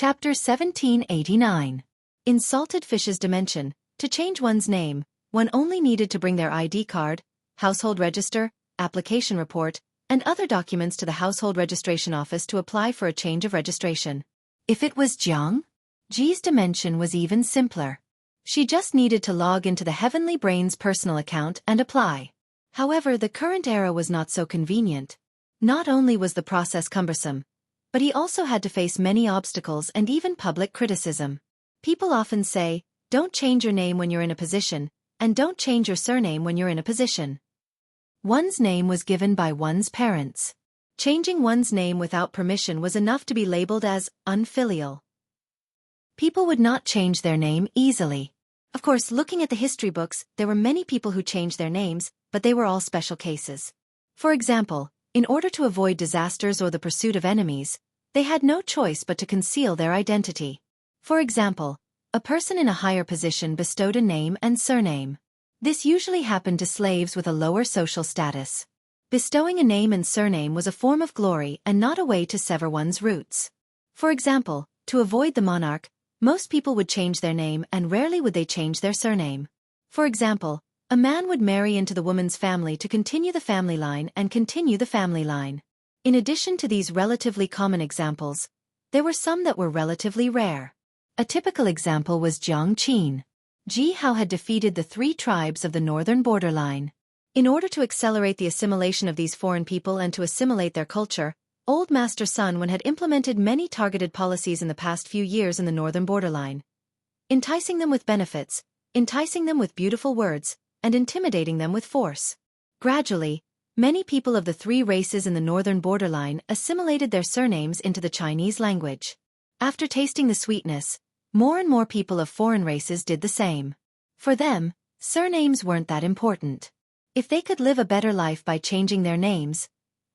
Chapter 1789. In Salted Fish's Dimension, to change one's name, one only needed to bring their ID card, household register, application report, and other documents to the household registration office to apply for a change of registration. If it was Jiang, Ji's dimension was even simpler. She just needed to log into the Heavenly Brain's personal account and apply. However, the current era was not so convenient. Not only was the process cumbersome, but he also had to face many obstacles and even public criticism. People often say, don't change your name when you're in a position, and don't change your surname when you're in a position. One's name was given by one's parents. Changing one's name without permission was enough to be labeled as unfilial. People would not change their name easily. Of course, looking at the history books, there were many people who changed their names, but they were all special cases. For example, in order to avoid disasters or the pursuit of enemies, they had no choice but to conceal their identity. For example, a person in a higher position bestowed a name and surname. This usually happened to slaves with a lower social status. Bestowing a name and surname was a form of glory and not a way to sever one's roots. For example, to avoid the monarch, most people would change their name and rarely would they change their surname. For example, a man would marry into the woman's family to continue the family line and continue the family line. In addition to these relatively common examples, there were some that were relatively rare. A typical example was Jiang Qin. Ji Hao had defeated the 3 tribes of the northern borderline. In order to accelerate the assimilation of these foreign people and to assimilate their culture, Old Master Sun Wen had implemented many targeted policies in the past few years in the northern borderline. Enticing them with benefits, enticing them with beautiful words, and intimidating them with force. Gradually, many people of the 3 races in the northern borderline assimilated their surnames into the Chinese language. After tasting the sweetness, more and more people of foreign races did the same. For them, surnames weren't that important. If they could live a better life by changing their names,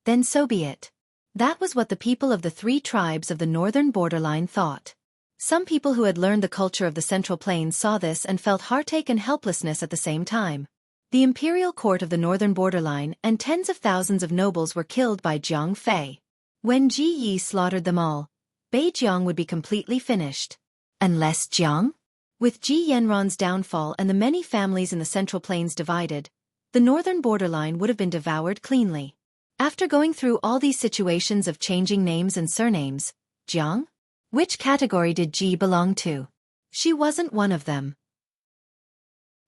then so be it. That was what the people of the 3 tribes of the northern borderline thought. Some people who had learned the culture of the Central Plains saw this and felt heartache and helplessness at the same time. The imperial court of the northern borderline and tens of thousands of nobles were killed by Jiang Fei. When Ji Yi slaughtered them all, Beijiang would be completely finished. Unless Jiang? With Ji Yanron's downfall and the many families in the Central Plains divided, the northern borderline would have been devoured cleanly. After going through all these situations of changing names and surnames, Jiang? Which category did Ji belong to? She wasn't one of them.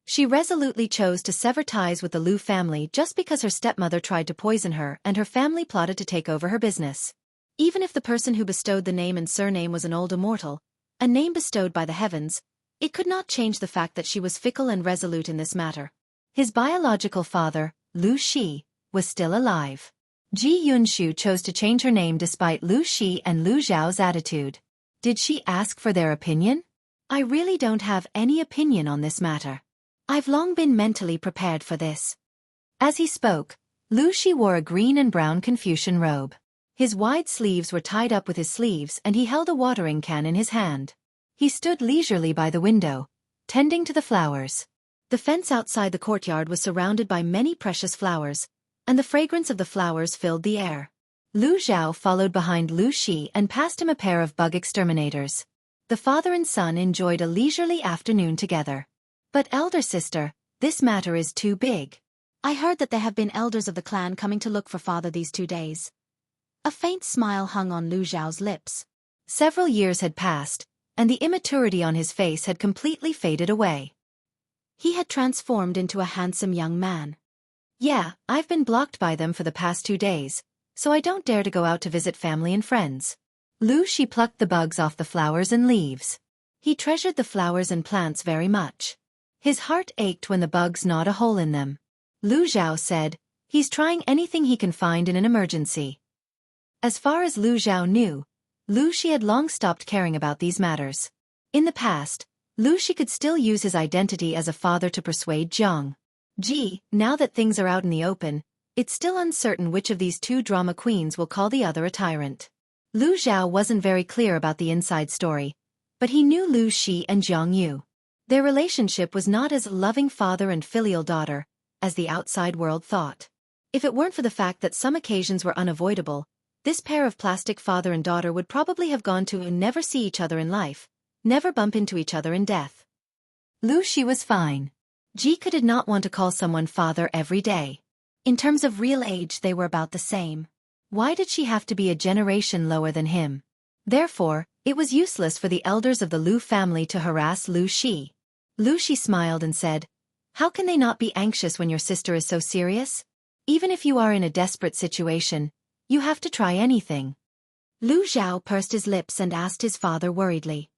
She resolutely chose to sever ties with the Liu family just because her stepmother tried to poison her and her family plotted to take over her business. Even if the person who bestowed the name and surname was an old immortal, a name bestowed by the heavens, it could not change the fact that she was fickle and resolute in this matter. His biological father, Liu Shi, was still alive. Ji Yunshu chose to change her name despite Liu Shi and Liu Zhao's attitude. Did she ask for their opinion? I really don't have any opinion on this matter. I've long been mentally prepared for this. As he spoke, Liu Shi wore a green and brown Confucian robe. His wide sleeves were tied up with his sleeves and he held a watering can in his hand. He stood leisurely by the window, tending to the flowers. The fence outside the courtyard was surrounded by many precious flowers, and the fragrance of the flowers filled the air. Liu Zhao followed behind Liu Shi and passed him a pair of bug exterminators. The father and son enjoyed a leisurely afternoon together. But elder sister, this matter is too big. I heard that there have been elders of the clan coming to look for father these 2 days. A faint smile hung on Liu Zhao's lips. Several years had passed, and the immaturity on his face had completely faded away. He had transformed into a handsome young man. Yeah, I've been blocked by them for the past 2 days, so I don't dare to go out to visit family and friends. Liu Shi plucked the bugs off the flowers and leaves. He treasured the flowers and plants very much. His heart ached when the bugs gnawed a hole in them. Liu Zhao said, he's trying anything he can find in an emergency. As far as Liu Zhao knew, Liu Shi had long stopped caring about these matters. In the past, Liu Shi could still use his identity as a father to persuade Jiang. Gee, now that things are out in the open, it's still uncertain which of these 2 drama queens will call the other a tyrant. Liu Zhao wasn't very clear about the inside story, but he knew Liu Shi and Jiang Yu. Their relationship was not as loving father and filial daughter as the outside world thought. If it weren't for the fact that some occasions were unavoidable, This pair of plastic father and daughter would probably have gone to and never see each other in life, never bump into each other in death. Lu Shi was fine. Jika did not want to call someone father every day. In terms of real age they were about the same. Why did she have to be a generation lower than him? Therefore, it was useless for the elders of the Lu family to harass Lu Shi. Lu Shi smiled and said, "How can they not be anxious when your sister is so serious? Even if you are in a desperate situation, you have to try anything." Lu Zhao pursed his lips and asked his father worriedly,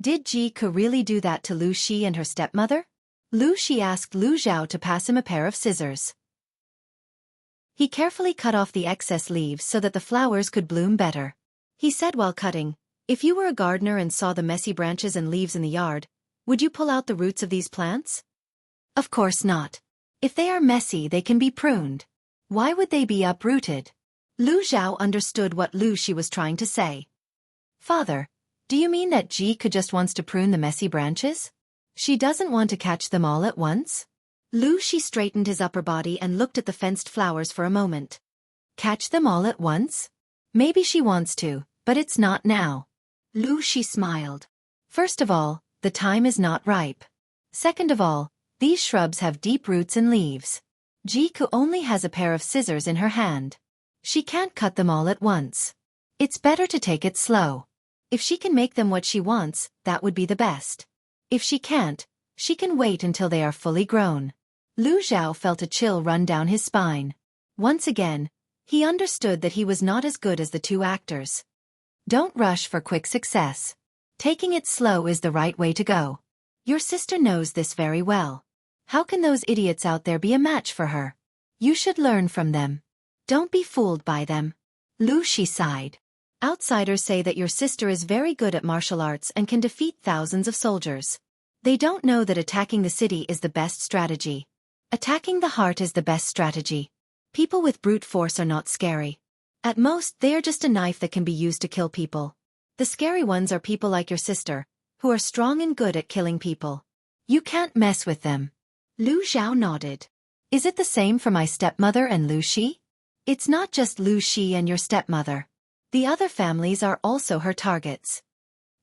"Did Jika really do that to Lu Shi and her stepmother?" Lu Shi asked Lu Zhao to pass him a pair of scissors. He carefully cut off the excess leaves so that the flowers could bloom better. He said while cutting, "If you were a gardener and saw the messy branches and leaves in the yard, would you pull out the roots of these plants?" Of course not. If they are messy they can be pruned. Why would they be uprooted? Lu Zhao understood what Lu Shi was trying to say. "Father, do you mean that Jika just wants to prune the messy branches? She doesn't want to catch them all at once?" Lu Shi straightened his upper body and looked at the fenced flowers for a moment. "Catch them all at once? Maybe she wants to, but it's not now." Lu Shi smiled. "First of all, the time is not ripe. Second of all, these shrubs have deep roots and leaves. Jika only has a pair of scissors in her hand. She can't cut them all at once. It's better to take it slow. If she can make them what she wants, that would be the best. If she can't, she can wait until they are fully grown." Lu Zhao felt a chill run down his spine. Once again, he understood that he was not as good as the two actors. Don't rush for quick success. Taking it slow is the right way to go. Your sister knows this very well. How can those idiots out there be a match for her? You should learn from them. Don't be fooled by them. Lu Shi sighed. Outsiders say that your sister is very good at martial arts and can defeat thousands of soldiers. They don't know that attacking the city is the best strategy. Attacking the heart is the best strategy. People with brute force are not scary. At most, they are just a knife that can be used to kill people. The scary ones are people like your sister, who are strong and good at killing people. You can't mess with them." Lu Zhao nodded. "Is it the same for my stepmother and Lu Shi?" "It's not just Lu Shi and your stepmother. The other families are also her targets."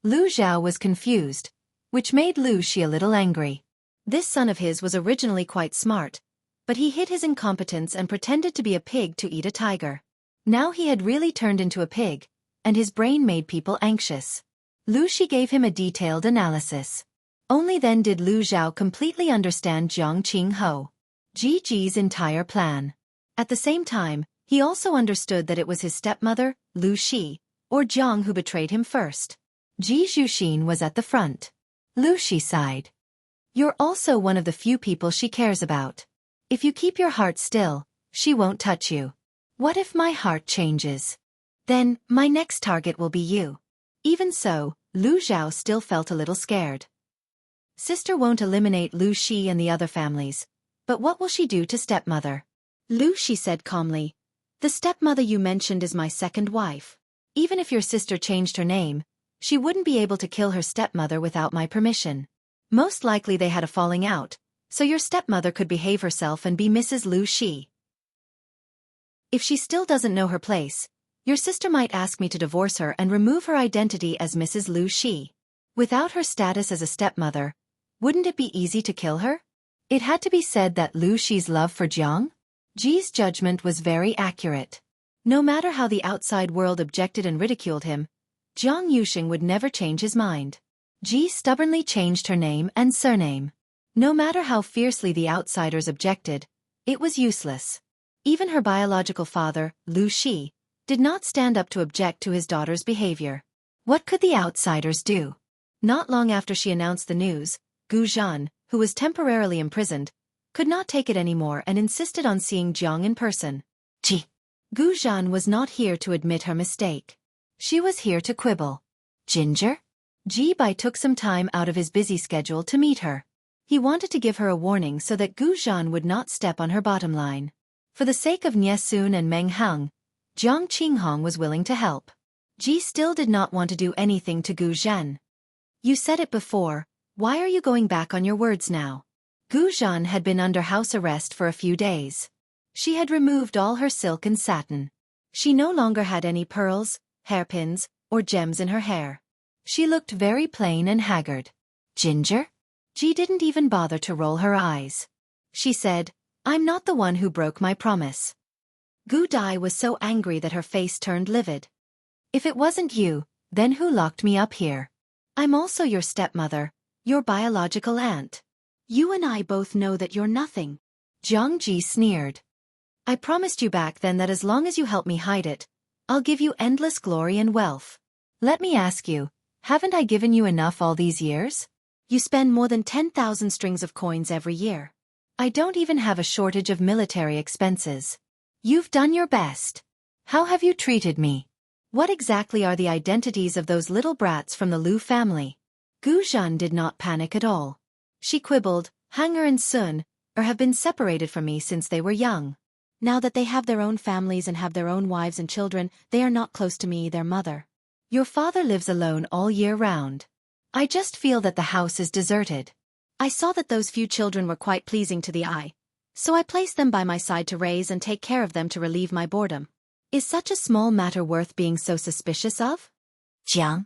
Lu Zhao was confused, which made Lu Shi a little angry. This son of his was originally quite smart, but he hid his incompetence and pretended to be a pig to eat a tiger. Now he had really turned into a pig, and his brain made people anxious. Lu Shi gave him a detailed analysis. Only then did Lu Zhao completely understand Jiang Qingho, Ji's entire plan. At the same time, he also understood that it was his stepmother, Lu Shi, or Jiang who betrayed him first. Ji Zhuxin was at the front. Lu Shi sighed. "You're also one of the few people she cares about. If you keep your heart still, she won't touch you. What if my heart changes? Then, my next target will be you." Even so, Lu Zhao still felt a little scared. Sister won't eliminate Lu Shi and the other families, but what will she do to stepmother? Lu Shi said calmly, "The stepmother you mentioned is my second wife. Even if your sister changed her name, she wouldn't be able to kill her stepmother without my permission. Most likely they had a falling out, so your stepmother could behave herself and be Mrs. Lu Shi. If she still doesn't know her place, your sister might ask me to divorce her and remove her identity as Mrs. Lu Shi. Without her status as a stepmother, wouldn't it be easy to kill her?" It had to be said that Lu Shi's love for Jiang Ji's judgment was very accurate. No matter how the outside world objected and ridiculed him, Jiang Yuxing would never change his mind. Ji stubbornly changed her name and surname. No matter how fiercely the outsiders objected, it was useless. Even her biological father, Lu Shi, did not stand up to object to his daughter's behavior. What could the outsiders do? Not long after she announced the news, Gu Zhan, who was temporarily imprisoned, could not take it anymore and insisted on seeing Jiang in person. Gu Zhan was not here to admit her mistake. She was here to quibble. Ginger? Ji Bai took some time out of his busy schedule to meet her. He wanted to give her a warning so that Gu Zhan would not step on her bottom line. For the sake of Nie Sun and Meng Hang, Jiang Qinghong was willing to help. Ji still did not want to do anything to Gu Zhan. "You said it before, why are you going back on your words now?" Gu Zhan had been under house arrest for a few days. She had removed all her silk and satin. She no longer had any pearls, hairpins, or gems in her hair. She looked very plain and haggard. Ginger? Ji didn't even bother to roll her eyes. She said, I'm not the one who broke my promise. Gu Dai was so angry that her face turned livid. If it wasn't you, then who locked me up here? I'm also your stepmother, your biological aunt. You and I both know that you're nothing. Jiang Ji sneered. I promised you back then that as long as you help me hide it, I'll give you endless glory and wealth. Let me ask you, haven't I given you enough all these years? You spend more than 10,000 strings of coins every year. I don't even have a shortage of military expenses. You've done your best. How have you treated me? What exactly are the identities of those little brats from the Lu family? Gu Zhan did not panic at all. She quibbled, Hanger and Sun have been separated from me since they were young. Now that they have their own families and have their own wives and children, they are not close to me, their mother. Your father lives alone all year round. I just feel that the house is deserted. I saw that those few children were quite pleasing to the eye, so I placed them by my side to raise and take care of them to relieve my boredom. Is such a small matter worth being so suspicious of? Jiang?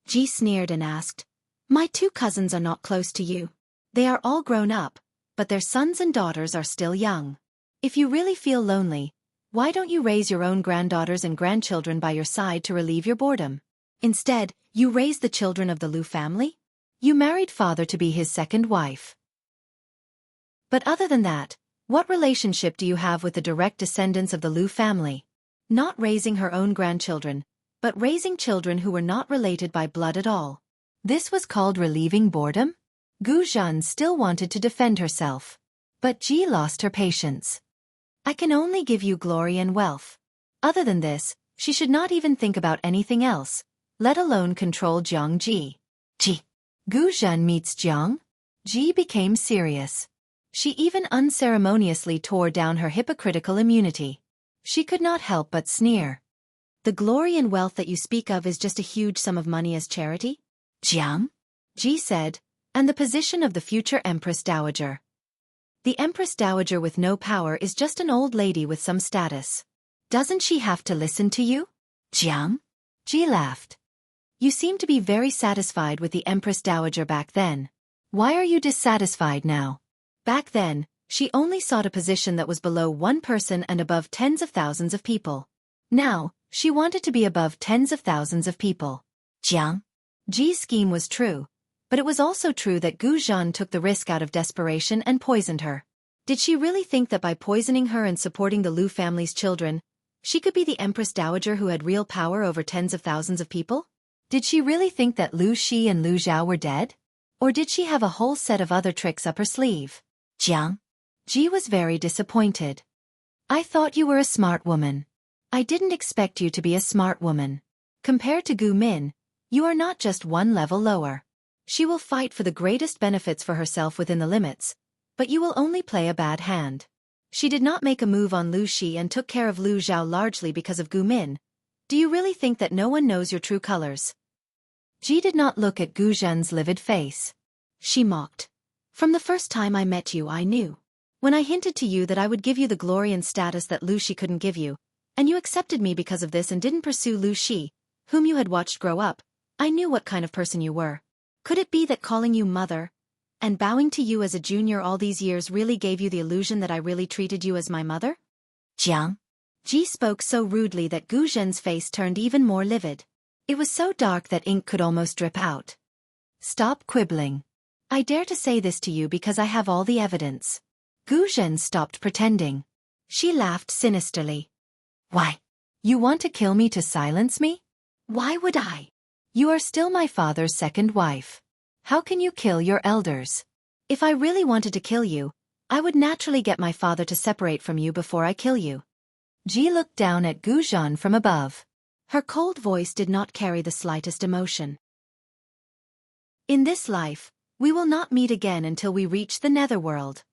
Ji sneered and asked, My 2 cousins are not close to you. They are all grown up, but their sons and daughters are still young. If you really feel lonely, why don't you raise your own granddaughters and grandchildren by your side to relieve your boredom? Instead, you raise the children of the Lu family? You married father to be his second wife. But other than that, what relationship do you have with the direct descendants of the Lu family? Not raising her own grandchildren, but raising children who were not related by blood at all. This was called relieving boredom? Gu Zhan still wanted to defend herself. But Ji lost her patience. I can only give you glory and wealth. Other than this, she should not even think about anything else, let alone control Jiang Ji. Ji. Gu Zhan meets Jiang? Ji became serious. She even unceremoniously tore down her hypocritical immunity. She could not help but sneer. The glory and wealth that you speak of is just a huge sum of money as charity? Jiang? Ji said, and the position of the future Empress Dowager. The Empress Dowager with no power is just an old lady with some status. Doesn't she have to listen to you? Jiang? Ji laughed. You seem to be very satisfied with the Empress Dowager back then. Why are you dissatisfied now? Back then, she only sought a position that was below one person and above tens of thousands of people. Now, she wanted to be above tens of thousands of people. Jiang? Ji's scheme was true, but it was also true that Gu Zhan took the risk out of desperation and poisoned her. Did she really think that by poisoning her and supporting the Lu family's children, she could be the Empress Dowager who had real power over tens of thousands of people? Did she really think that Lu Shi and Lu Zhao were dead? Or did she have a whole set of other tricks up her sleeve? Jiang? Ji was very disappointed. I thought you were a smart woman. I didn't expect you to be a smart woman. Compared to Gu Min, you are not just one level lower. She will fight for the greatest benefits for herself within the limits, but you will only play a bad hand. She did not make a move on Lu Shi and took care of Lu Zhao largely because of Gu Min. Do you really think that no one knows your true colors? Ji did not look at Gu Zhan's livid face. She mocked. From the first time I met you, I knew. When I hinted to you that I would give you the glory and status that Lu Shi couldn't give you, and you accepted me because of this and didn't pursue Lu Shi, whom you had watched grow up, I knew what kind of person you were. Could it be that calling you mother and bowing to you as a junior all these years really gave you the illusion that I really treated you as my mother? Jiang? Ji spoke so rudely that Gu Zhen's face turned even more livid. It was so dark that ink could almost drip out. Stop quibbling. I dare to say this to you because I have all the evidence. Gu Zhen stopped pretending. She laughed sinisterly. Why? You want to kill me to silence me? Why would I? You are still my father's second wife. How can you kill your elders? If I really wanted to kill you, I would naturally get my father to separate from you before I kill you. Ji looked down at Gu Zhan from above. Her cold voice did not carry the slightest emotion. In this life, we will not meet again until we reach the netherworld.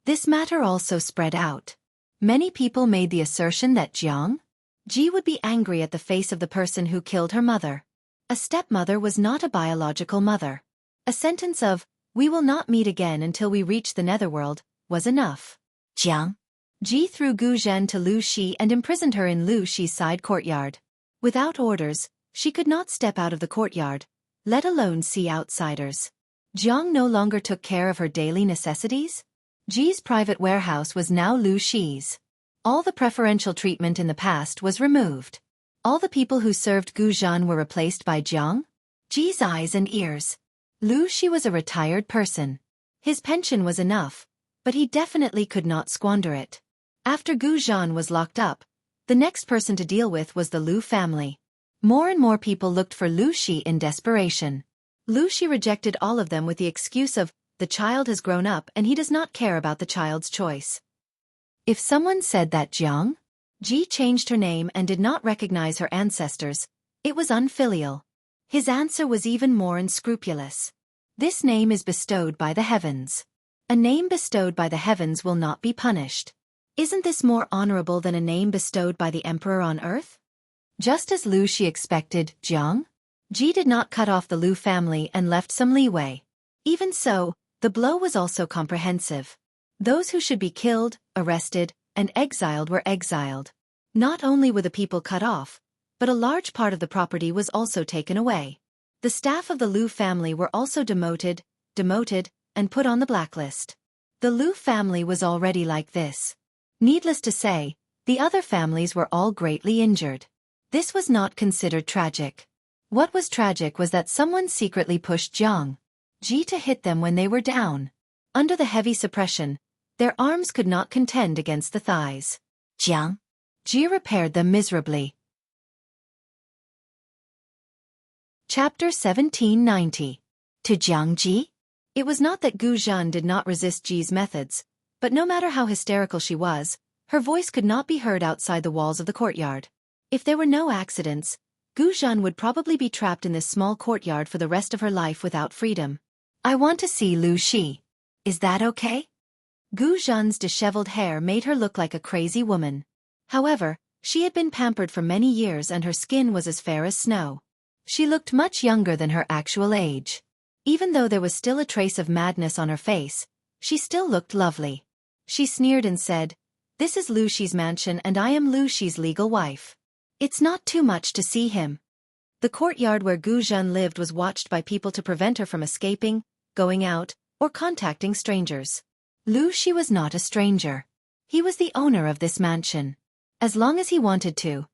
This matter also spread out. Many people made the assertion that Jiang Ji would be angry at the face of the person who killed her mother. A stepmother was not a biological mother. A sentence of, we will not meet again until we reach the netherworld, was enough. Jiang Ji threw Gu Zhen to Lu Shi and imprisoned her in Lu Shi's side courtyard. Without orders, she could not step out of the courtyard, let alone see outsiders. Jiang no longer took care of her daily necessities. Ji's private warehouse was now Lu Shi's. All the preferential treatment in the past was removed. All the people who served Gu Zhen were replaced by Jiang. Ji's eyes and ears. Lu Shi was a retired person. His pension was enough, but he definitely could not squander it. After Gu Zhen was locked up, the next person to deal with was the Lu family. More and more people looked for Lu Shi in desperation. Lu Shi rejected all of them with the excuse of, the child has grown up and he does not care about the child's choice. If someone said that Ji changed her name and did not recognize her ancestors, it was unfilial. His answer was even more unscrupulous. This name is bestowed by the heavens. A name bestowed by the heavens will not be punished. Isn't this more honorable than a name bestowed by the emperor on earth? Just as Lu Shi expected, Ji did not cut off the Lu family and left some leeway. Even so, the blow was also comprehensive. Those who should be killed, arrested, and exiled were exiled. Not only were the people cut off, but a large part of the property was also taken away. The staff of the Lu family were also demoted, and put on the blacklist. The Lu family was already like this. Needless to say, the other families were all greatly injured. This was not considered tragic. What was tragic was that someone secretly pushed Ji to hit them when they were down. Under the heavy suppression, their arms could not contend against the thighs. Ji repaired them miserably. Chapter 1790. To Ji? It was not that Gu Zhen did not resist Ji's methods, but no matter how hysterical she was, her voice could not be heard outside the walls of the courtyard. If there were no accidents, Gu Zhen would probably be trapped in this small courtyard for the rest of her life without freedom. I want to see Lu Shi. Is that okay? Gu Zhen's disheveled hair made her look like a crazy woman. However, she had been pampered for many years and her skin was as fair as snow. She looked much younger than her actual age. Even though there was still a trace of madness on her face, she still looked lovely. She sneered and said, "This is Lu Shi's mansion and I am Lu Shi's legal wife. It's not too much to see him." The courtyard where Gu Zhen lived was watched by people to prevent her from escaping, going out, or contacting strangers. Lu Shi was not a stranger. He was the owner of this mansion. As long as he wanted to,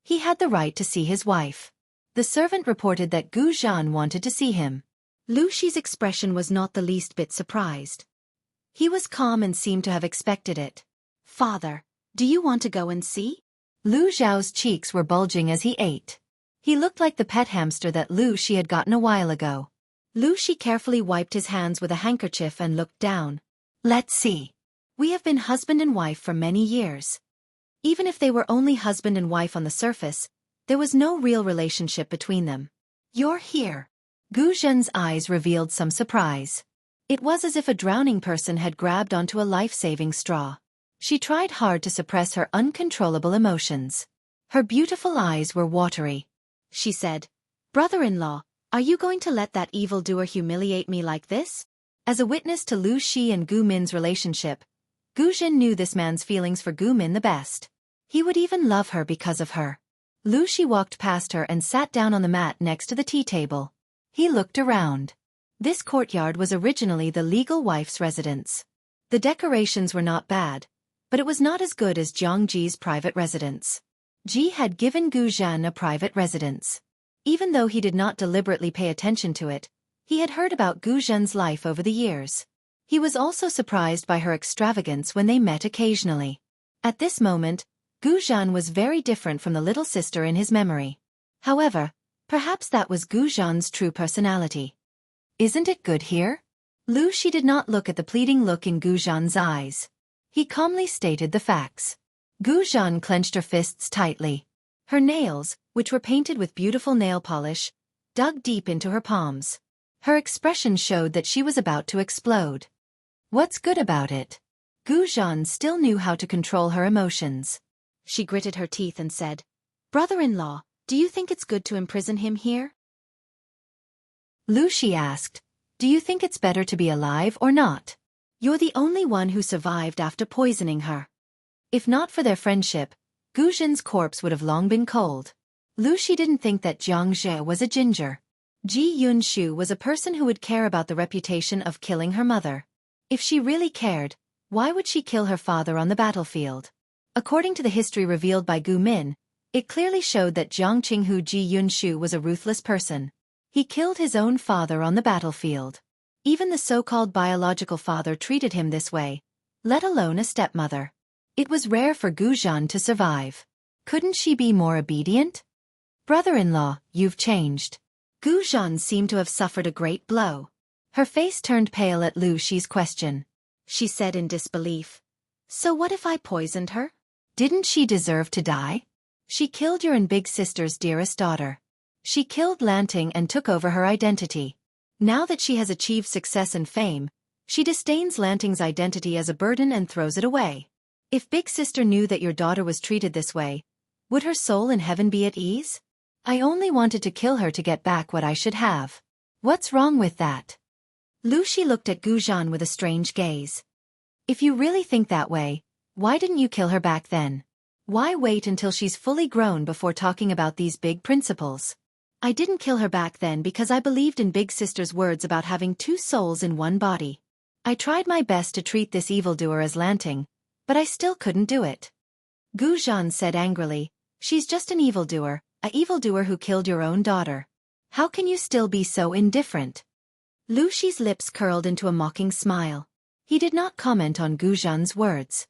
he had the right to see his wife. The servant reported that Gu Zhen wanted to see him. Lu Shi's expression was not the least bit surprised. He was calm and seemed to have expected it. "Father, do you want to go and see?" Lu Zhao's cheeks were bulging as he ate. He looked like the pet hamster that Lu Shi had gotten a while ago. Lu Shi carefully wiped his hands with a handkerchief and looked down. "Let's see. We have been husband and wife for many years." Even if they were only husband and wife on the surface, there was no real relationship between them. "You're here." Gu Zhen's eyes revealed some surprise. It was as if a drowning person had grabbed onto a life-saving straw. She tried hard to suppress her uncontrollable emotions. Her beautiful eyes were watery. She said, "Brother-in-law, are you going to let that evildoer humiliate me like this?" As a witness to Lu Shi and Gu Min's relationship, Gu Zhen knew this man's feelings for Gu Min the best. He would even love her because of her. Lu Shi walked past her and sat down on the mat next to the tea table. He looked around. This courtyard was originally the legal wife's residence. The decorations were not bad, but it was not as good as Ji's private residence. Ji had given Gu Zhen a private residence. Even though he did not deliberately pay attention to it, he had heard about Gu Zhen's life over the years. He was also surprised by her extravagance when they met occasionally. At this moment, Gu Zhen was very different from the little sister in his memory. However, perhaps that was Gu Zhen's true personality. "Isn't it good here?" Lu Shi did not look at the pleading look in Gu Zhen's eyes. He calmly stated the facts. Gu Zhen clenched her fists tightly. Her nails, which were painted with beautiful nail polish, dug deep into her palms. Her expression showed that she was about to explode. "What's good about it?" Gu Zhen still knew how to control her emotions. She gritted her teeth and said, "Brother-in-law, do you think it's good to imprison him here?" Lu Shi asked, "Do you think it's better to be alive or not? You're the only one who survived after poisoning her." If not for their friendship, Gu Jin's corpse would have long been cold. Lu Shi didn't think that Jiang Zhe was a ginger. Ji Yunshu was a person who would care about the reputation of killing her mother. If she really cared, why would she kill her father on the battlefield? According to the history revealed by Gu Min, it clearly showed that Jiang Qinghu Ji Yunshu was a ruthless person. He killed his own father on the battlefield. Even the so-called biological father treated him this way, let alone a stepmother. It was rare for Gu Zhan to survive. Couldn't she be more obedient? Brother-in-law, you've changed. Gu Zhan seemed to have suffered a great blow. Her face turned pale at Lu Shi's question. She said in disbelief, "So what if I poisoned her? Didn't she deserve to die? She killed your and big sister's dearest daughter. She killed Lanting and took over her identity. Now that she has achieved success and fame, she disdains Lanting's identity as a burden and throws it away. If big sister knew that your daughter was treated this way, would her soul in heaven be at ease? I only wanted to kill her to get back what I should have. What's wrong with that?" Lu Shi looked at Gu Zhan with a strange gaze. "If you really think that way, why didn't you kill her back then? Why wait until she's fully grown before talking about these big principles? I didn't kill her back then because I believed in big sister's words about having two souls in one body. I tried my best to treat this evildoer as Lanting, but I still couldn't do it." Gu Zhan said angrily, "She's just an evildoer who killed your own daughter. How can you still be so indifferent?" Lu Shi's lips curled into a mocking smile. He did not comment on Gu Zhan's words.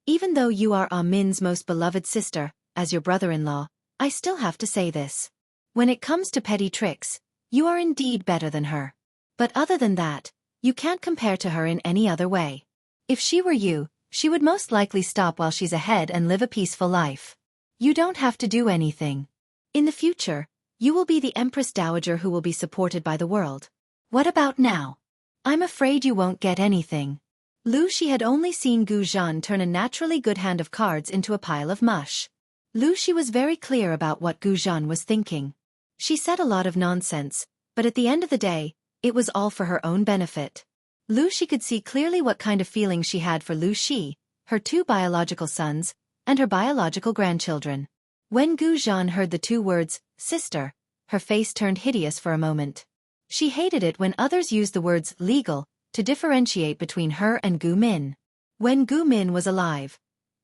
"Even though you are Ah Min's most beloved sister, as your brother-in-law, I still have to say this. When it comes to petty tricks, you are indeed better than her. But other than that, you can't compare to her in any other way. If she were you, she would most likely stop while she's ahead and live a peaceful life. You don't have to do anything. In the future, you will be the Empress Dowager who will be supported by the world. What about now? I'm afraid you won't get anything." Lu Shi had only seen Gu Zhan turn a naturally good hand of cards into a pile of mush. Lu Shi was very clear about what Gu Zhan was thinking. She said a lot of nonsense, but at the end of the day, it was all for her own benefit. Lu Shi could see clearly what kind of feelings she had for Lu Shi, her two biological sons, and her biological grandchildren. When Gu Zhan heard the two words, sister, her face turned hideous for a moment. She hated it when others used the words legal to differentiate between her and Gu Min. When Gu Min was alive,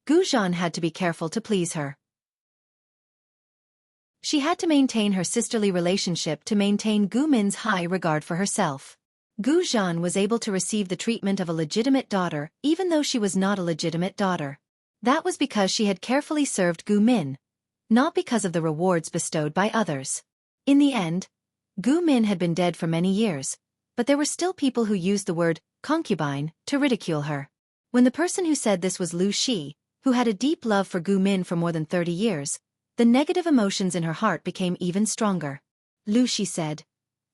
Gu Zhan had to be careful to please her. She had to maintain her sisterly relationship to maintain Gu Min's high regard for herself. Gu Zhan was able to receive the treatment of a legitimate daughter even though she was not a legitimate daughter. That was because she had carefully served Gu Min, not because of the rewards bestowed by others. In the end, Gu Min had been dead for many years, but there were still people who used the word concubine to ridicule her. When the person who said this was Lu Shi, who had a deep love for Gu Min for more than 30 years, the negative emotions in her heart became even stronger. Lu Shi said,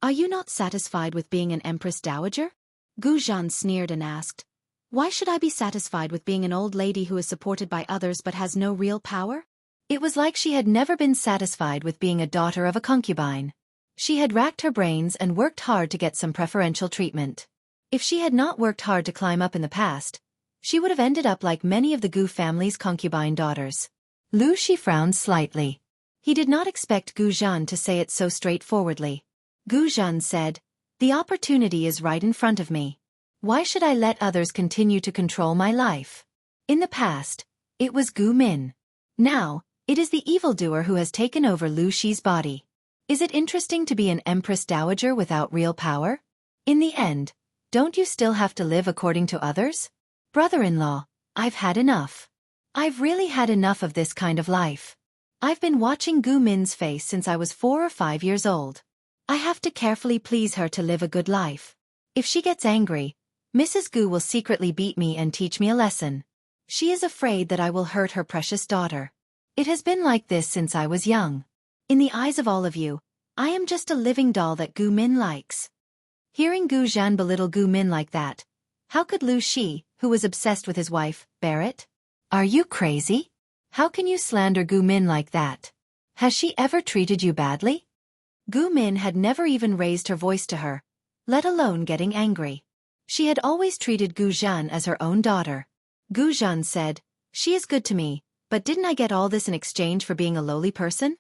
"Are you not satisfied with being an Empress Dowager?" Gu Zhan sneered and asked, "Why should I be satisfied with being an old lady who is supported by others but has no real power?" It was like she had never been satisfied with being a daughter of a concubine. She had racked her brains and worked hard to get some preferential treatment. If she had not worked hard to climb up in the past, she would have ended up like many of the Gu family's concubine daughters. Lu Shi frowned slightly. He did not expect Gu Zhan to say it so straightforwardly. Gu Zhan said, "The opportunity is right in front of me. Why should I let others continue to control my life? In the past, it was Gu Min. Now, it is the evildoer who has taken over Lu Shi's body. Is it interesting to be an Empress Dowager without real power? In the end, don't you still have to live according to others? Brother-in-law, I've had enough. I've really had enough of this kind of life. I've been watching Gu Min's face since I was 4 or 5 years old. I have to carefully please her to live a good life. If she gets angry, Mrs. Gu will secretly beat me and teach me a lesson. She is afraid that I will hurt her precious daughter. It has been like this since I was young. In the eyes of all of you, I am just a living doll that Gu Min likes." Hearing Gu Zhan belittle Gu Min like that, how could Lu Shi, who was obsessed with his wife, bear it? "Are you crazy? How can you slander Gu Min like that? Has she ever treated you badly?" Gu Min had never even raised her voice to her, let alone getting angry. She had always treated Gu Zhan as her own daughter. Gu Zhan said, She is good to me, but didn't I get all this in exchange for being a lowly person?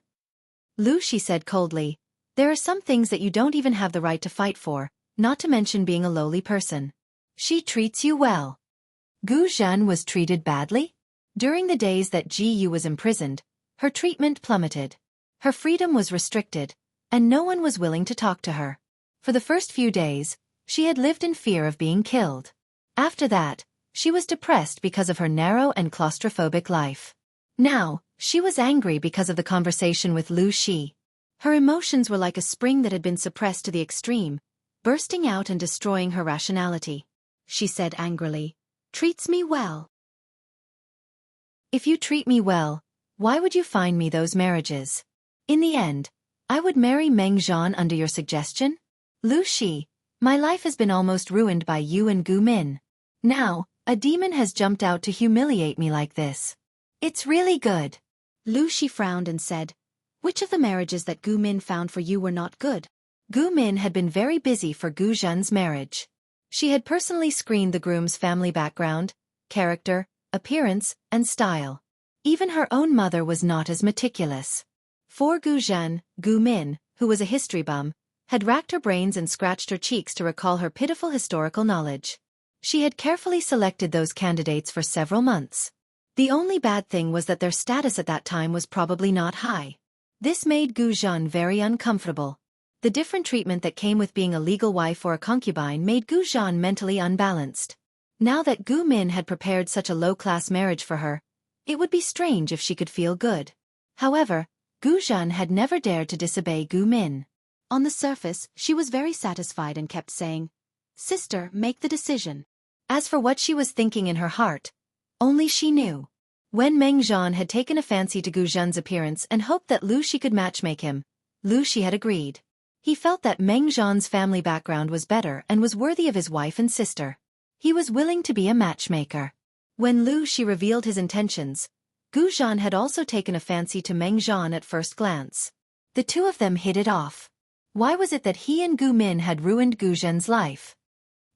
Xueqi said coldly, there are some things that you don't even have the right to fight for, not to mention being a lowly person. She treats you well. Gu Zhen was treated badly? During the days that Ji Yu was imprisoned, her treatment plummeted. Her freedom was restricted, and no one was willing to talk to her. For the first few days, she had lived in fear of being killed. After that, she was depressed because of her narrow and claustrophobic life. Now, she was angry because of the conversation with Xueqi. Her emotions were like a spring that had been suppressed to the extreme, bursting out and destroying her rationality. She said angrily, "Treats me well. If you treat me well, why would you find me those marriages? In the end, I would marry Meng Zhan under your suggestion? Xueqi, my life has been almost ruined by you and Gu Min. Now, a demon has jumped out to humiliate me like this. It's really good." Xueqi frowned and said, "Which of the marriages that Gu Min found for you were not good?" Gu Min had been very busy for Gu Zhen's marriage. She had personally screened the groom's family background, character, appearance, and style. Even her own mother was not as meticulous. For Gu Zhen, Gu Min, who was a history bum, had racked her brains and scratched her cheeks to recall her pitiful historical knowledge. She had carefully selected those candidates for several months. The only bad thing was that their status at that time was probably not high. This made Gu Zhen very uncomfortable. The different treatment that came with being a legal wife or a concubine made Gu Zhen mentally unbalanced. Now that Gu Min had prepared such a low-class marriage for her, it would be strange if she could feel good. However, Gu Zhen had never dared to disobey Gu Min. On the surface, she was very satisfied and kept saying, "Sister, make the decision." As for what she was thinking in her heart, only she knew. When Meng Zhan had taken a fancy to Gu Zhen's appearance and hoped that Xueqi could matchmake him, Xueqi had agreed. He felt that Meng Zhan's family background was better and was worthy of his wife and sister. He was willing to be a matchmaker. When Xueqi revealed his intentions, Gu Zhen had also taken a fancy to Meng Zhan at first glance. The two of them hit it off. Why was it that he and Gu Min had ruined Gu Zhen's life?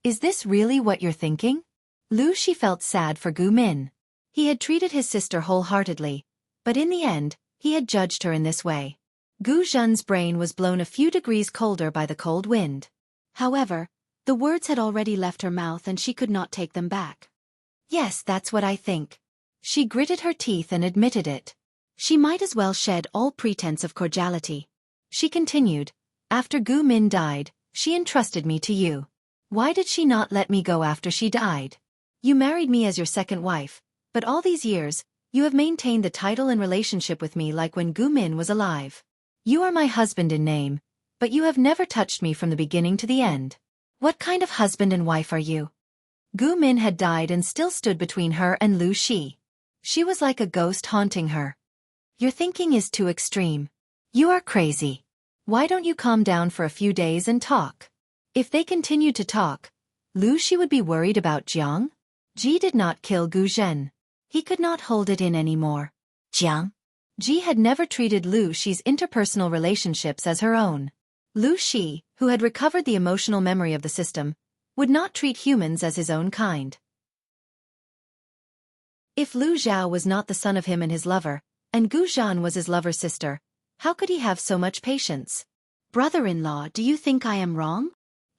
Is this really what you're thinking? Xueqi felt sad for Gu Min. He had treated his sister wholeheartedly, but in the end, he had judged her in this way. Gu Zhen's brain was blown a few degrees colder by the cold wind. However, the words had already left her mouth and she could not take them back. "Yes, that's what I think." She gritted her teeth and admitted it. She might as well shed all pretense of cordiality. She continued, "After Gu Min died, she entrusted me to you. Why did she not let me go after she died? You married me as your second wife, but all these years, you have maintained the title and relationship with me like when Gu Min was alive. You are my husband in name, but you have never touched me from the beginning to the end. What kind of husband and wife are you?" Gu Min had died and still stood between her and Xueqi. She was like a ghost haunting her. "Your thinking is too extreme. You are crazy. Why don't you calm down for a few days and talk?" If they continued to talk, Xueqi would be worried about Jiang. Ji did not kill Gu Zhen. He could not hold it in anymore. Jiang? Ji had never treated Xueqi's interpersonal relationships as her own. Xueqi, who had recovered the emotional memory of the system, would not treat humans as his own kind. If Lu Zhao was not the son of him and his lover, and Gu Zhan was his lover's sister, how could he have so much patience? "Brother-in-law, do you think I am wrong?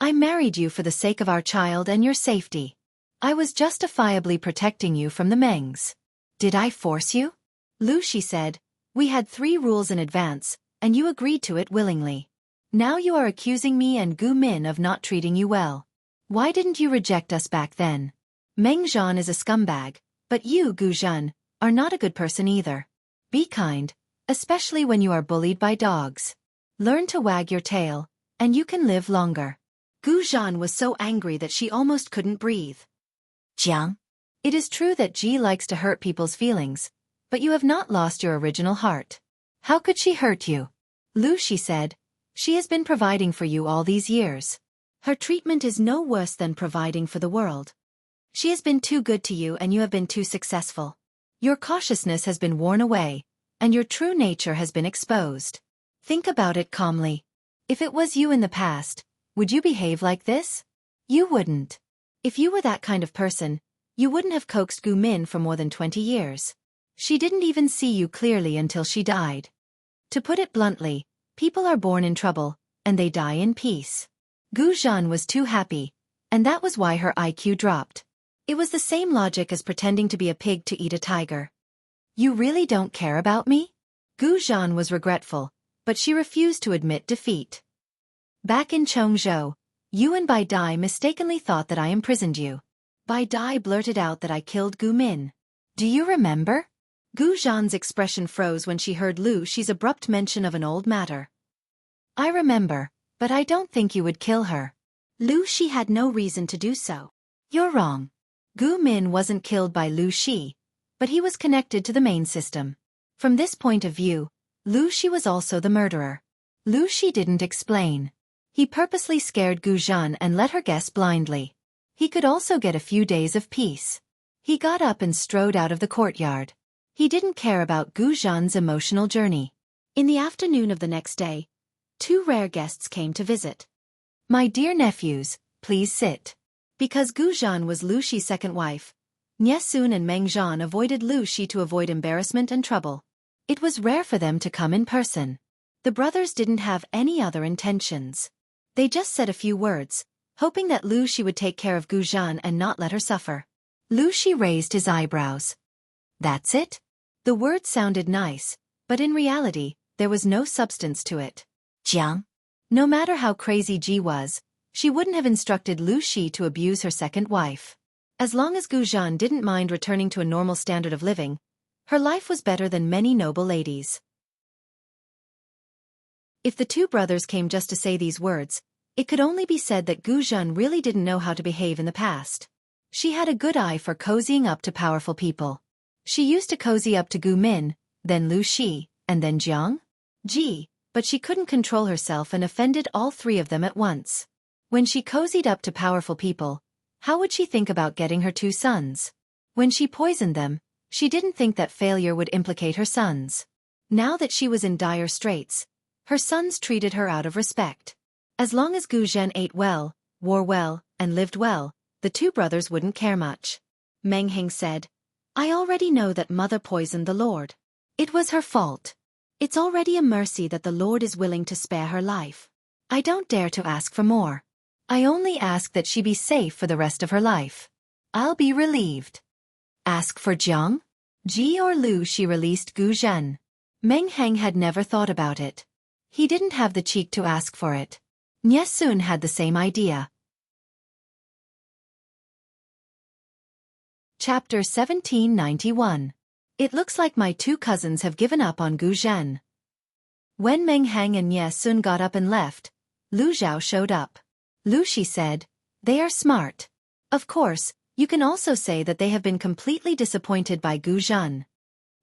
I married you for the sake of our child and your safety. I was justifiably protecting you from the Mengs. Did I force you?" Xueqi said, "We had 3 rules in advance, and you agreed to it willingly. Now you are accusing me and Gu Min of not treating you well. Why didn't you reject us back then? Meng Zhan is a scumbag, but you, Gu Zhen, are not a good person either. Be kind, especially when you are bullied by dogs. Learn to wag your tail, and you can live longer." Gu Zhen was so angry that she almost couldn't breathe. "Jiang, it is true that Ji likes to hurt people's feelings, but you have not lost your original heart. How could she hurt you?" Xueqi said, "She has been providing for you all these years. Her treatment is no worse than providing for the world. She has been too good to you and you have been too successful. Your cautiousness has been worn away, and your true nature has been exposed. Think about it calmly. If it was you in the past, would you behave like this? You wouldn't. If you were that kind of person, You wouldn't have coaxed Gu Min for more than 20 years. She didn't even see you clearly until she died. To put it bluntly, people are born in trouble, and they die in peace. Gu Zhan was too happy, and that was why her IQ dropped. It was the same logic as pretending to be a pig to eat a tiger. You really don't care about me? Gu Zhan was regretful, but she refused to admit defeat. Back in Chongzhou, you and Bai Dai mistakenly thought that I imprisoned you. Bai Dai blurted out that I killed Gu Min. Do you remember? Gu Zhan's expression froze when she heard Lu Shi's abrupt mention of an old matter. I remember, but I don't think you would kill her. Lu Shi had no reason to do so. You're wrong. Gu Min wasn't killed by Lu Shi, but he was connected to the main system. From this point of view, Lu Shi was also the murderer. Lu Shi didn't explain. He purposely scared Gu Zhan and let her guess blindly. He could also get a few days of peace. He got up and strode out of the courtyard. He didn't care about Gu Zhan's emotional journey. In the afternoon of the next day, 2 rare guests came to visit. My dear nephews, please sit. Because Gu Zhan was Lu Shi's second wife, Nie Sun and Meng Zhan avoided Lu Shi to avoid embarrassment and trouble. It was rare for them to come in person. The brothers didn't have any other intentions. They just said a few words, hoping that Lu Shi would take care of Gu Zhan and not let her suffer. Lu Shi raised his eyebrows. That's it? The word sounded nice, but in reality, there was no substance to it. Jiang. No matter how crazy Ji was, she wouldn't have instructed Lu Shi to abuse her second wife. As long as Gu Zhan didn't mind returning to a normal standard of living, her life was better than many noble ladies. If the 2 brothers came just to say these words, it could only be said that Gu Zhan really didn't know how to behave in the past. She had a good eye for cozying up to powerful people. She used to cozy up to Gu Min, then Lu Shi, and then Jiang? Ji, but she couldn't control herself and offended all 3 of them at once. When she cozied up to powerful people, how would she think about getting her 2 sons? When she poisoned them, she didn't think that failure would implicate her sons. Now that she was in dire straits, her sons treated her out of respect. As long as Gu Zhen ate well, wore well, and lived well, the 2 brothers wouldn't care much. Meng Heng said, I already know that mother poisoned the Lord. It was her fault. It's already a mercy that the Lord is willing to spare her life. I don't dare to ask for more. I only ask that she be safe for the rest of her life. I'll be relieved. Ask for Jiang? Ji or Lu Shi released Gu Zhen. Meng Heng had never thought about it. He didn't have the cheek to ask for it. Nie Sun had the same idea. Chapter 1791. It looks like my 2 cousins have given up on Gu Zhen. When Meng Heng and Nie Sun got up and left, Lu Zhao showed up. Lu Shi said, they are smart. Of course, you can also say that they have been completely disappointed by Gu Zhen.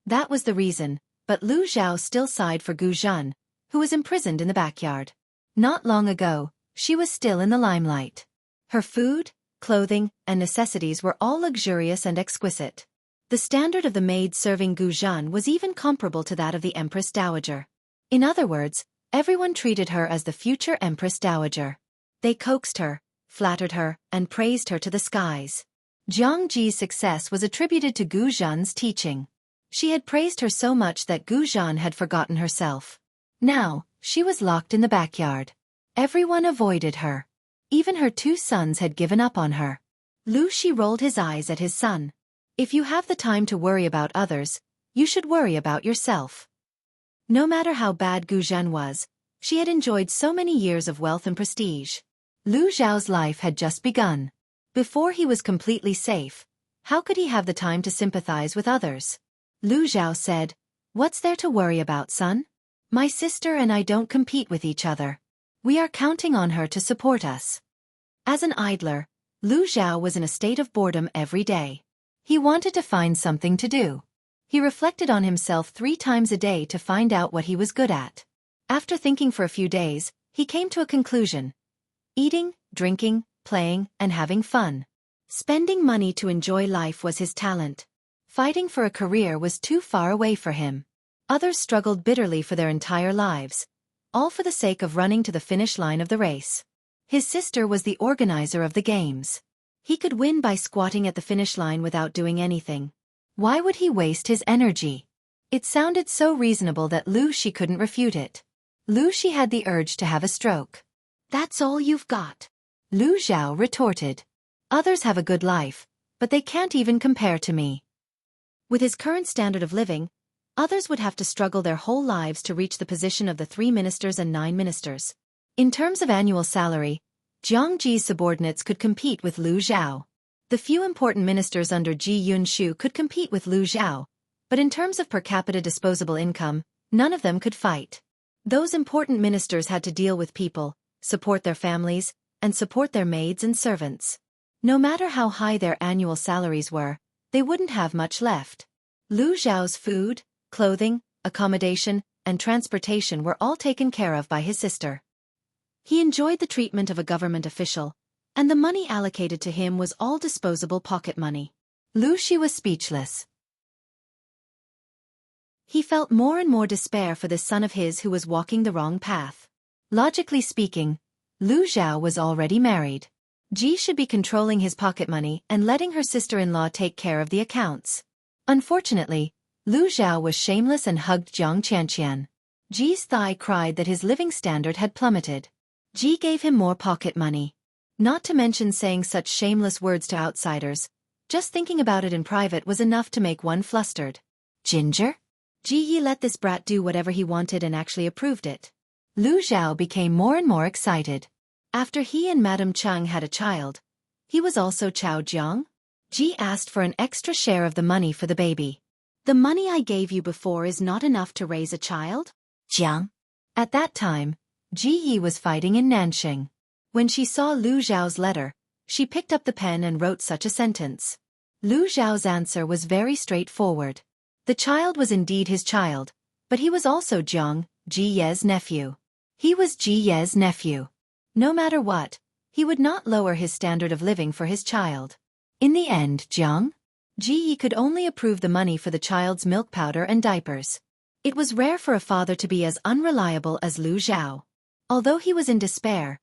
That was the reason, but Lu Zhao still sighed for Gu Zhen, who was imprisoned in the backyard. Not long ago, she was still in the limelight. Her food, clothing, and necessities were all luxurious and exquisite. The standard of the maid serving Gu Zhen was even comparable to that of the Empress Dowager. In other words, everyone treated her as the future Empress Dowager. They coaxed her, flattered her, and praised her to the skies. Jiang Ji's success was attributed to Gu Zhen's teaching. She had praised her so much that Gu Zhen had forgotten herself. Now, she was locked in the backyard. Everyone avoided her. Even her 2 sons had given up on her. Lu Shi rolled his eyes at his son. If you have the time to worry about others, you should worry about yourself. No matter how bad Gu Zhen was, she had enjoyed so many years of wealth and prestige. Lu Zhao's life had just begun. Before he was completely safe, how could he have the time to sympathize with others? Lu Zhao said, what's there to worry about, son? My sister and I don't compete with each other. We are counting on her to support us. As an idler, Lu Zhao was in a state of boredom every day. He wanted to find something to do. He reflected on himself 3 times a day to find out what he was good at. After thinking for a few days, he came to a conclusion. Eating, drinking, playing, and having fun. Spending money to enjoy life was his talent. Fighting for a career was too far away for him. Others struggled bitterly for their entire lives, all for the sake of running to the finish line of the race. His sister was the organizer of the games. He could win by squatting at the finish line without doing anything. Why would he waste his energy? It sounded so reasonable that Xueqi couldn't refute it. Xueqi had the urge to have a stroke. That's all you've got, Lu Xiao retorted. Others have a good life, but they can't even compare to me. With his current standard of living, others would have to struggle their whole lives to reach the position of the 3 ministers and 9 ministers. In terms of annual salary, Jiang Ji's subordinates could compete with Lu Xiao. The few important ministers under Ji Yunshu could compete with Lu Xiao, but in terms of per capita disposable income, none of them could fight. Those important ministers had to deal with people, support their families, and support their maids and servants. No matter how high their annual salaries were, they wouldn't have much left. Lu Xiao's food, clothing, accommodation, and transportation were all taken care of by his sister. He enjoyed the treatment of a government official, and the money allocated to him was all disposable pocket money. Xueqi was speechless. He felt more and more despair for this son of his who was walking the wrong path. Logically speaking, Lu Xiao was already married. Ji should be controlling his pocket money and letting her sister-in-law take care of the accounts. Unfortunately, Lu Xiao was shameless and hugged Jiang Qianqian. Ji's thigh cried that his living standard had plummeted. Ji gave him more pocket money. Not to mention saying such shameless words to outsiders. Just thinking about it in private was enough to make one flustered. Ginger? Ji Yi let this brat do whatever he wanted and actually approved it. Lu Xiao became more and more excited. After he and Madame Cheng had a child, he was also Chao Jiang. Ji asked for an extra share of the money for the baby. The money I gave you before is not enough to raise a child? Jiang. At that time, Ji Yi was fighting in Nanxing. When she saw Lu Xiao's letter, she picked up the pen and wrote such a sentence. Lu Xiao's answer was very straightforward. The child was indeed his child, but he was also Jiang, Ji Ye's nephew. He was Ji Ye's nephew. No matter what, he would not lower his standard of living for his child. In the end, Jiang Ji Yi could only approve the money for the child's milk powder and diapers. It was rare for a father to be as unreliable as Lu Xiao. Although he was in despair,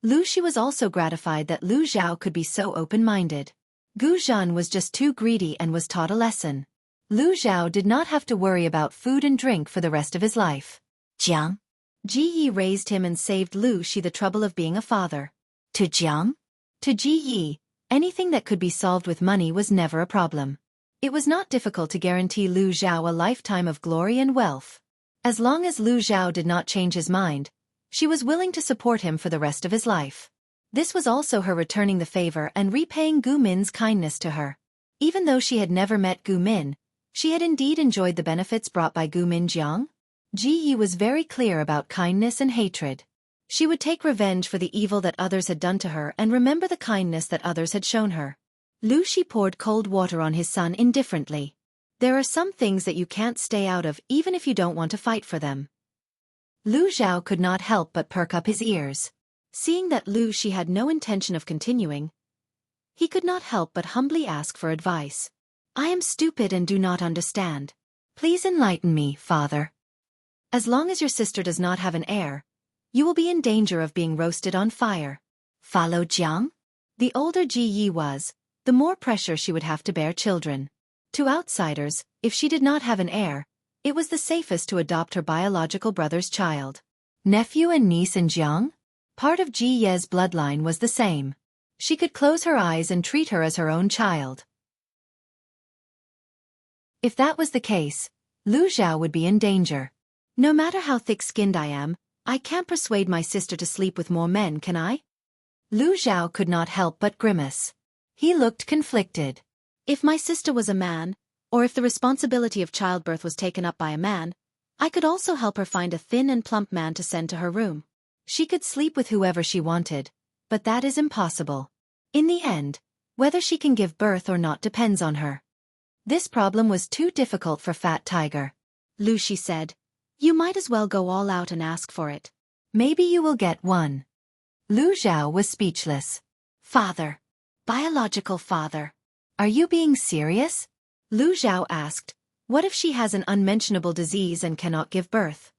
Xueqi was also gratified that Lu Xiao could be so open-minded. Gu Zhan was just too greedy and was taught a lesson. Lu Xiao did not have to worry about food and drink for the rest of his life. Jiang Ji Yi raised him and saved Xueqi the trouble of being a father. To Jiang? To Ji Yi, anything that could be solved with money was never a problem. It was not difficult to guarantee Lu Xiao a lifetime of glory and wealth. As long as Lu Xiao did not change his mind, she was willing to support him for the rest of his life. This was also her returning the favor and repaying Gu Min's kindness to her. Even though she had never met Gu Min, she had indeed enjoyed the benefits brought by Gu Min Jiang. Ji Yi was very clear about kindness and hatred. She would take revenge for the evil that others had done to her and remember the kindness that others had shown her. Xueqi poured cold water on his son indifferently. There are some things that you can't stay out of even if you don't want to fight for them. Lu Xiao could not help but perk up his ears. Seeing that Xueqi had no intention of continuing, he could not help but humbly ask for advice. I am stupid and do not understand. Please enlighten me, father. As long as your sister does not have an heir, you will be in danger of being roasted on fire. Follow Jiang? The older Ji Yi was, the more pressure she would have to bear children. To outsiders, if she did not have an heir, it was the safest to adopt her biological brother's child. Nephew and niece in Jiang? Part of Ji Ye's bloodline was the same. She could close her eyes and treat her as her own child. If that was the case, Lu Xiao would be in danger. No matter how thick-skinned I am, I can't persuade my sister to sleep with more men, can I? Lu Xiao could not help but grimace. He looked conflicted. If my sister was a man, or if the responsibility of childbirth was taken up by a man, I could also help her find a thin and plump man to send to her room. She could sleep with whoever she wanted, but that is impossible. In the end, whether she can give birth or not depends on her. This problem was too difficult for Fat Tiger. Xueqi said, you might as well go all out and ask for it. Maybe you will get one. Lu Xiao was speechless. Father. Biological father. Are you being serious? Lu Xiao asked, what if she has an unmentionable disease and cannot give birth?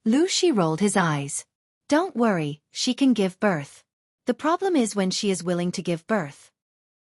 Xueqi rolled his eyes. Don't worry, she can give birth. The problem is when she is willing to give birth.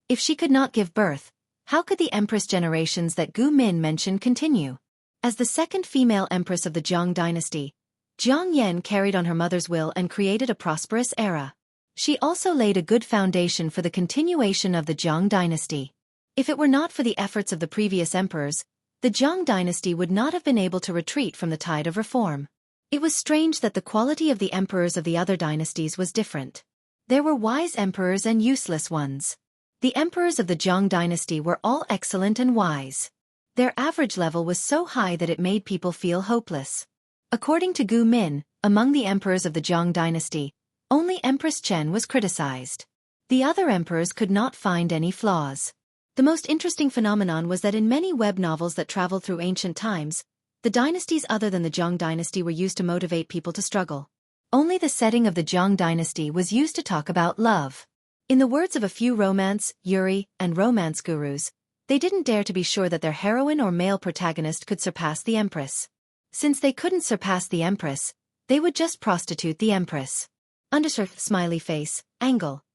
If she could not give birth, how could the empress generations that Gu Min mentioned continue? As the second female empress of the Zhang dynasty, Jiang Yan carried on her mother's will and created a prosperous era. She also laid a good foundation for the continuation of the Zhang dynasty. If it were not for the efforts of the previous emperors, the Zhang dynasty would not have been able to retreat from the tide of reform. It was strange that the quality of the emperors of the other dynasties was different. There were wise emperors and useless ones. The emperors of the Zhang dynasty were all excellent and wise. Their average level was so high that it made people feel hopeless. According to Gu Min, among the emperors of the Zhang dynasty, only Empress Chen was criticized. The other emperors could not find any flaws. The most interesting phenomenon was that in many web novels that traveled through ancient times, the dynasties other than the Zhang dynasty were used to motivate people to struggle. Only the setting of the Zhang dynasty was used to talk about love. In the words of a few romance, yuri, and romance gurus, they didn't dare to be sure that their heroine or male protagonist could surpass the empress. Since they couldn't surpass the empress, they would just prostitute the empress. Underscore smiley face, angle.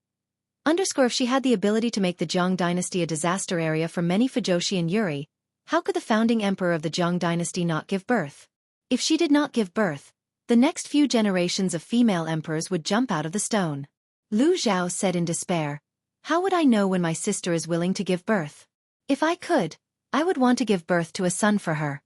Underscore if she had the ability to make the Zhang dynasty a disaster area for many Fujoshi and Yuri, how could the founding emperor of the Zhang dynasty not give birth? If she did not give birth, the next few generations of female emperors would jump out of the stone. Lu Zhao said in despair, "How would I know when my sister is willing to give birth? If I could, I would want to give birth to a son for her."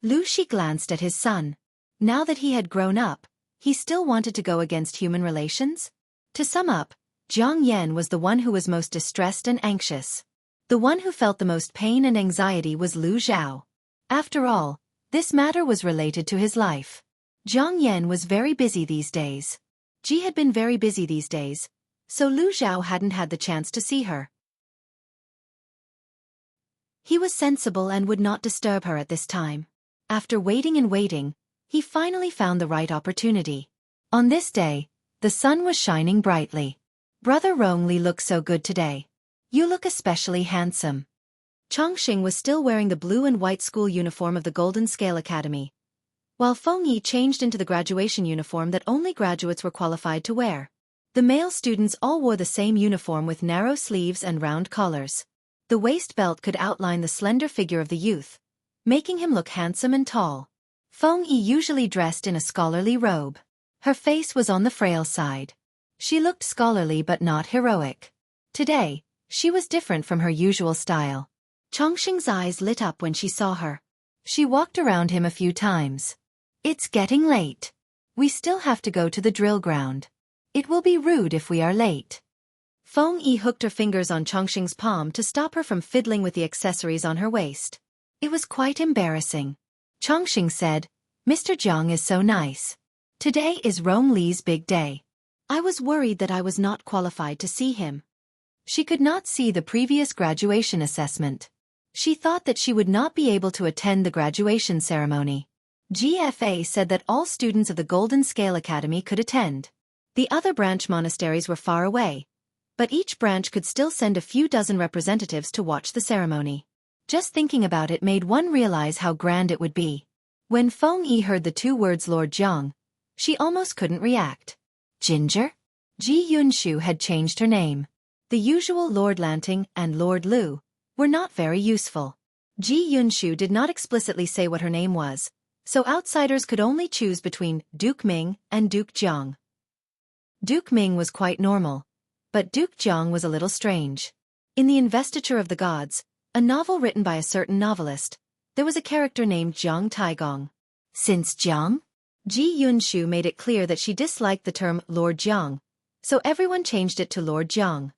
Lu Shi glanced at his son. Now that he had grown up, he still wanted to go against human relations? To sum up, Jiang Yan was the one who was most distressed and anxious. The one who felt the most pain and anxiety was Lu Zhao. After all, this matter was related to his life. Jiang Yan was very busy these days. Ji had been very busy these days, so Lu Zhao hadn't had the chance to see her. He was sensible and would not disturb her at this time. After waiting and waiting, he finally found the right opportunity. On this day, the sun was shining brightly. "Brother Rongli looks so good today. You look especially handsome." Chongqing was still wearing the blue and white school uniform of the Golden Scale Academy, while Feng Yi changed into the graduation uniform that only graduates were qualified to wear. The male students all wore the same uniform with narrow sleeves and round collars. The waist belt could outline the slender figure of the youth, making him look handsome and tall. Feng Yi usually dressed in a scholarly robe. Her face was on the frail side. She looked scholarly but not heroic. Today, she was different from her usual style. Chongqing's eyes lit up when she saw her. She walked around him a few times. "It's getting late. We still have to go to the drill ground. It will be rude if we are late." Feng Yi hooked her fingers on Chongqing's palm to stop her from fiddling with the accessories on her waist. It was quite embarrassing. Chongqing said, "Mr. Jiang is so nice. Today is Rong Li's big day. I was worried that I was not qualified to see him." She could not see the previous graduation assessment. She thought that she would not be able to attend the graduation ceremony. GFA said that all students of the Golden Scale Academy could attend. The other branch monasteries were far away, but each branch could still send a few dozen representatives to watch the ceremony. Just thinking about it made one realize how grand it would be. When Feng Yi heard the two words Lord Jiang, she almost couldn't react. Ginger? Ji Yunshu had changed her name. The usual Lord Lanting and Lord Lu were not very useful. Ji Yunshu did not explicitly say what her name was, so outsiders could only choose between Duke Ming and Duke Jiang. Duke Ming was quite normal, but Duke Jiang was a little strange. In The Investiture of the Gods, a novel written by a certain novelist, there was a character named Jiang Taigong. Since Jiang? Ji Yunshu made it clear that she disliked the term Lord Jiang, so everyone changed it to Lord Jiang.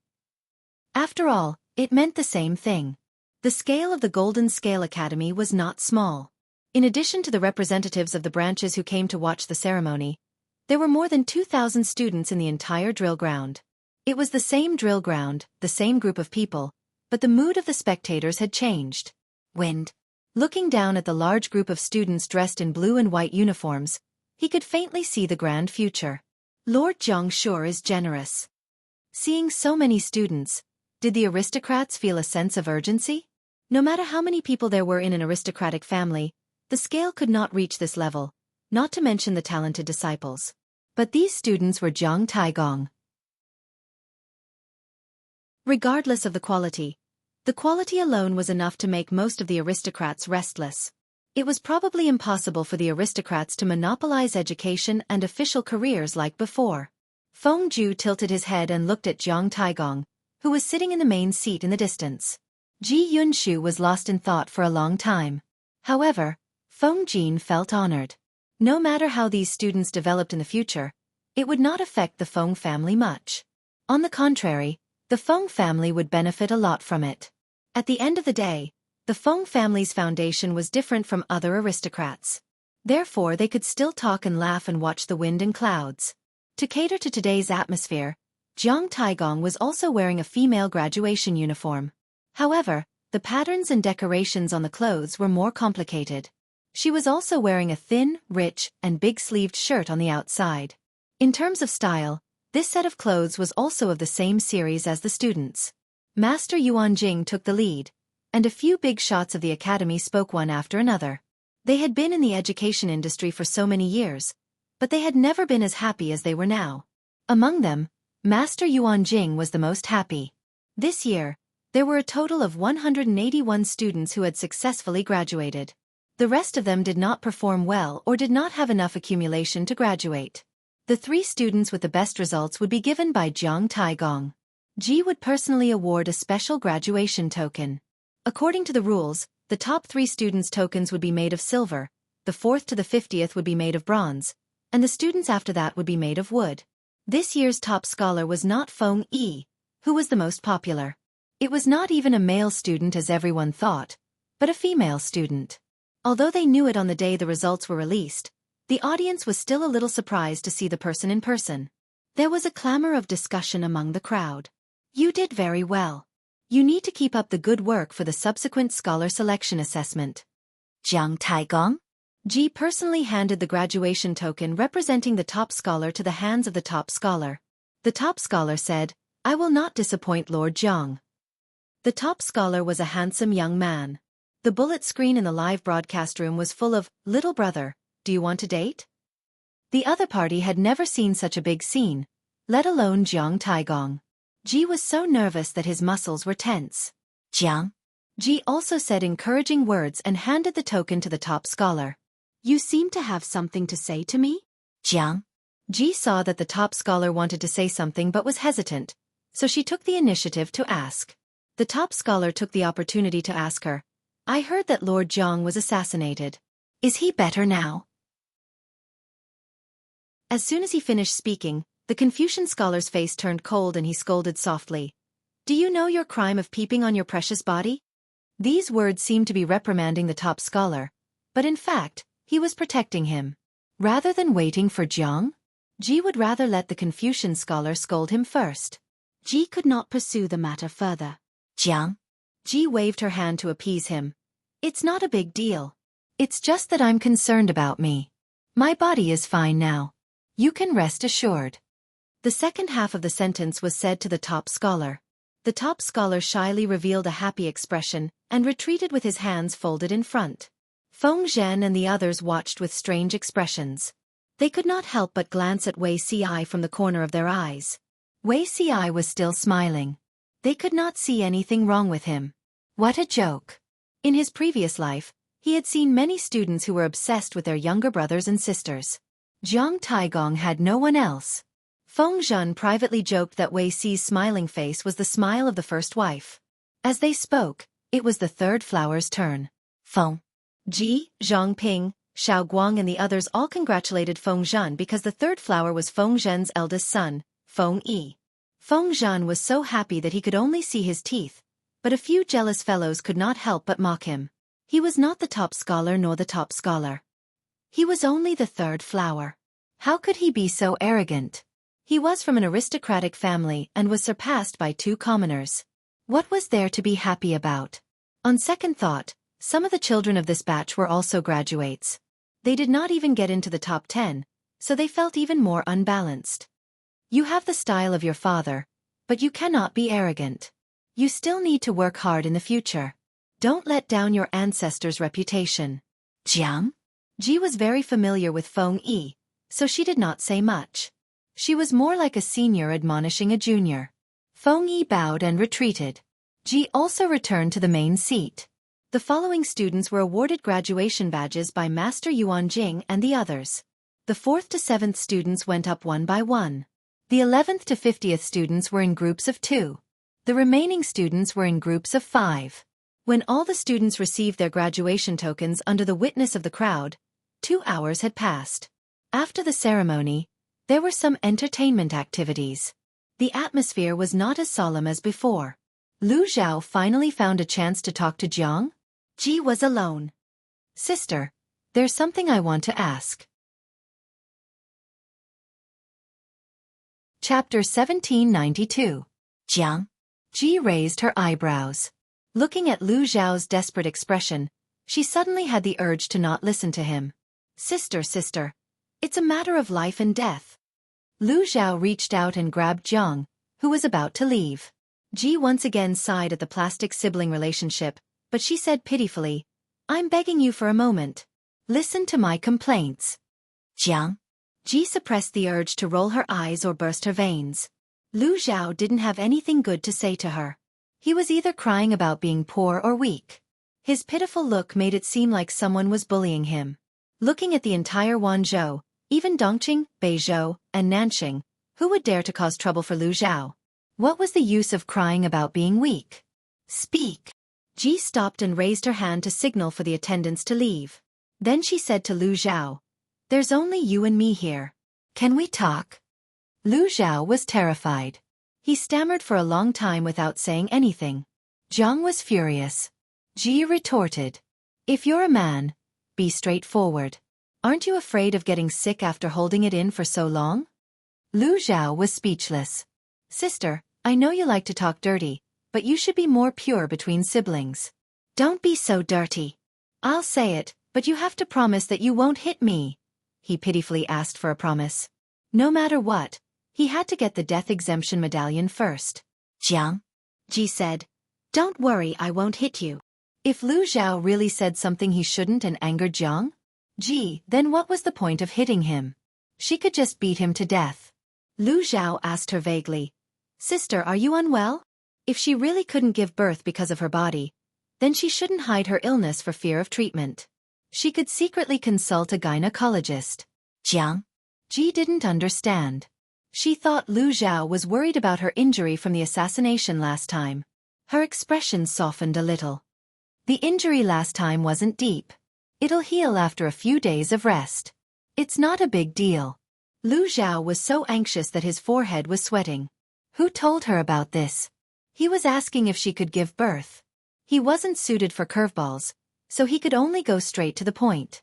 After all, it meant the same thing. The scale of the Golden Scale Academy was not small. In addition to the representatives of the branches who came to watch the ceremony, there were more than 2,000 students in the entire drill ground. It was the same drill ground, the same group of people, but the mood of the spectators had changed. Wind. Looking down at the large group of students dressed in blue and white uniforms, he could faintly see the grand future. Lord Jiang sure is generous. Seeing so many students, did the aristocrats feel a sense of urgency? No matter how many people there were in an aristocratic family, the scale could not reach this level, not to mention the talented disciples. But these students were Jiang Taigong. Regardless of the quality alone was enough to make most of the aristocrats restless. It was probably impossible for the aristocrats to monopolize education and official careers like before. Feng Ju tilted his head and looked at Jiang Taigong, who was sitting in the main seat in the distance. Ji Yunshu was lost in thought for a long time. However, Feng Jin felt honored. No matter how these students developed in the future, it would not affect the Feng family much. On the contrary, the Feng family would benefit a lot from it. At the end of the day, the Feng family's foundation was different from other aristocrats. Therefore they could still talk and laugh and watch the wind and clouds. To cater to today's atmosphere, Jiang Taigong was also wearing a female graduation uniform. However, the patterns and decorations on the clothes were more complicated. She was also wearing a thin, rich, and big-sleeved shirt on the outside. In terms of style, this set of clothes was also of the same series as the students. Master Yuan Jing took the lead, and a few big shots of the academy spoke one after another. They had been in the education industry for so many years, but they had never been as happy as they were now. Among them, Master Yuan Jing was the most happy. This year, there were a total of 181 students who had successfully graduated. The rest of them did not perform well or did not have enough accumulation to graduate. The 3 students with the best results would be given by Jiang Taigong. Ji would personally award a special graduation token. According to the rules, the top 3 students' tokens would be made of silver, the 4th to the 50th would be made of bronze, and the students after that would be made of wood. This year's top scholar was not Feng Yi, who was the most popular. It was not even a male student as everyone thought, but a female student. Although they knew it on the day the results were released, the audience was still a little surprised to see the person in person. There was a clamor of discussion among the crowd. You did very well. You need to keep up the good work for the subsequent scholar selection assessment. Jiang Taigong? Ji personally handed the graduation token representing the top scholar to the hands of the top scholar. The top scholar said, "I will not disappoint Lord Jiang." The top scholar was a handsome young man. The bullet screen in the live broadcast room was full of, "Little brother, do you want to date?" The other party had never seen such a big scene, let alone Jiang Taigong. Ji was so nervous that his muscles were tense. Jiang. Ji also said encouraging words and handed the token to the top scholar. "You seem to have something to say to me?" Jiang. Ji saw that the top scholar wanted to say something but was hesitant, so she took the initiative to ask. The top scholar took the opportunity to ask her, "I heard that Lord Jiang was assassinated. Is he better now?" As soon as he finished speaking, the Confucian scholar's face turned cold and he scolded softly. "Do you know your crime of peeping on your precious body?" These words seemed to be reprimanding the top scholar, but in fact, he was protecting him. Rather than waiting for Jiang, Ji would rather let the Confucian scholar scold him first. Ji could not pursue the matter further. "Jiang." Ji waved her hand to appease him. "It's not a big deal. It's just that I'm concerned about me. My body is fine now. You can rest assured." The second half of the sentence was said to the top scholar. The top scholar shyly revealed a happy expression and retreated with his hands folded in front. Feng Zhen and the others watched with strange expressions. They could not help but glance at Wei Ci from the corner of their eyes. Wei Ci was still smiling. They could not see anything wrong with him. What a joke. In his previous life, he had seen many students who were obsessed with their younger brothers and sisters. Jiang Taigong had no one else. Feng Zhen privately joked that Wei Ci's smiling face was the smile of the first wife. As they spoke, it was the third flower's turn. Feng Ji, Zhang Ping, Xiao Guang and the others all congratulated Feng Zhen because the third flower was Feng Zhen's eldest son, Feng Yi. Feng Zhen was so happy that he could only see his teeth, but a few jealous fellows could not help but mock him. He was not the top scholar nor the top scholar. He was only the third flower. How could he be so arrogant? He was from an aristocratic family and was surpassed by 2 commoners. What was there to be happy about? On second thought, some of the children of this batch were also graduates. They did not even get into the top 10, so they felt even more unbalanced. You have the style of your father, but you cannot be arrogant. You still need to work hard in the future. Don't let down your ancestors' reputation. Jiang? Ji was very familiar with Feng Yi, so she did not say much. She was more like a senior admonishing a junior. Fengyi bowed and retreated. Ji also returned to the main seat. The following students were awarded graduation badges by Master Yuan Jing and the others. The 4th to 7th students went up one by one. The 11th to 50th students were in groups of 2. The remaining students were in groups of 5. When all the students received their graduation tokens under the witness of the crowd, 2 hours had passed. After the ceremony, there were some entertainment activities. The atmosphere was not as solemn as before. Lu Zhao finally found a chance to talk to Jiang. Ji was alone. Sister, there's something I want to ask. Chapter 1792. Jiang. Ji raised her eyebrows. Looking at Lu Zhao's desperate expression, she suddenly had the urge to not listen to him. Sister, it's a matter of life and death. Lu Zhao reached out and grabbed Jiang, who was about to leave. Ji once again sighed at the plastic sibling relationship, but she said pitifully, I'm begging you for a moment. Listen to my complaints. Jiang. Ji suppressed the urge to roll her eyes or burst her veins. Lu Zhao didn't have anything good to say to her. He was either crying about being poor or weak. His pitiful look made it seem like someone was bullying him. Looking at the entire Wanzhou, even Dongqing, Beizhou, and Nanxing, who would dare to cause trouble for Lu Zhao? What was the use of crying about being weak? Speak. Ji stopped and raised her hand to signal for the attendants to leave. Then she said to Lu Zhao, There's only you and me here. Can we talk? Lu Zhao was terrified. He stammered for a long time without saying anything. Jiang was furious. Ji retorted, If you're a man, be straightforward. Aren't you afraid of getting sick after holding it in for so long? Lu Zhao was speechless. Sister, I know you like to talk dirty, but you should be more pure between siblings. Don't be so dirty. I'll say it, but you have to promise that you won't hit me. He pitifully asked for a promise. No matter what, he had to get the death exemption medallion first. Jiang. Ji said, Don't worry, I won't hit you. If Lu Zhao really said something he shouldn't and angered Jiang? Ji, then what was the point of hitting him? She could just beat him to death. Lu Zhao asked her vaguely, Sister, are you unwell? If she really couldn't give birth because of her body, then she shouldn't hide her illness for fear of treatment. She could secretly consult a gynecologist. Jiang. Ji didn't understand. She thought Lu Zhao was worried about her injury from the assassination last time. Her expression softened a little. The injury last time wasn't deep. It'll heal after a few days of rest. It's not a big deal. Lu Zhao was so anxious that his forehead was sweating. Who told her about this? He was asking if she could give birth. He wasn't suited for curveballs, so he could only go straight to the point.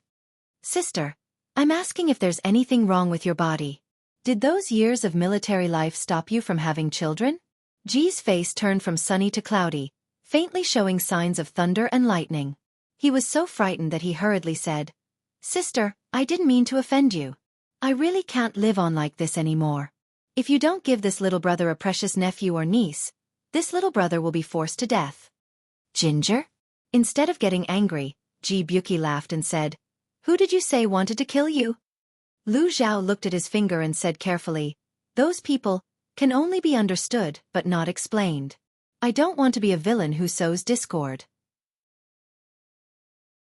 Sister, I'm asking if there's anything wrong with your body. Did those years of military life stop you from having children? Ji's face turned from sunny to cloudy, faintly showing signs of thunder and lightning. He was so frightened that he hurriedly said, Sister, I didn't mean to offend you. I really can't live on like this anymore. If you don't give this little brother a precious nephew or niece, this little brother will be forced to death. Ginger? Instead of getting angry, Xueqi laughed and said, Who did you say wanted to kill you? Lu Zhao looked at his finger and said carefully, Those people can only be understood but not explained. I don't want to be a villain who sows discord.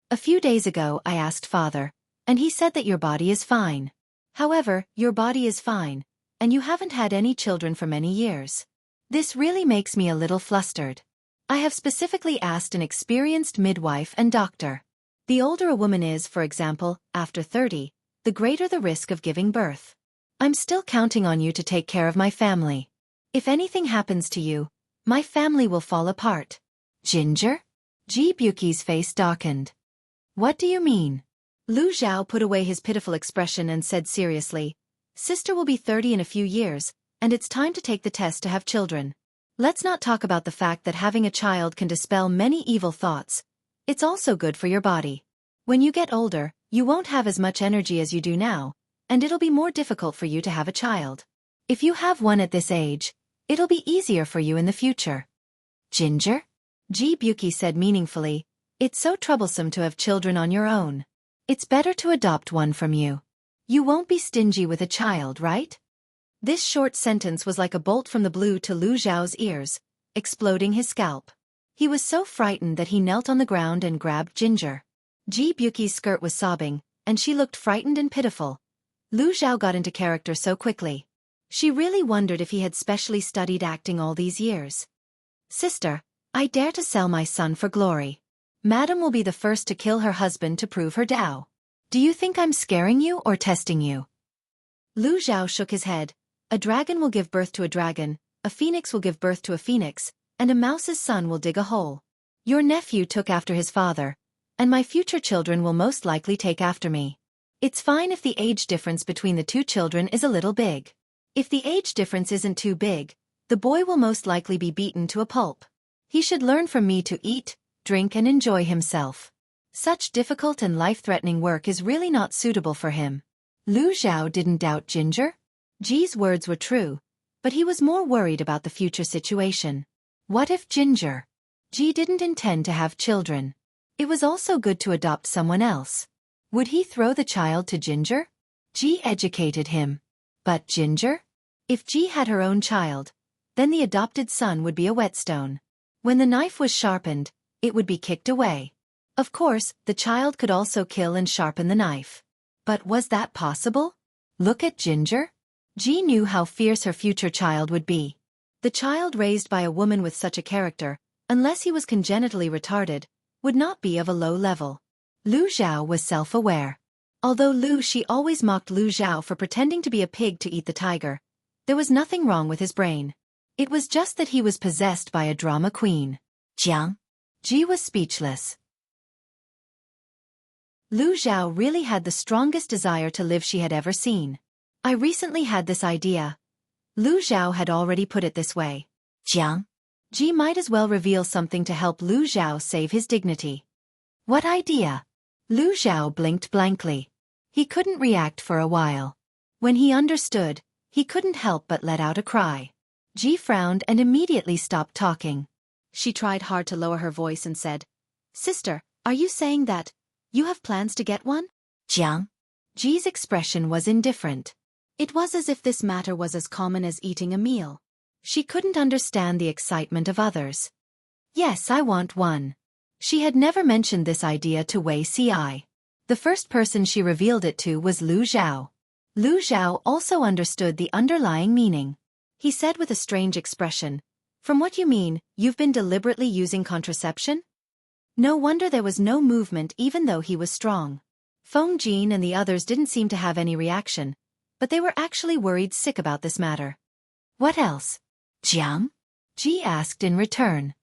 A few days ago I asked Father, and he said that your body is fine. However, your body is fine, and you haven't had any children for many years. This really makes me a little flustered. I have specifically asked an experienced midwife and doctor. The older a woman is, for example, after 30, the greater the risk of giving birth. I'm still counting on you to take care of my family. If anything happens to you, my family will fall apart. Ginger? Xueqi's face darkened. What do you mean? Lu Zhao put away his pitiful expression and said seriously, Sister will be 30 in a few years, and it's time to take the test to have children. Let's not talk about the fact that having a child can dispel many evil thoughts. It's also good for your body. When you get older, you won't have as much energy as you do now, and it'll be more difficult for you to have a child. If you have one at this age, it'll be easier for you in the future. Ginger? Xueqi said meaningfully, It's so troublesome to have children on your own. It's better to adopt one from you. You won't be stingy with a child, right? This short sentence was like a bolt from the blue to Lu Zhao's ears, exploding his scalp. He was so frightened that he knelt on the ground and grabbed Ginger. Ji Buki's skirt was sobbing, and she looked frightened and pitiful. Lu Zhao got into character so quickly. She really wondered if he had specially studied acting all these years. Sister, I dare to sell my son for glory. Madam will be the first to kill her husband to prove her Dao. Do you think I'm scaring you or testing you? Lu Zhao shook his head. A dragon will give birth to a dragon, a phoenix will give birth to a phoenix, and a mouse's son will dig a hole. Your nephew took after his father, and my future children will most likely take after me. It's fine if the age difference between the two children is a little big. If the age difference isn't too big, the boy will most likely be beaten to a pulp. He should learn from me to eat, drink and enjoy himself. Such difficult and life-threatening work is really not suitable for him. Lu Zhao didn't doubt Ginger. Ji's words were true, but he was more worried about the future situation. What if Ginger? Ji didn't intend to have children. It was also good to adopt someone else. Would he throw the child to Ginger? Ji educated him. But Ginger? If Ji had her own child, then the adopted son would be a whetstone. When the knife was sharpened, it would be kicked away. Of course, the child could also kill and sharpen the knife. But was that possible? Look at Ginger. Ji knew how fierce her future child would be. The child raised by a woman with such a character, unless he was congenitally retarded, would not be of a low level. Lu Zhao was self-aware. Although she always mocked Lu Zhao for pretending to be a pig to eat the tiger, there was nothing wrong with his brain. It was just that he was possessed by a drama queen. Jiang. Ji was speechless. Lu Zhao really had the strongest desire to live she had ever seen. I recently had this idea. Lu Zhao had already put it this way. Jiang. Ji might as well reveal something to help Lu Zhao save his dignity. What idea? Lu Zhao blinked blankly. He couldn't react for a while. When he understood, he couldn't help but let out a cry. Ji frowned and immediately stopped talking. She tried hard to lower her voice and said, Sister, are you saying that you have plans to get one? Jiang. Ji's expression was indifferent. It was as if this matter was as common as eating a meal. She couldn't understand the excitement of others. Yes, I want one. She had never mentioned this idea to Wei Ci. The first person she revealed it to was Lu Zhao. Lu Zhao also understood the underlying meaning. He said with a strange expression, From what you mean, you've been deliberately using contraception? No wonder there was no movement even though he was strong. Feng Jin and the others didn't seem to have any reaction, but they were actually worried sick about this matter. What else? Jiang? Ji asked in return.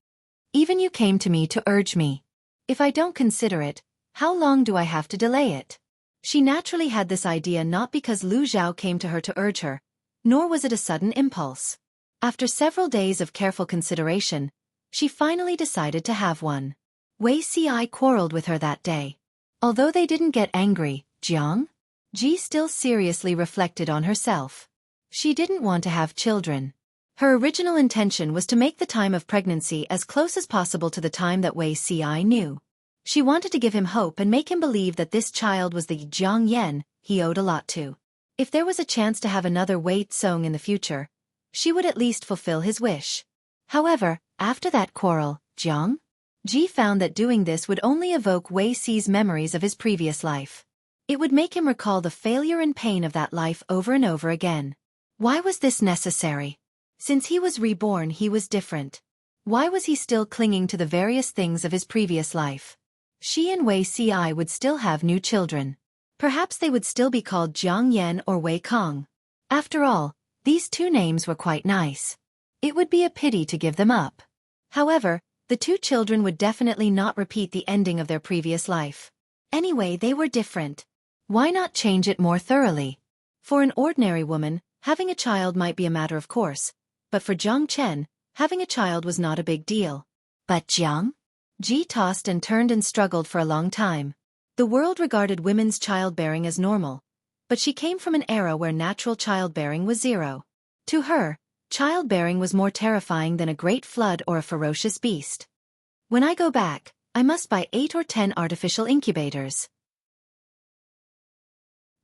Even you came to me to urge me. If I don't consider it, how long do I have to delay it? She naturally had this idea not because Lu Zhao came to her to urge her, nor was it a sudden impulse. After several days of careful consideration, she finally decided to have one. Wei Ci quarreled with her that day. Although they didn't get angry, Jiang? Ji still seriously reflected on herself. She didn't want to have children. Her original intention was to make the time of pregnancy as close as possible to the time that Wei Ci knew. She wanted to give him hope and make him believe that this child was the Jiang Yan he owed a lot to. If there was a chance to have another Wei Tsong in the future, she would at least fulfill his wish. However, after that quarrel, Jiang? Ji found that doing this would only evoke Wei Ci's memories of his previous life. It would make him recall the failure and pain of that life over and over again. Why was this necessary? Since he was reborn, he was different. Why was he still clinging to the various things of his previous life? She and Wei Ci would still have new children. Perhaps they would still be called Jiang Yan or Wei Kong. After all, these two names were quite nice. It would be a pity to give them up. However, the two children would definitely not repeat the ending of their previous life. Anyway, they were different. Why not change it more thoroughly? For an ordinary woman, having a child might be a matter of course, but for Jiang Chen, having a child was not a big deal. But Jiang? Ji tossed and turned and struggled for a long time. The world regarded women's childbearing as normal, but she came from an era where natural childbearing was zero. To her, childbearing was more terrifying than a great flood or a ferocious beast. When I go back, I must buy 8 or 10 artificial incubators.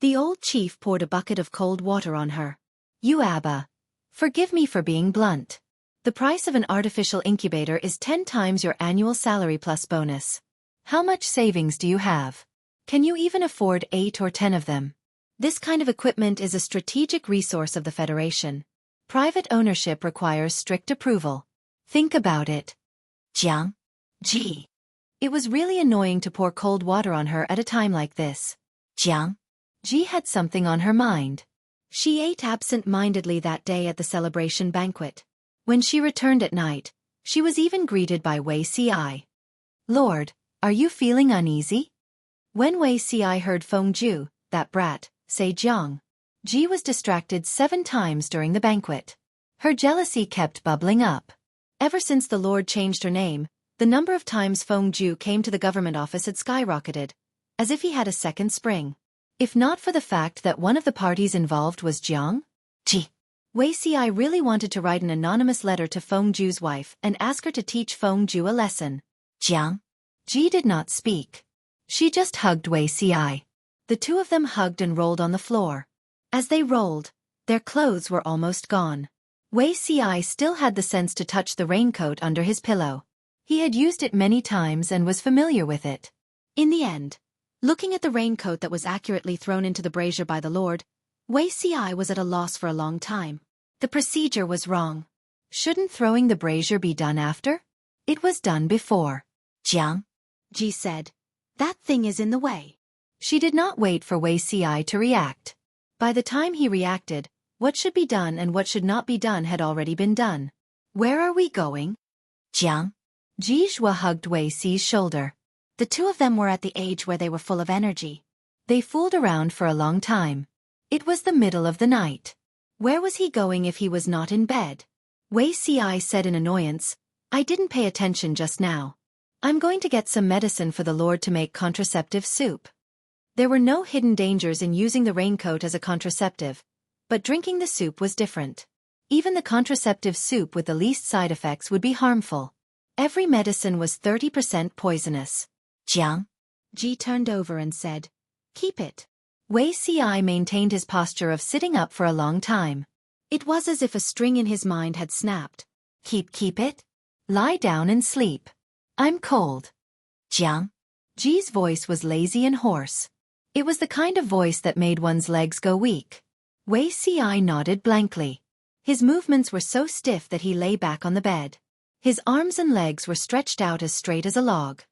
The old chief poured a bucket of cold water on her. You Abba. Forgive me for being blunt. The price of an artificial incubator is 10 times your annual salary plus bonus. How much savings do you have? Can you even afford 8 or 10 of them? This kind of equipment is a strategic resource of the Federation. Private ownership requires strict approval. Think about it. Jiang. Ji. It was really annoying to pour cold water on her at a time like this. Jiang. Ji had something on her mind. She ate absent-mindedly that day at the celebration banquet. When she returned at night, she was even greeted by Wei Ci. Lord, are you feeling uneasy? When Wei Ci heard Feng Ju, that brat, say Jiang, Ji was distracted 7 times during the banquet. Her jealousy kept bubbling up. Ever since the Lord changed her name, the number of times Feng Ju came to the government office had skyrocketed, as if he had a second spring. If not for the fact that one of the parties involved was Jiang? Ji. Wei Ci really wanted to write an anonymous letter to Feng Ju's wife and ask her to teach Feng Ju a lesson. Jiang? Ji did not speak. She just hugged Wei Ci. The two of them hugged and rolled on the floor. As they rolled, their clothes were almost gone. Wei Ci still had the sense to touch the raincoat under his pillow. He had used it many times and was familiar with it. In the end, looking at the raincoat that was accurately thrown into the brazier by the Lord, Wei Ci was at a loss for a long time. The procedure was wrong. Shouldn't throwing the brazier be done after? It was done before. Jiang, Ji said. That thing is in the way. She did not wait for Wei Ci to react. By the time he reacted, what should be done and what should not be done had already been done. Where are we going? Jiang. Ji Zhuo hugged Wei Ci's shoulder. The two of them were at the age where they were full of energy. They fooled around for a long time. It was the middle of the night. Where was he going if he was not in bed? Wei Ci said in annoyance, I didn't pay attention just now. I'm going to get some medicine for the Lord to make contraceptive soup. There were no hidden dangers in using the raincoat as a contraceptive, but drinking the soup was different. Even the contraceptive soup with the least side effects would be harmful. Every medicine was 30% poisonous. Jiang? Ji turned over and said, Keep it. Wei Ci maintained his posture of sitting up for a long time. It was as if a string in his mind had snapped. Keep it? Lie down and sleep. I'm cold. Jiang? Ji's voice was lazy and hoarse. It was the kind of voice that made one's legs go weak. Wei Ci nodded blankly. His movements were so stiff that he lay back on the bed. His arms and legs were stretched out as straight as a log.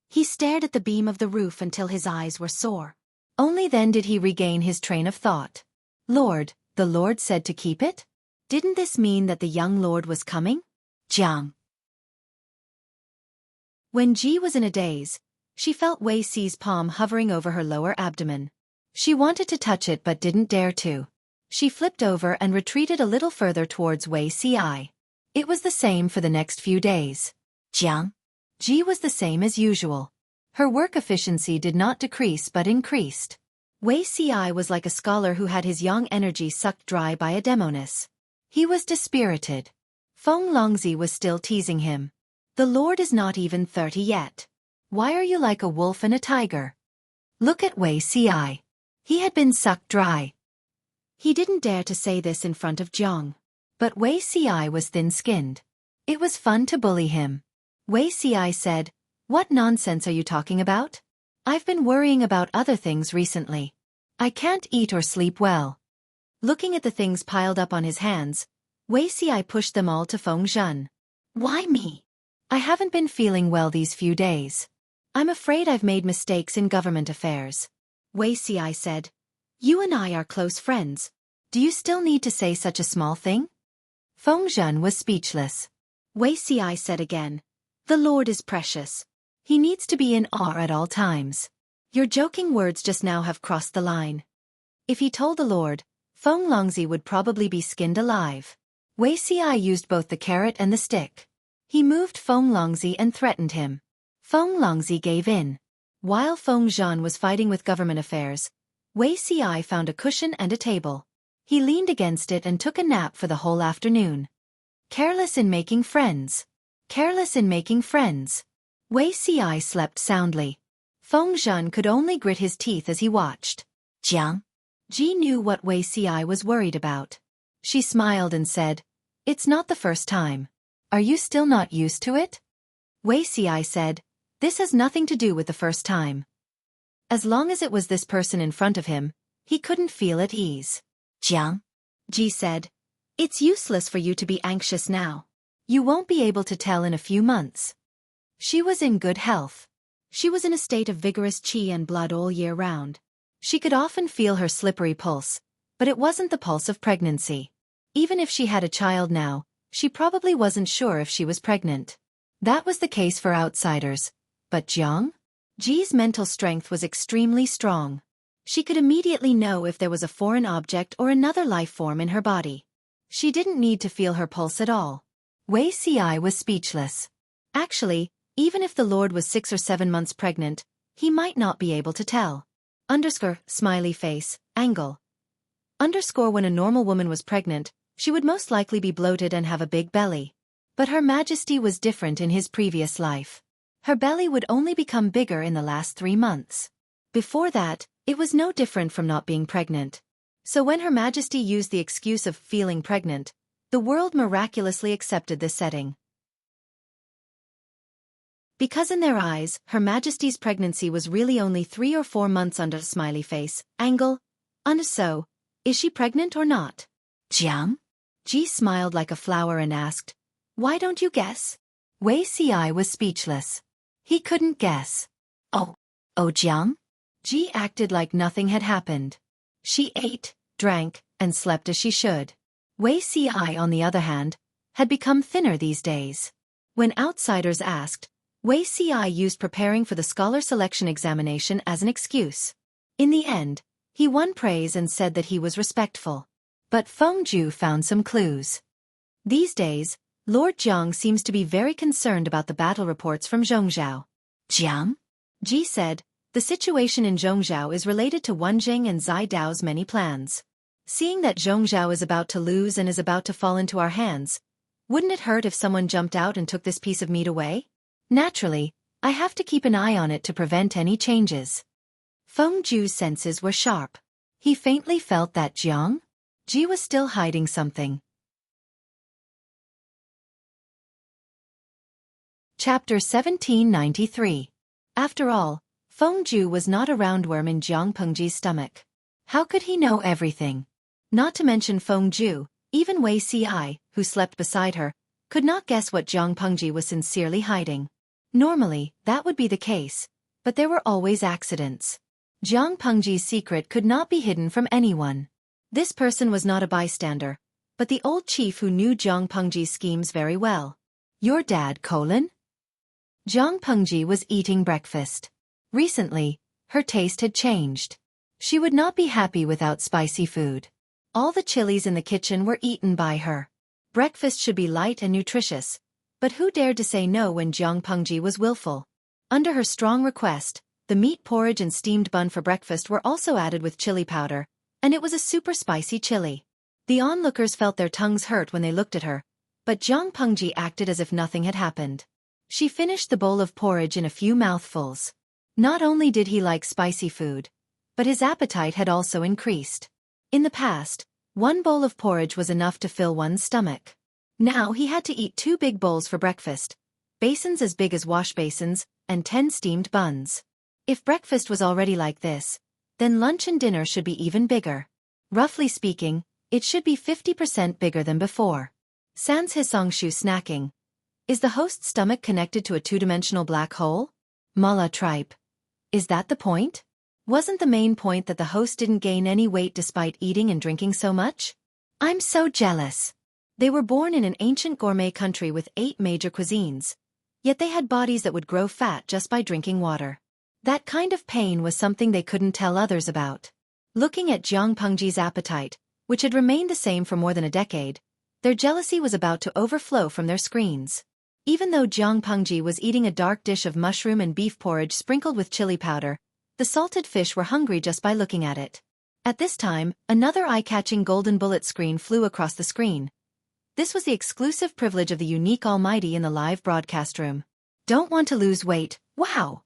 He stared at the beam of the roof until his eyes were sore. Only then did he regain his train of thought. Lord, the Lord said to keep it? Didn't this mean that the young Lord was coming? Jiang. When Ji was in a daze, she felt Wei Ci's palm hovering over her lower abdomen. She wanted to touch it but didn't dare to. She flipped over and retreated a little further towards Wei Ci. It was the same for the next few days. Jiang. Ji was the same as usual. Her work efficiency did not decrease but increased. Wei Ci was like a scholar who had his young energy sucked dry by a demoness. He was dispirited. Feng Longzi was still teasing him. The Lord is not even 30 yet. Why are you like a wolf and a tiger? Look at Wei Ci. He had been sucked dry. He didn't dare to say this in front of Jiang. But Wei Ci was thin-skinned. It was fun to bully him. Wei Ci said, What nonsense are you talking about? I've been worrying about other things recently. I can't eat or sleep well. Looking at the things piled up on his hands, Wei Ci pushed them all to Feng Zhen. Why me? I haven't been feeling well these few days. I'm afraid I've made mistakes in government affairs. Wei Ci said, You and I are close friends. Do you still need to say such a small thing? Feng Zhen was speechless. Wei Ci said again, The Lord is precious. He needs to be in awe at all times. Your joking words just now have crossed the line. If he told the Lord, Feng Longzi would probably be skinned alive. Wei Ci used both the carrot and the stick. He moved Feng Longzi and threatened him. Feng Longzi gave in. While Feng Zhen was fighting with government affairs, Wei Ci found a cushion and a table. He leaned against it and took a nap for the whole afternoon. Careless in making friends. Careless in making friends. Wei Ci slept soundly. Feng Zhen could only grit his teeth as he watched. Jiang. Ji knew what Wei Ci was worried about. She smiled and said, "It's not the first time. Are you still not used to it?" Xueqi said, "This has nothing to do with the first time." As long as it was this person in front of him, he couldn't feel at ease. "Jiang," Ji said, "it's useless for you to be anxious now. You won't be able to tell in a few months." She was in good health. She was in a state of vigorous qi and blood all year round. She could often feel her slippery pulse, but it wasn't the pulse of pregnancy. Even if she had a child now, she probably wasn't sure if she was pregnant. That was the case for outsiders. But Jiang? Ji's mental strength was extremely strong. She could immediately know if there was a foreign object or another life form in her body. She didn't need to feel her pulse at all. Xueqi was speechless. Actually, even if the Lord was 6 or 7 months pregnant, he might not be able to tell. Smiley face, angle. When a normal woman was pregnant, she would most likely be bloated and have a big belly. But Her Majesty was different in his previous life. Her belly would only become bigger in the last 3 months. Before that, it was no different from not being pregnant. So when Her Majesty used the excuse of feeling pregnant, the world miraculously accepted this setting. Because in their eyes, Her Majesty's pregnancy was really only 3 or 4 months under smiley face, angle. So, is she pregnant or not? Jiang? Ji smiled like a flower and asked, "Why don't you guess?" Xueqi was speechless. He couldn't guess. Oh, Jiang? Ji acted like nothing had happened. She ate, drank, and slept as she should. Xueqi, on the other hand, had become thinner these days. When outsiders asked, Xueqi used preparing for the scholar selection examination as an excuse. In the end, he won praise and said that he was respectful. But Fengju found some clues. These days, Lord Jiang seems to be very concerned about the battle reports from Zhongzhou. Jiang? Ji said, "The situation in Zhongzhou is related to Wenjing and Zai Dao's many plans. Seeing that Zhongzhou is about to lose and is about to fall into our hands, wouldn't it hurt if someone jumped out and took this piece of meat away? Naturally, I have to keep an eye on it to prevent any changes." Fengju's senses were sharp. He faintly felt that Ji was still hiding something. Chapter 1793. After all, Fengju was not a roundworm in Jiang Pengji's stomach. How could he know everything? Not to mention Fengju, even Xueqi, who slept beside her, could not guess what Jiang Pengji was sincerely hiding. Normally, that would be the case, but there were always accidents. Jiang Pengji's secret could not be hidden from anyone. This person was not a bystander, but the old chief who knew Jiang Pengji's schemes very well. "Your dad, Colin?" Jiang Pengji was eating breakfast. Recently, her taste had changed. She would not be happy without spicy food. All the chilies in the kitchen were eaten by her. Breakfast should be light and nutritious, but who dared to say no when Jiang Pengji was willful? Under her strong request, the meat porridge and steamed bun for breakfast were also added with chili powder, and it was a super spicy chili. The onlookers felt their tongues hurt when they looked at her, but Jiang Pengji acted as if nothing had happened. She finished the bowl of porridge in a few mouthfuls. Not only did he like spicy food, but his appetite had also increased. In the past, 1 bowl of porridge was enough to fill one's stomach. Now he had to eat 2 big bowls for breakfast, basins as big as wash basins, and 10 steamed buns. If breakfast was already like this, then lunch and dinner should be even bigger. Roughly speaking, it should be 50% bigger than before. Sans Hisongshu snacking. Is the host's stomach connected to a 2-dimensional black hole? Mala tripe. Is that the point? Wasn't the main point that the host didn't gain any weight despite eating and drinking so much? I'm so jealous. They were born in an ancient gourmet country with 8 major cuisines. Yet they had bodies that would grow fat just by drinking water. That kind of pain was something they couldn't tell others about. Looking at Jiang Pengji's appetite, which had remained the same for more than a decade, their jealousy was about to overflow from their screens. Even though Jiang Pengji was eating a dark dish of mushroom and beef porridge sprinkled with chili powder, the salted fish were hungry just by looking at it. At this time, another eye-catching golden bullet screen flew across the screen. This was the exclusive privilege of the unique Almighty in the live broadcast room. "Don't want to lose weight, wow!"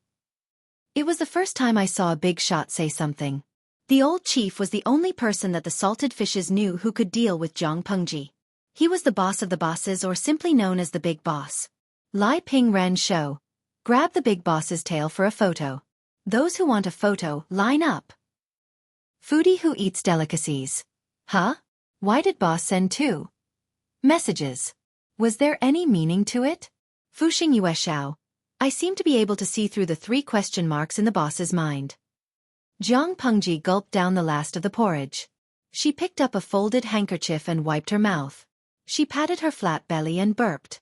It was the first time I saw a big shot say something. The old chief was the only person that the salted fishes knew who could deal with Jiang Pengji. He was the boss of the bosses, or simply known as the big boss. Lai Ping Ren show. Grab the big boss's tail for a photo. Those who want a photo, line up. Foodie who eats delicacies. Huh? Why did boss send 2 messages? Was there any meaning to it? Fuxing Yueshao. I seem to be able to see through the 3 question marks in the boss's mind. Jiang Pengji gulped down the last of the porridge. She picked up a folded handkerchief and wiped her mouth. She patted her flat belly and burped.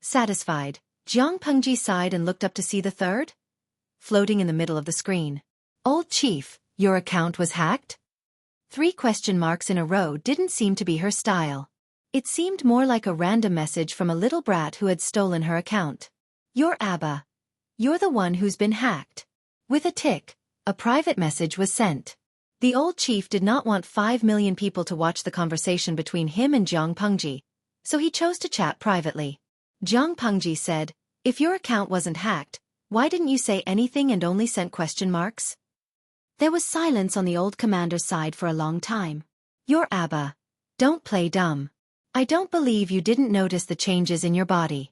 Satisfied, Jiang Pengji sighed and looked up to see the 3rd? Floating in the middle of the screen. Old chief, your account was hacked? 3 question marks in a row didn't seem to be her style. It seemed more like a random message from a little brat who had stolen her account. You're Abba. You're the one who's been hacked. With a tick, a private message was sent. The old chief did not want 5 million people to watch the conversation between him and Jiang Pengji, so he chose to chat privately. Jiang Pengji said, if your account wasn't hacked, why didn't you say anything and only sent question marks? There was silence on the old commander's side for a long time. You're Abba. Don't play dumb. I don't believe you didn't notice the changes in your body.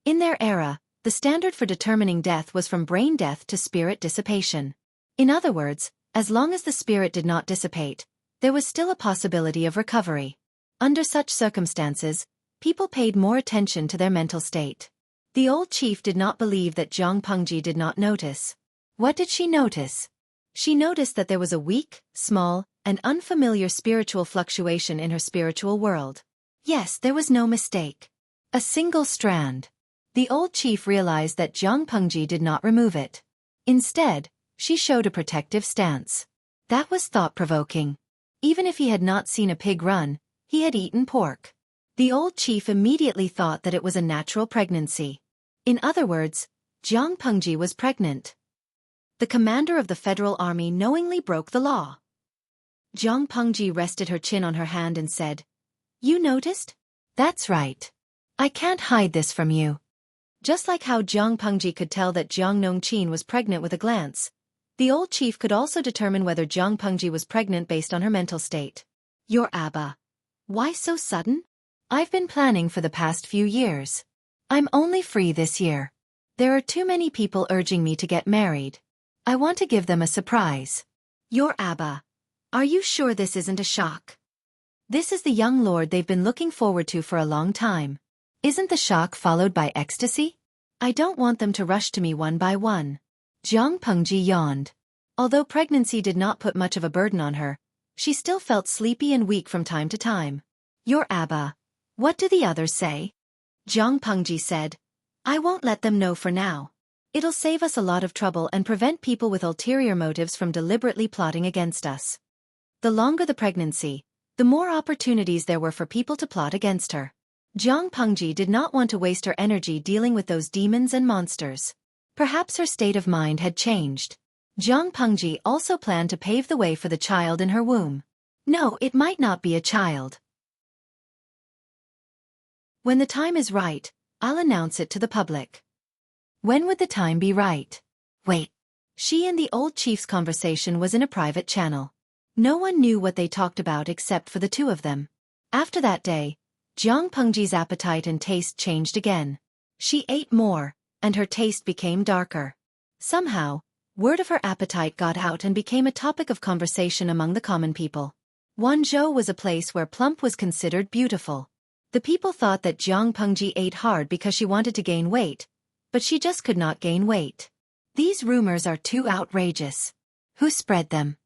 In their era, the standard for determining death was from brain death to spirit dissipation. In other words, as long as the spirit did not dissipate, there was still a possibility of recovery. Under such circumstances, people paid more attention to their mental state. The old chief did not believe that Jiang Pengji did not notice. What did she notice? She noticed that there was a weak, small, and unfamiliar spiritual fluctuation in her spiritual world. Yes, there was no mistake. A single strand. The old chief realized that Jiang Pengji did not remove it. Instead, she showed a protective stance. That was thought-provoking. Even if he had not seen a pig run, he had eaten pork. The old chief immediately thought that it was a natural pregnancy. In other words, Jiang Pengji was pregnant. The commander of the Federal Army knowingly broke the law. Jiang Pengji rested her chin on her hand and said, You noticed? That's right. I can't hide this from you. Just like how Jiang Pengji could tell that Jiang Nongqin was pregnant with a glance, the old chief could also determine whether Jiang Pengji was pregnant based on her mental state. Your Abba. Why so sudden? I've been planning for the past few years. I'm only free this year. There are too many people urging me to get married. I want to give them a surprise. Your Abba. Are you sure this isn't a shock? This is the young lord they've been looking forward to for a long time. Isn't the shock followed by ecstasy? I don't want them to rush to me one by one. Jiang Pengji yawned. Although pregnancy did not put much of a burden on her, she still felt sleepy and weak from time to time. Your Abba. What do the others say? Jiang Pengji said, I won't let them know for now. It'll save us a lot of trouble and prevent people with ulterior motives from deliberately plotting against us. The longer the pregnancy, the more opportunities there were for people to plot against her. Jiang Pengji did not want to waste her energy dealing with those demons and monsters. Perhaps her state of mind had changed. Jiang Pengji also planned to pave the way for the child in her womb. No, it might not be a child. When the time is right, I'll announce it to the public. When would the time be right? Wait. She and the old chief's conversation was in a private channel. No one knew what they talked about except for the 2 of them. After that day, Jiang Pengji's appetite and taste changed again. She ate more, and her taste became darker. Somehow, word of her appetite got out and became a topic of conversation among the common people. Wanzhou was a place where plump was considered beautiful. The people thought that Jiang Pengji ate hard because she wanted to gain weight, but she just could not gain weight. These rumors are too outrageous. Who spread them?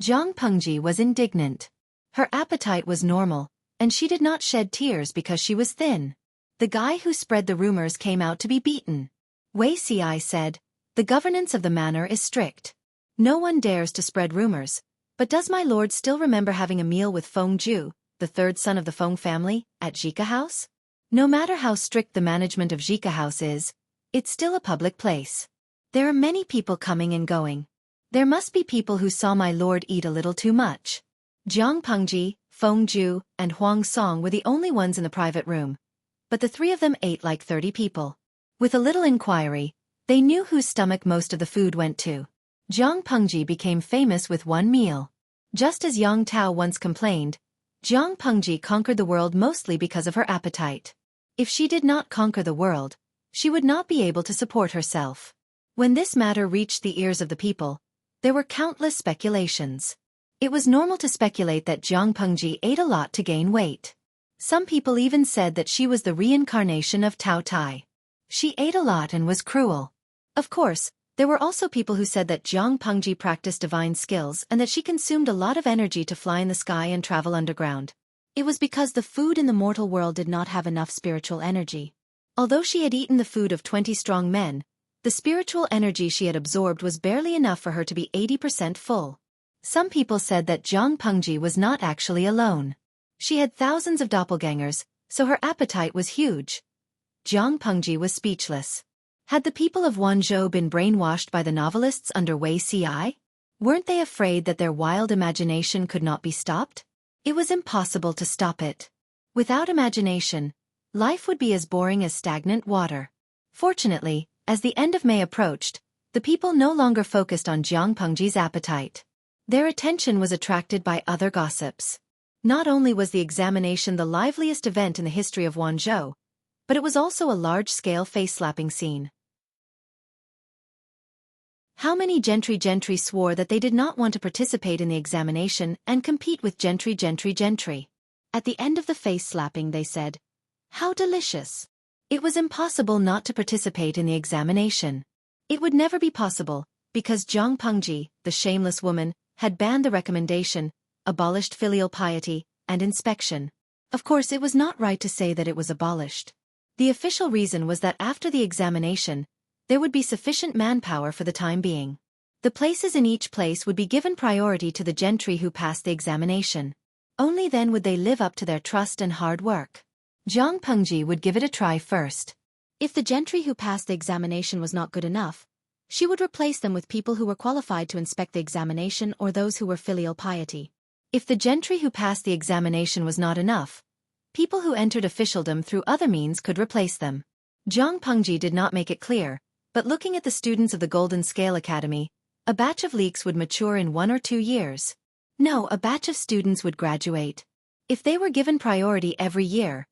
Jiang Pengji was indignant. Her appetite was normal, and she did not shed tears because she was thin. The guy who spread the rumors came out to be beaten. Wei Ci said, the governance of the manor is strict. No one dares to spread rumors, but does my lord still remember having a meal with Feng Ju, the 3rd son of the Feng family, at Xueqi House? No matter how strict the management of Xueqi House is, it's still a public place. There are many people coming and going. There must be people who saw my lord eat a little too much. Jiang Pengji, Feng Ju, and Huang Song were the only ones in the private room, but the 3 of them ate like 30 people. With a little inquiry, they knew whose stomach most of the food went to. Jiang Pengji became famous with one meal. Just as Yang Tao once complained, Jiang Pengji conquered the world mostly because of her appetite. If she did not conquer the world, she would not be able to support herself. When this matter reached the ears of the people, there were countless speculations. It was normal to speculate that Jiang Pengji ate a lot to gain weight. Some people even said that she was the reincarnation of Tao Tai. She ate a lot and was cruel. Of course, there were also people who said that Jiang Pengji practiced divine skills and that she consumed a lot of energy to fly in the sky and travel underground. It was because the food in the mortal world did not have enough spiritual energy. Although she had eaten the food of 20 strong men, the spiritual energy she had absorbed was barely enough for her to be 80% full. Some people said that Jiang Pengji was not actually alone. She had thousands of doppelgangers, so her appetite was huge. Jiang Pengji was speechless. Had the people of Wanzhou been brainwashed by the novelists under Wei Ci? Weren't they afraid that their wild imagination could not be stopped? It was impossible to stop it. Without imagination, life would be as boring as stagnant water. Fortunately, as the end of May approached, the people no longer focused on Jiang Pengji's appetite. Their attention was attracted by other gossips. Not only was the examination the liveliest event in the history of Wanzhou, but it was also a large-scale face-slapping scene. How many gentry swore that they did not want to participate in the examination and compete with gentry. At the end of the face-slapping they said, "How delicious." It was impossible not to participate in the examination. It would never be possible, because Jiang Pengji, the shameless woman, had banned the recommendation, abolished filial piety, and inspection. Of course, it was not right to say that it was abolished. The official reason was that after the examination, there would be sufficient manpower for the time being. The places in each place would be given priority to the gentry who passed the examination. Only then would they live up to their trust and hard work. Jiang Pengji would give it a try first. If the gentry who passed the examination was not good enough, she would replace them with people who were qualified to inspect the examination or those who were filial piety. If the gentry who passed the examination was not enough, people who entered officialdom through other means could replace them. Jiang Pengji did not make it clear, but looking at the students of the Golden Scale Academy, a batch of leaks would mature in 1 or 2 years. No, a batch of students would graduate. If they were given priority every year,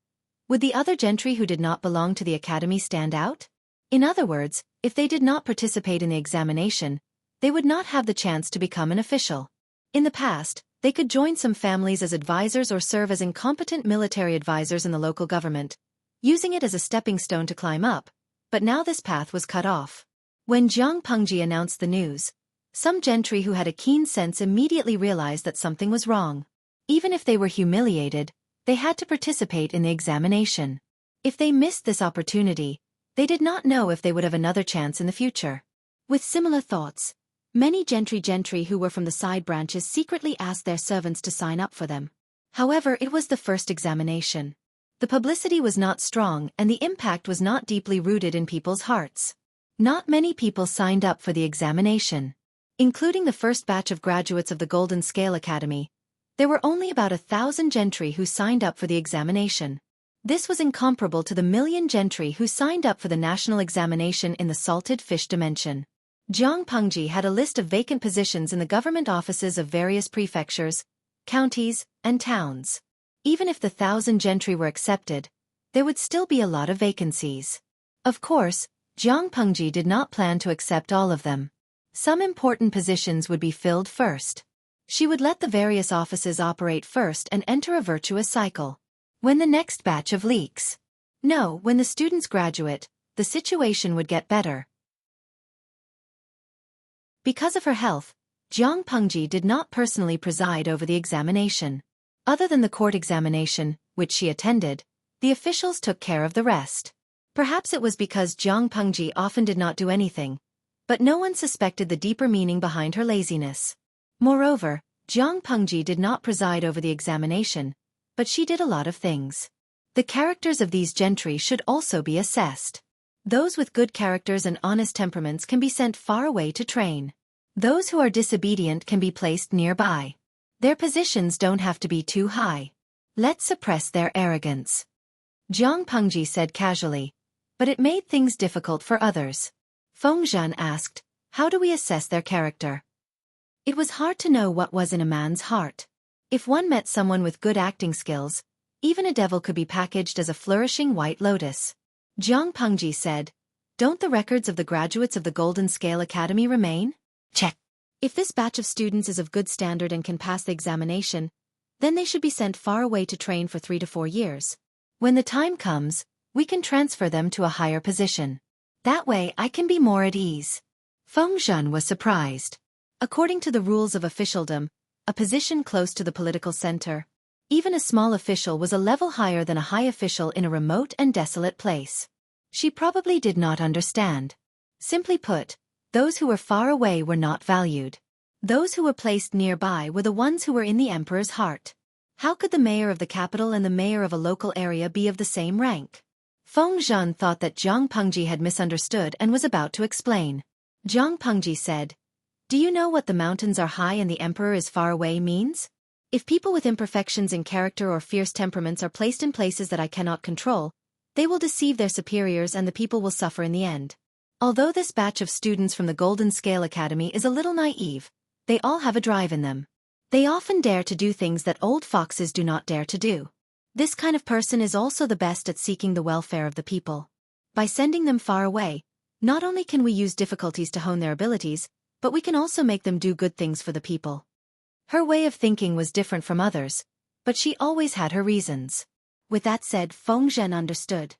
would the other gentry who did not belong to the academy stand out? In other words, if they did not participate in the examination, they would not have the chance to become an official. In the past, they could join some families as advisors or serve as incompetent military advisors in the local government, using it as a stepping stone to climb up, but now this path was cut off. When Jiang Pengji announced the news, some gentry who had a keen sense immediately realized that something was wrong. Even if they were humiliated, they had to participate in the examination. If they missed this opportunity, they did not know if they would have another chance in the future. With similar thoughts, many gentry who were from the side branches secretly asked their servants to sign up for them. However, it was the first examination. The publicity was not strong and the impact was not deeply rooted in people's hearts. Not many people signed up for the examination. Including the first batch of graduates of the Golden Scale Academy, there were only about 1,000 gentry who signed up for the examination. This was incomparable to the million gentry who signed up for the national examination in the salted fish dimension. Jiang Pengji had a list of vacant positions in the government offices of various prefectures, counties, and towns. Even if the 1,000 gentry were accepted, there would still be a lot of vacancies. Of course, Jiang Pengji did not plan to accept all of them. Some important positions would be filled first. She would let the various offices operate first and enter a virtuous cycle. When the next batch of leaks. No, when the students graduate, the situation would get better. Because of her health, Jiang Pengji did not personally preside over the examination. Other than the court examination, which she attended, the officials took care of the rest. Perhaps it was because Jiang Pengji often did not do anything, but no one suspected the deeper meaning behind her laziness. Moreover, Jiang Pengji did not preside over the examination, but she did a lot of things. The characters of these gentry should also be assessed. Those with good characters and honest temperaments can be sent far away to train. Those who are disobedient can be placed nearby. Their positions don't have to be too high. Let's suppress their arrogance. Jiang Pengji said casually, but it made things difficult for others. Feng Zhan asked, How do we assess their character? It was hard to know what was in a man's heart. If one met someone with good acting skills, even a devil could be packaged as a flourishing white lotus. Jiang Pengji said, "Don't the records of the graduates of the Golden Scale Academy remain? Check. If this batch of students is of good standard and can pass the examination, then they should be sent far away to train for 3 to 4 years. When the time comes, we can transfer them to a higher position. That way I can be more at ease." Feng Zhen was surprised. According to the rules of officialdom, a position close to the political center, even a small official was a level higher than a high official in a remote and desolate place. She probably did not understand. Simply put, those who were far away were not valued. Those who were placed nearby were the ones who were in the emperor's heart. How could the mayor of the capital and the mayor of a local area be of the same rank? Feng Zhen thought that Jiang Pengji had misunderstood and was about to explain. Jiang Pengji said, "Do you know what the mountains are high and the emperor is far away means? If people with imperfections in character or fierce temperaments are placed in places that I cannot control, they will deceive their superiors and the people will suffer in the end. Although this batch of students from the Golden Scale Academy is a little naive, they all have a drive in them. They often dare to do things that old foxes do not dare to do. This kind of person is also the best at seeking the welfare of the people. By sending them far away, not only can we use difficulties to hone their abilities, but we can also make them do good things for the people." Her way of thinking was different from others, but she always had her reasons. With that said, Feng Zhen understood.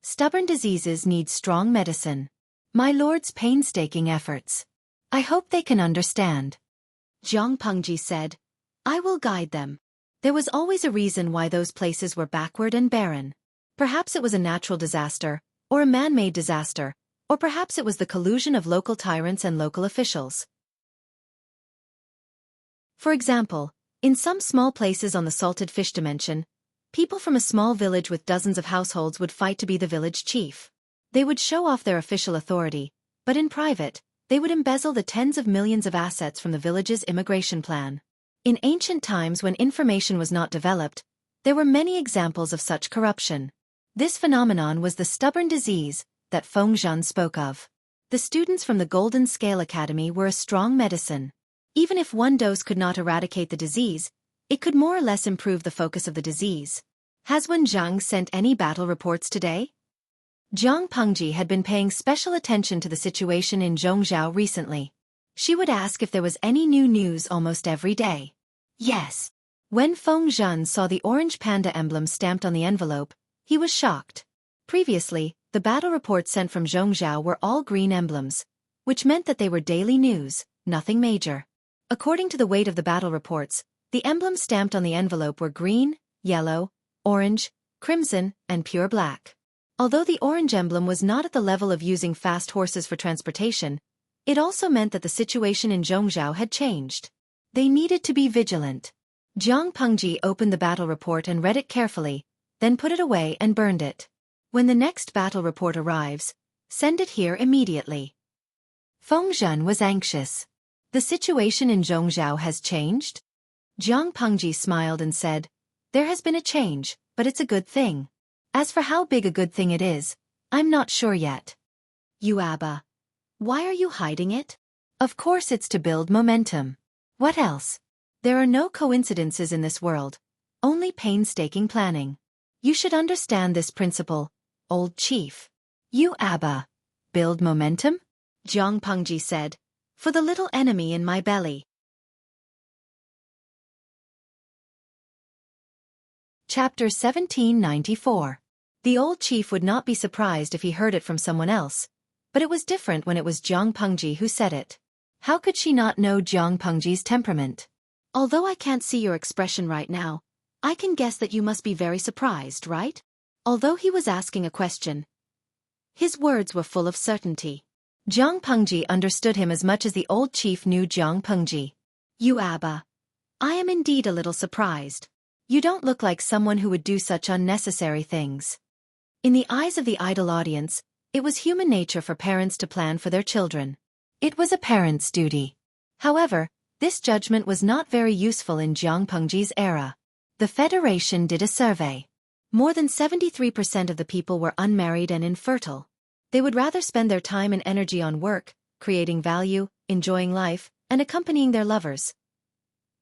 Stubborn diseases need strong medicine. My lord's painstaking efforts. I hope they can understand. Jiang Pengji said, "I will guide them." There was always a reason why those places were backward and barren. Perhaps it was a natural disaster, or a man-made disaster, or perhaps it was the collusion of local tyrants and local officials. For example, in some small places on the salted fish dimension, people from a small village with dozens of households would fight to be the village chief. They would show off their official authority, but in private, they would embezzle the tens of millions of assets from the village's immigration plan. In ancient times when information was not developed, there were many examples of such corruption. This phenomenon was the stubborn disease that Feng Zhen spoke of. The students from the Golden Scale Academy were a strong medicine. Even if one dose could not eradicate the disease, it could more or less improve the focus of the disease. Has Wen Zhang sent any battle reports today? Jiang Pengji had been paying special attention to the situation in Zhongzhou recently. She would ask if there was any new news almost every day. Yes. When Feng Zhen saw the orange panda emblem stamped on the envelope, he was shocked. Previously, the battle reports sent from Zhongzhou were all green emblems, which meant that they were daily news, nothing major. According to the weight of the battle reports, the emblems stamped on the envelope were green, yellow, orange, crimson, and pure black. Although the orange emblem was not at the level of using fast horses for transportation, it also meant that the situation in Zhongzhou had changed. They needed to be vigilant. Jiang Pengji opened the battle report and read it carefully, then put it away and burned it. When the next battle report arrives, send it here immediately. Feng Zhen was anxious. The situation in Zhongzhou has changed? Jiang Pengji smiled and said, "There has been a change, but it's a good thing. As for how big a good thing it is, I'm not sure yet." "You Abba. Why are you hiding it?" "Of course it's to build momentum. What else? There are no coincidences in this world, only painstaking planning. You should understand this principle, old chief." "You Abba. Build momentum?" Jiang Pengji said, "For the little enemy in my belly." Chapter 1794. The old chief would not be surprised if he heard it from someone else, but it was different when it was Jiang Pengji who said it. How could she not know Jiang Pengji's temperament? "Although I can't see your expression right now, I can guess that you must be very surprised, right?" Although he was asking a question, his words were full of certainty. Jiang Pengji understood him as much as the old chief knew Jiang Pengji. "You Abba. I am indeed a little surprised. You don't look like someone who would do such unnecessary things." In the eyes of the idle audience, it was human nature for parents to plan for their children. It was a parent's duty. However, this judgment was not very useful in Jiang Pengji's era. The Federation did a survey. More than 73% of the people were unmarried and infertile. They would rather spend their time and energy on work, creating value, enjoying life, and accompanying their lovers.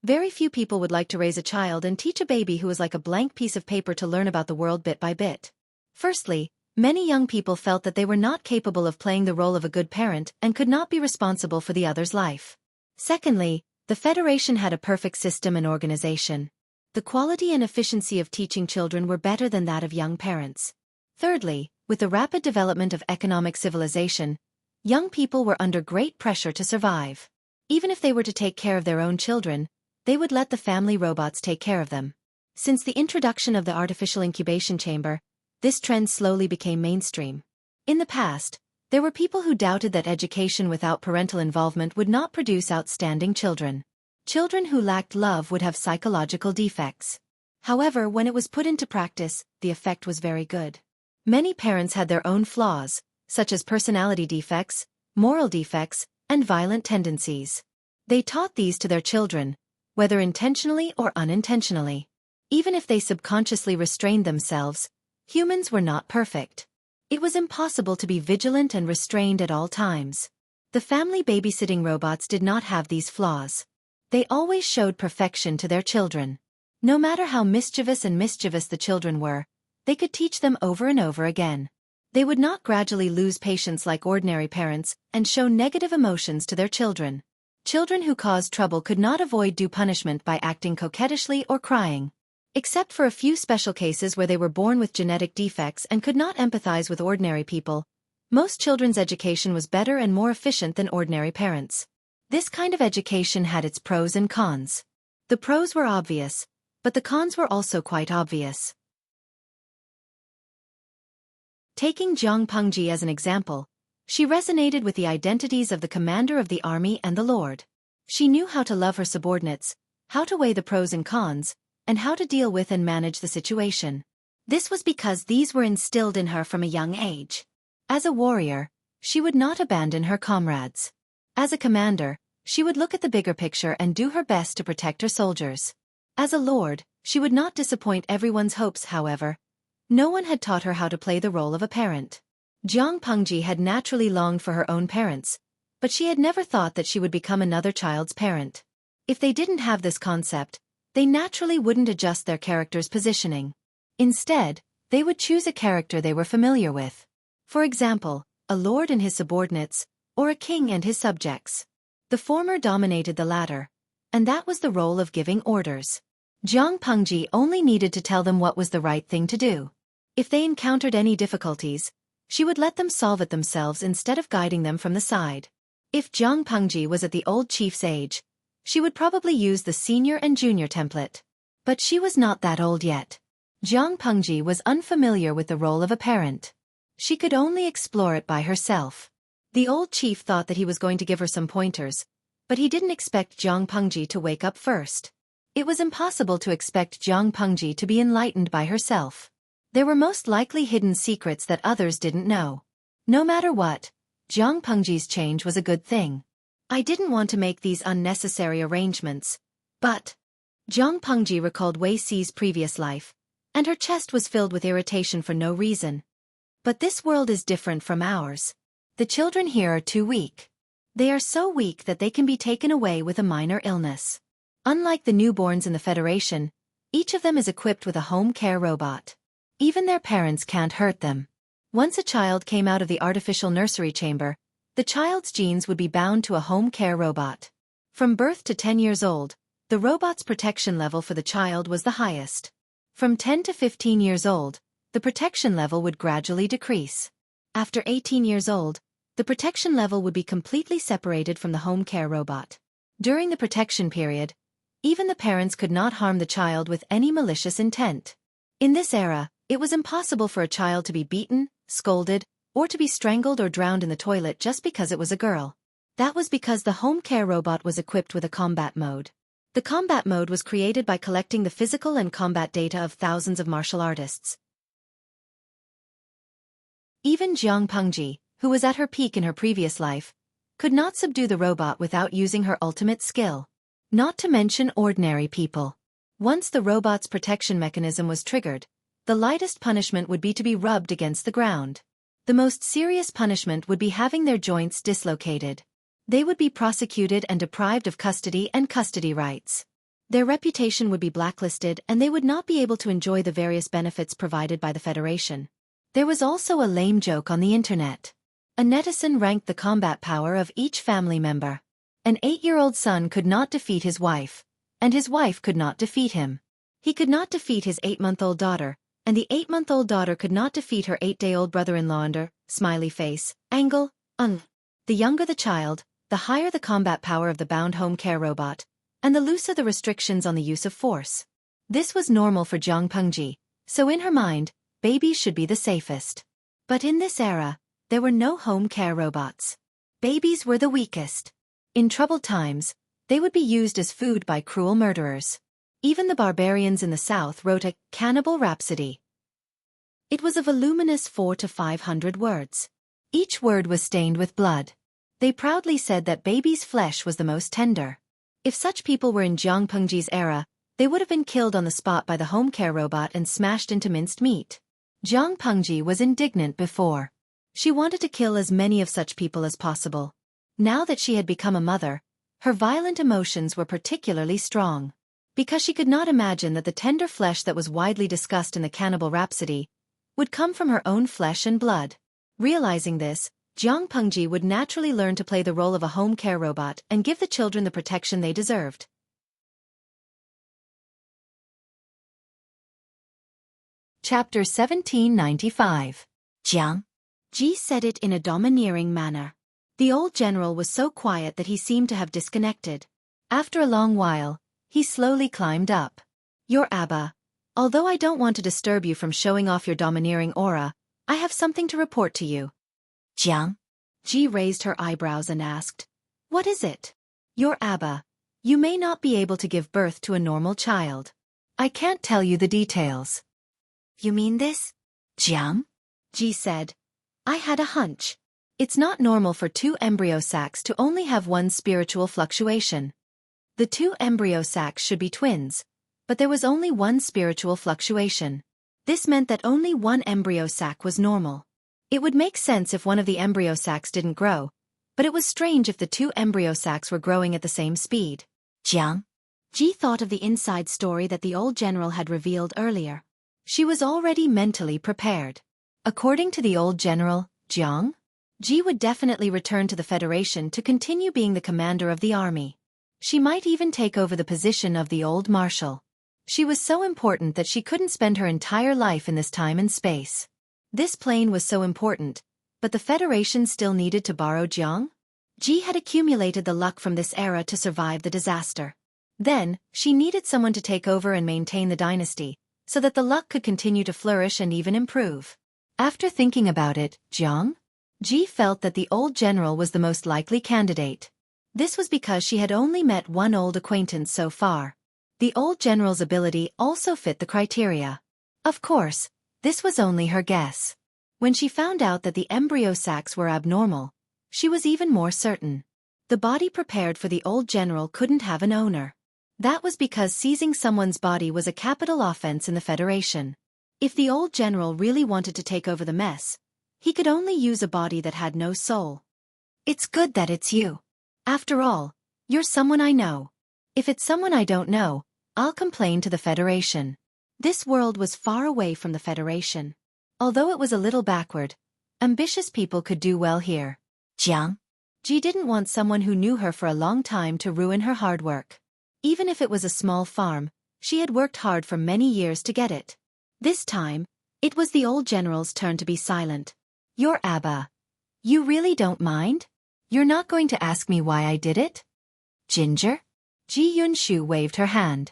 Very few people would like to raise a child and teach a baby who is like a blank piece of paper to learn about the world bit by bit. Firstly, many young people felt that they were not capable of playing the role of a good parent and could not be responsible for the other's life. Secondly, the Federation had a perfect system and organization. The quality and efficiency of teaching children were better than that of young parents. Thirdly, with the rapid development of economic civilization, young people were under great pressure to survive. Even if they were to take care of their own children, they would let the family robots take care of them. Since the introduction of the artificial incubation chamber, this trend slowly became mainstream. In the past, there were people who doubted that education without parental involvement would not produce outstanding children. Children who lacked love would have psychological defects. However, when it was put into practice, the effect was very good. Many parents had their own flaws, such as personality defects, moral defects, and violent tendencies. They taught these to their children, whether intentionally or unintentionally. Even if they subconsciously restrained themselves, humans were not perfect. It was impossible to be vigilant and restrained at all times. The family babysitting robots did not have these flaws. They always showed perfection to their children. No matter how mischievous the children were, they could teach them over and over again. They would not gradually lose patience like ordinary parents and show negative emotions to their children. Children who caused trouble could not avoid due punishment by acting coquettishly or crying. Except for a few special cases where they were born with genetic defects and could not empathize with ordinary people, most children's education was better and more efficient than ordinary parents. This kind of education had its pros and cons. The pros were obvious, but the cons were also quite obvious. Taking Jiang Pengji as an example, she resonated with the identities of the commander of the army and the lord. She knew how to love her subordinates, how to weigh the pros and cons, and how to deal with and manage the situation. This was because these were instilled in her from a young age. As a warrior, she would not abandon her comrades. As a commander, she would look at the bigger picture and do her best to protect her soldiers. As a lord, she would not disappoint everyone's hopes. However, no one had taught her how to play the role of a parent. Jiang Pengji had naturally longed for her own parents, but she had never thought that she would become another child's parent. If they didn't have this concept, they naturally wouldn't adjust their character's positioning. Instead, they would choose a character they were familiar with. For example, a lord and his subordinates, or a king and his subjects. The former dominated the latter, and that was the role of giving orders. Jiang Pengji only needed to tell them what was the right thing to do. If they encountered any difficulties, she would let them solve it themselves instead of guiding them from the side. If Jiang Pengji was at the old chief's age, she would probably use the senior and junior template. But she was not that old yet. Jiang Pengji was unfamiliar with the role of a parent. She could only explore it by herself. The old chief thought that he was going to give her some pointers, but he didn't expect Jiang Pengji to wake up first. It was impossible to expect Jiang Pengji to be enlightened by herself. There were most likely hidden secrets that others didn't know. No matter what, Jiang Pengji's change was a good thing. I didn't want to make these unnecessary arrangements, but Jiang Pengji recalled Wei Si's previous life, and her chest was filled with irritation for no reason. But this world is different from ours. The children here are too weak. They are so weak that they can be taken away with a minor illness. Unlike the newborns in the Federation, each of them is equipped with a home care robot. Even their parents can't hurt them. Once a child came out of the artificial nursery chamber, the child's genes would be bound to a home care robot. From birth to 10 years old, the robot's protection level for the child was the highest. From 10 to 15 years old, the protection level would gradually decrease. After 18 years old, the protection level would be completely separated from the home care robot. During the protection period, even the parents could not harm the child with any malicious intent. In this era, it was impossible for a child to be beaten, scolded, or to be strangled or drowned in the toilet just because it was a girl. That was because the home care robot was equipped with a combat mode. The combat mode was created by collecting the physical and combat data of thousands of martial artists. Even Jiang Pengji, who was at her peak in her previous life, could not subdue the robot without using her ultimate skill. Not to mention ordinary people. Once the robot's protection mechanism was triggered, the lightest punishment would be to be rubbed against the ground. The most serious punishment would be having their joints dislocated. They would be prosecuted and deprived of custody and custody rights. Their reputation would be blacklisted and they would not be able to enjoy the various benefits provided by the Federation. There was also a lame joke on the internet. A netizen ranked the combat power of each family member. An 8-year-old son could not defeat his wife, and his wife could not defeat him. He could not defeat his 8-month-old daughter, and the 8-month-old daughter could not defeat her 8-day-old brother-in-law under, smiley face, angle, The younger the child, the higher the combat power of the bound home care robot, and the looser the restrictions on the use of force. This was normal for Jiang Pengji, so in her mind, babies should be the safest. But in this era, there were no home care robots. Babies were the weakest. In troubled times, they would be used as food by cruel murderers. Even the barbarians in the south wrote a cannibal rhapsody. It was a voluminous 400 to 500 words. Each word was stained with blood. They proudly said that baby's flesh was the most tender. If such people were in Jiang Pengji's era, they would have been killed on the spot by the home care robot and smashed into minced meat. Jiang Pengji was indignant before. She wanted to kill as many of such people as possible. Now that she had become a mother, her violent emotions were particularly strong. Because she could not imagine that the tender flesh that was widely discussed in the Cannibal Rhapsody would come from her own flesh and blood. Realizing this, Jiang Pengji would naturally learn to play the role of a home care robot and give the children the protection they deserved. Chapter 1795. Jiang. Ji said it in a domineering manner. The old general was so quiet that he seemed to have disconnected. After a long while, he slowly climbed up. Your Abba. Although I don't want to disturb you from showing off your domineering aura, I have something to report to you. Jiang. Ji raised her eyebrows and asked, What is it? Your Abba. You may not be able to give birth to a normal child. I can't tell you the details. You mean this? Jiang? Ji said. I had a hunch. It's not normal for 2 embryo sacs to only have one spiritual fluctuation. The 2 embryo sacs should be twins, but there was only one spiritual fluctuation. This meant that only one embryo sac was normal. It would make sense if one of the embryo sacs didn't grow, but it was strange if the 2 embryo sacs were growing at the same speed. Jiang? Ji thought of the inside story that the old general had revealed earlier. She was already mentally prepared. According to the old general, Jiang, Ji would definitely return to the Federation to continue being the commander of the army. She might even take over the position of the old marshal. She was so important that she couldn't spend her entire life in this time and space. This plane was so important, but the Federation still needed to borrow Jiang? Ji had accumulated the luck from this era to survive the disaster. Then, she needed someone to take over and maintain the dynasty, so that the luck could continue to flourish and even improve. After thinking about it, Jiang? Ji felt that the old general was the most likely candidate. This was because she had only met one old acquaintance so far. The old general's ability also fit the criteria. Of course, this was only her guess. When she found out that the embryo sacs were abnormal, she was even more certain. The body prepared for the old general couldn't have an owner. That was because seizing someone's body was a capital offense in the Federation. If the old general really wanted to take over the mess, he could only use a body that had no soul. It's good that it's you. After all, you're someone I know. If it's someone I don't know, I'll complain to the Federation. This world was far away from the Federation. Although it was a little backward, ambitious people could do well here. Jiang? Ji didn't want someone who knew her for a long time to ruin her hard work. Even if it was a small farm, she had worked hard for many years to get it. This time, it was the old general's turn to be silent. Your Abba. You really don't mind? You're not going to ask me why I did it? Ginger? Ji Yunshu waved her hand.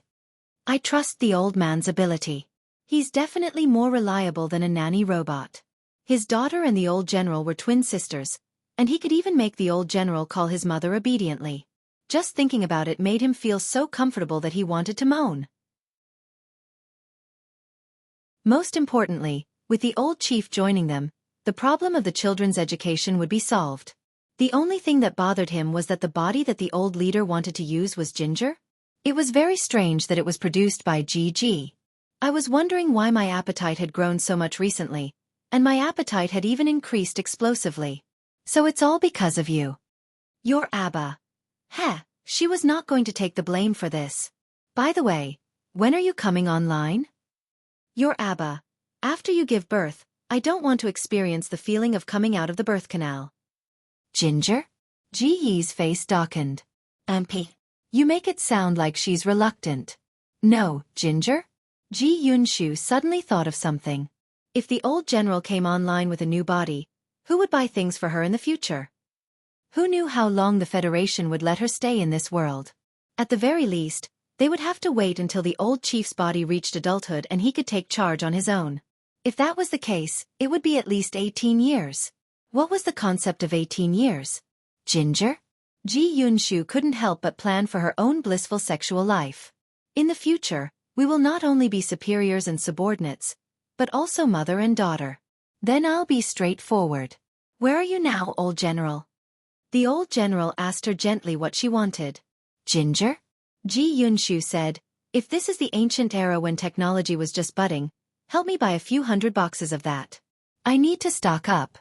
I trust the old man's ability. He's definitely more reliable than a nanny robot. His daughter and the old general were twin sisters, and he could even make the old general call his mother obediently. Just thinking about it made him feel so comfortable that he wanted to moan. Most importantly, with the old chief joining them, the problem of the children's education would be solved. The only thing that bothered him was that the body that the old leader wanted to use was ginger. It was very strange that it was produced by Ji. I was wondering why my appetite had grown so much recently, and my appetite had even increased explosively. So it's all because of you. Your Abba. Heh, she was not going to take the blame for this. By the way, when are you coming online? Your Abba. After you give birth, I don't want to experience the feeling of coming out of the birth canal. Ginger? Ji Yi's face darkened. Ampy. You make it sound like she's reluctant. No, Ginger? Ji Yunshu suddenly thought of something. If the old general came online with a new body, who would buy things for her in the future? Who knew how long the Federation would let her stay in this world? At the very least, they would have to wait until the old chief's body reached adulthood and he could take charge on his own. If that was the case, it would be at least 18 years. What was the concept of 18 years? Ginger? Ji Yunshu couldn't help but plan for her own blissful sexual life. In the future, we will not only be superiors and subordinates, but also mother and daughter. Then I'll be straightforward. Where are you now, old general? The old general asked her gently what she wanted. Ginger? Ji Yunshu said, if this is the ancient era when technology was just budding, help me buy a few hundred boxes of that. I need to stock up.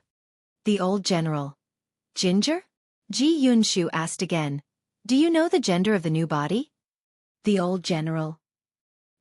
The old general. Ginger? Ji Yunshu asked again. Do you know the gender of the new body? The old general.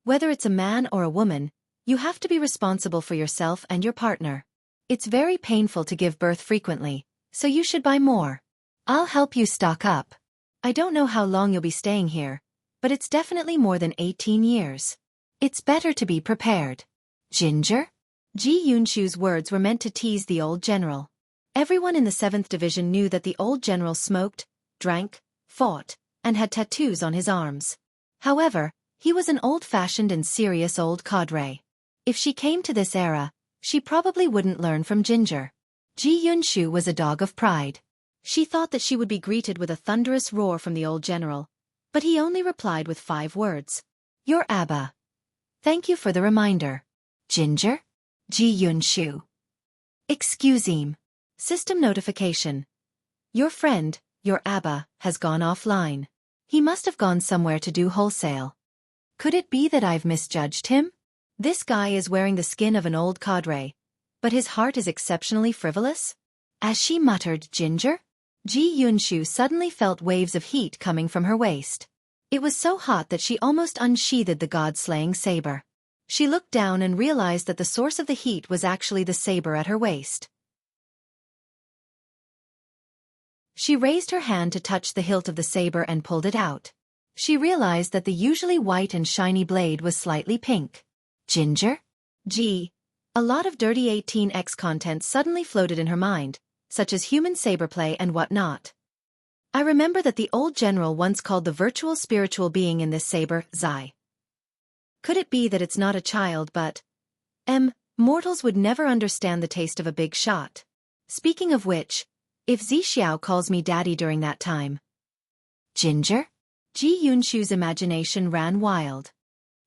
Whether it's a man or a woman, you have to be responsible for yourself and your partner. It's very painful to give birth frequently, so you should buy more. I'll help you stock up. I don't know how long you'll be staying here, but it's definitely more than 18 years. It's better to be prepared. Ginger? Ji Yunshu's words were meant to tease the old general. Everyone in the 7th Division knew that the old general smoked, drank, fought, and had tattoos on his arms. However, he was an old-fashioned and serious old cadre. If she came to this era, she probably wouldn't learn from Ginger. Ji Yunshu was a dog of pride. She thought that she would be greeted with a thunderous roar from the old general, but he only replied with 5 words. Your Abba. Thank you for the reminder. Ginger? Ji Yunshu. Excuse me. System notification. Your friend, your Abba, has gone offline. He must have gone somewhere to do wholesale. Could it be that I've misjudged him? This guy is wearing the skin of an old cadre, but his heart is exceptionally frivolous? As she muttered Ginger, Ji Yunshu suddenly felt waves of heat coming from her waist. It was so hot that she almost unsheathed the god-slaying saber. She looked down and realized that the source of the heat was actually the saber at her waist. She raised her hand to touch the hilt of the saber and pulled it out. She realized that the usually white and shiny blade was slightly pink. Ginger? Gee. A lot of dirty 18X content suddenly floated in her mind, such as human saberplay and whatnot. I remember that the old general once called the virtual spiritual being in this saber, Zai. Could it be that it's not a child but... mortals would never understand the taste of a big shot. Speaking of which, if Zixiao calls me daddy during that time. Ginger? Ji Yunshu's imagination ran wild.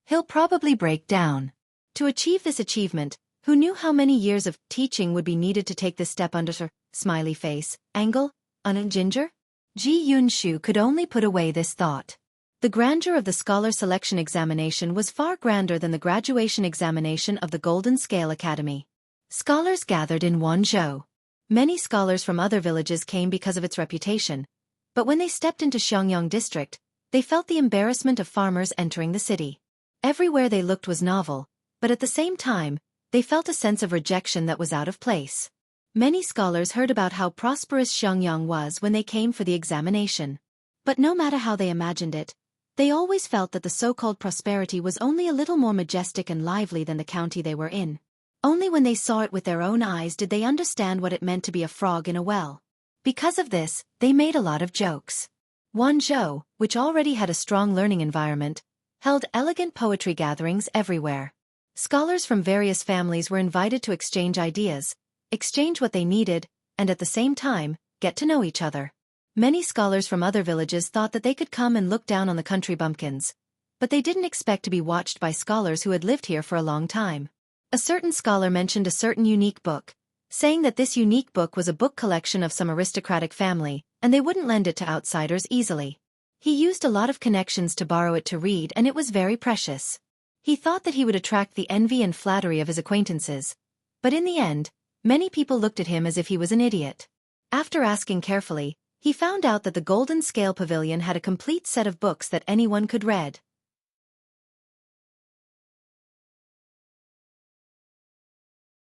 He'll probably break down. To achieve this achievement, who knew how many years of teaching would be needed to take this step under her smiley face, angle, on Ginger? Ji Yunshu could only put away this thought. The grandeur of the scholar selection examination was far grander than the graduation examination of the Golden Scale Academy. Scholars gathered in Wanzhou. Many scholars from other villages came because of its reputation, but when they stepped into Xiangyang district, they felt the embarrassment of farmers entering the city. Everywhere they looked was novel, but at the same time, they felt a sense of rejection that was out of place. Many scholars heard about how prosperous Xiangyang was when they came for the examination. But no matter how they imagined it, they always felt that the so-called prosperity was only a little more majestic and lively than the county they were in. Only when they saw it with their own eyes did they understand what it meant to be a frog in a well. Because of this, they made a lot of jokes. Wanzhou, which already had a strong learning environment, held elegant poetry gatherings everywhere. Scholars from various families were invited to exchange ideas, exchange what they needed, and at the same time, get to know each other. Many scholars from other villages thought that they could come and look down on the country bumpkins, but they didn't expect to be watched by scholars who had lived here for a long time. A certain scholar mentioned a certain unique book, saying that this unique book was a book collection of some aristocratic family, and they wouldn't lend it to outsiders easily. He used a lot of connections to borrow it to read, and it was very precious. He thought that he would attract the envy and flattery of his acquaintances, But in the end, many people looked at him as if he was an idiot. After asking carefully, he found out that the Golden Scale Pavilion had a complete set of books that anyone could read.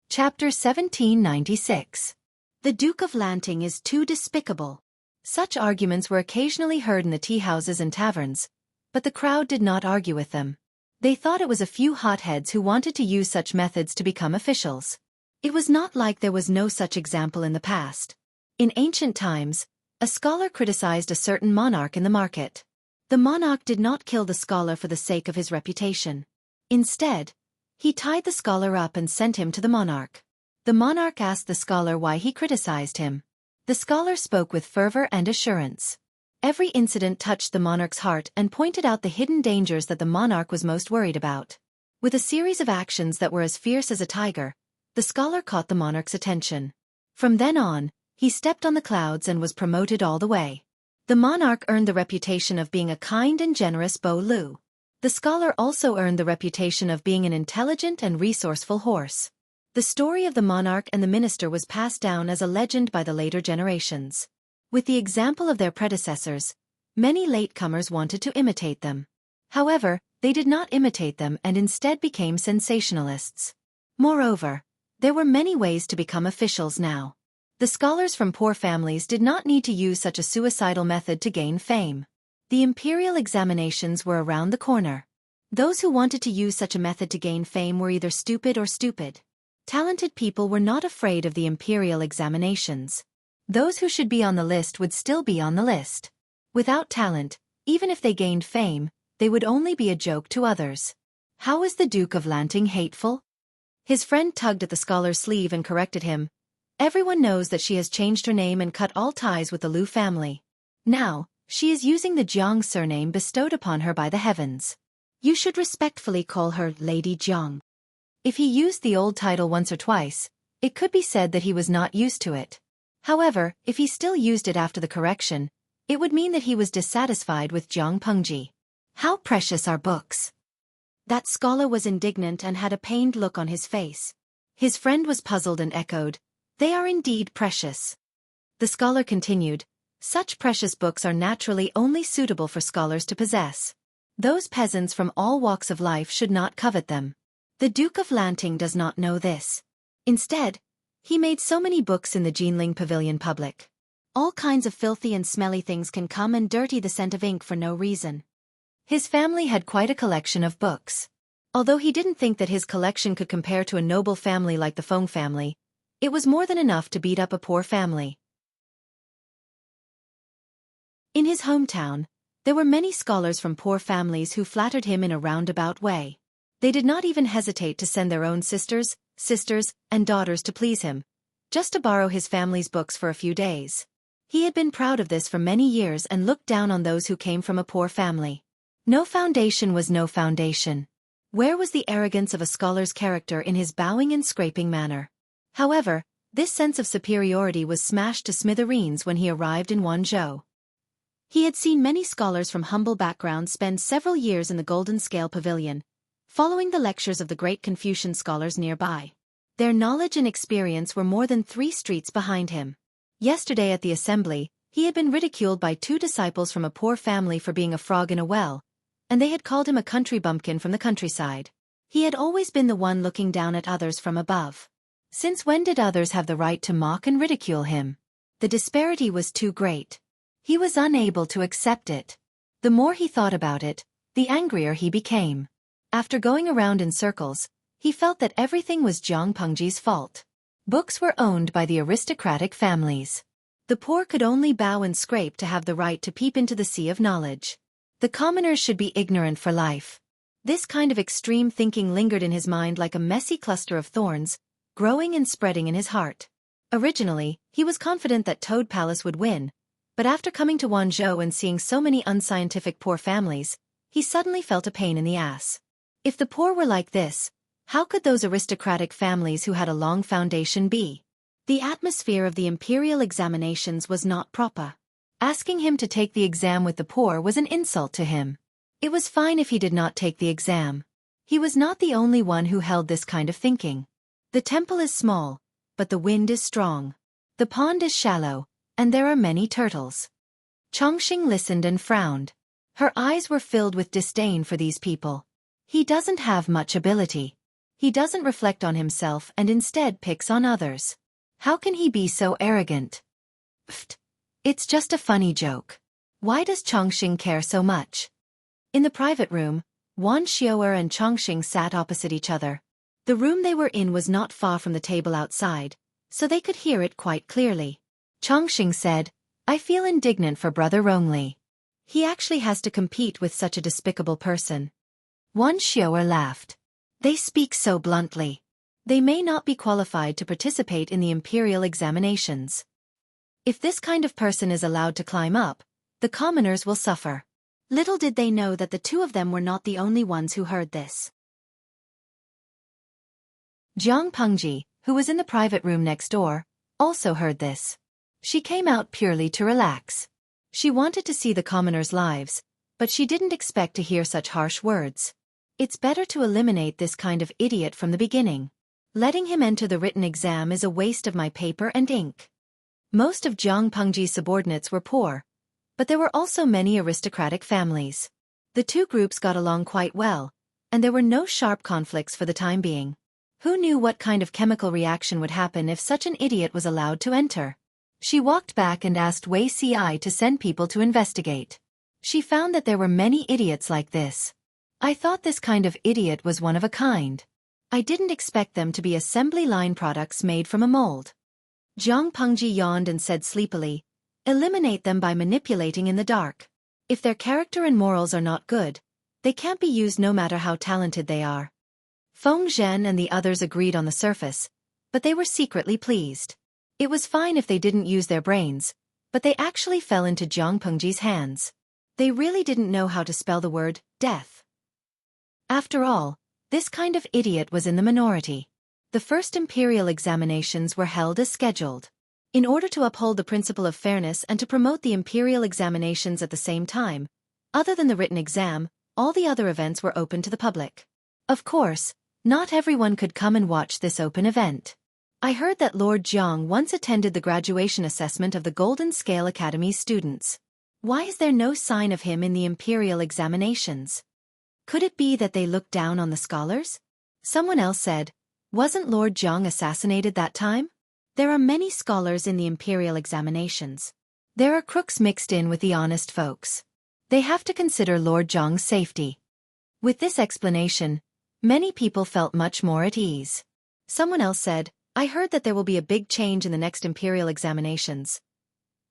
Chapter 1796. The Duke of Lanting is too despicable. Such arguments were occasionally heard in the tea-houses and taverns, but the crowd did not argue with them. They thought it was a few hotheads who wanted to use such methods to become officials. It was not like there was no such example in the past. In ancient times, a scholar criticized a certain monarch in the market. The monarch did not kill the scholar for the sake of his reputation. Instead, he tied the scholar up and sent him to the monarch. The monarch asked the scholar why he criticized him. The scholar spoke with fervor and assurance. Every incident touched the monarch's heart and pointed out the hidden dangers that the monarch was most worried about. With a series of actions that were as fierce as a tiger, the scholar caught the monarch's attention. From then on, he stepped on the clouds and was promoted all the way. The monarch earned the reputation of being a kind and generous beau loup. The scholar also earned the reputation of being an intelligent and resourceful horse. The story of the monarch and the minister was passed down as a legend by the later generations. With the example of their predecessors, many latecomers wanted to imitate them. However, they did not imitate them and instead became sensationalists. Moreover, there were many ways to become officials now. The scholars from poor families did not need to use such a suicidal method to gain fame. The imperial examinations were around the corner. Those who wanted to use such a method to gain fame were either stupid or stupid. Talented people were not afraid of the imperial examinations. Those who should be on the list would still be on the list. Without talent, even if they gained fame, they would only be a joke to others. How is the Duke of Lanting hateful? His friend tugged at the scholar's sleeve and corrected him. Everyone knows that she has changed her name and cut all ties with the Liu family. Now, she is using the Jiang surname bestowed upon her by the heavens. You should respectfully call her Lady Jiang. If he used the old title once or twice, it could be said that he was not used to it. However, if he still used it after the correction, it would mean that he was dissatisfied with Jiang Pengji. How precious are books! That scholar was indignant and had a pained look on his face. His friend was puzzled and echoed, "They are indeed precious." The scholar continued, "Such precious books are naturally only suitable for scholars to possess. Those peasants from all walks of life should not covet them. The Duke of Lanting does not know this. Instead, he made so many books in the Jinling Pavilion public. All kinds of filthy and smelly things can come and dirty the scent of ink for no reason." His family had quite a collection of books. Although he didn't think that his collection could compare to a noble family like the Feng family, it was more than enough to beat up a poor family. In his hometown, there were many scholars from poor families who flattered him in a roundabout way. They did not even hesitate to send their own sisters, and daughters to please him, just to borrow his family's books for a few days. He had been proud of this for many years and looked down on those who came from a poor family. No foundation was no foundation. Where was the arrogance of a scholar's character in his bowing and scraping manner? However, this sense of superiority was smashed to smithereens when he arrived in Wanzhou. He had seen many scholars from humble backgrounds spend several years in the Golden Scale Pavilion, following the lectures of the great Confucian scholars nearby. Their knowledge and experience were more than 3 streets behind him. Yesterday at the assembly, he had been ridiculed by 2 disciples from a poor family for being a frog in a well, and they had called him a country bumpkin from the countryside. He had always been the one looking down at others from above. Since when did others have the right to mock and ridicule him? The disparity was too great. He was unable to accept it. The more he thought about it, the angrier he became. After going around in circles, he felt that everything was Jiang Pengji's fault. Books were owned by the aristocratic families. The poor could only bow and scrape to have the right to peep into the sea of knowledge. The commoners should be ignorant for life. This kind of extreme thinking lingered in his mind like a messy cluster of thorns, growing and spreading in his heart. Originally, he was confident that Toad Palace would win, but after coming to Wanzhou and seeing so many unscientific poor families, he suddenly felt a pain in the ass. If the poor were like this, how could those aristocratic families who had a long foundation be? The atmosphere of the imperial examinations was not proper. Asking him to take the exam with the poor was an insult to him. It was fine if he did not take the exam. He was not the only one who held this kind of thinking. The temple is small, but the wind is strong. The pond is shallow, and there are many turtles. Chongqing listened and frowned. Her eyes were filled with disdain for these people. He doesn't have much ability. He doesn't reflect on himself and instead picks on others. How can he be so arrogant? Pfft. It's just a funny joke. Why does Chongqing care so much? In the private room, Wan Xiao'er and Chongqing sat opposite each other. The room they were in was not far from the table outside, so they could hear it quite clearly. Chongqing said, "I feel indignant for Brother Rongli. He actually has to compete with such a despicable person." Wan Xiao'er laughed. "They speak so bluntly. They may not be qualified to participate in the imperial examinations. If this kind of person is allowed to climb up, the commoners will suffer." Little did they know that the two of them were not the only ones who heard this. Jiang Pengji, who was in the private room next door, also heard this. She came out purely to relax. She wanted to see the commoners' lives, but she didn't expect to hear such harsh words. It's better to eliminate this kind of idiot from the beginning. Letting him enter the written exam is a waste of my paper and ink. Most of Jiang Pengji's subordinates were poor, but there were also many aristocratic families. The two groups got along quite well, and there were no sharp conflicts for the time being. Who knew what kind of chemical reaction would happen if such an idiot was allowed to enter? She walked back and asked Wei Ci to send people to investigate. She found that there were many idiots like this. I thought this kind of idiot was one of a kind. I didn't expect them to be assembly line products made from a mold. Jiang Pengji yawned and said sleepily, "Eliminate them by manipulating in the dark. If their character and morals are not good, they can't be used no matter how talented they are." Feng Zhen and the others agreed on the surface, but they were secretly pleased. It was fine if they didn't use their brains, but they actually fell into Jiang Pengji's hands. They really didn't know how to spell the word death. After all, this kind of idiot was in the minority. The first imperial examinations were held as scheduled. In order to uphold the principle of fairness and to promote the imperial examinations at the same time, other than the written exam, all the other events were open to the public. Of course, not everyone could come and watch this open event. I heard that Lord Jiang once attended the graduation assessment of the Golden Scale Academy's students. Why is there no sign of him in the imperial examinations? Could it be that they looked down on the scholars? Someone else said, "Wasn't Lord Jiang assassinated that time?" There are many scholars in the imperial examinations. There are crooks mixed in with the honest folks. They have to consider Lord Jiang's safety. With this explanation, many people felt much more at ease. Someone else said, "I heard that there will be a big change in the next imperial examinations.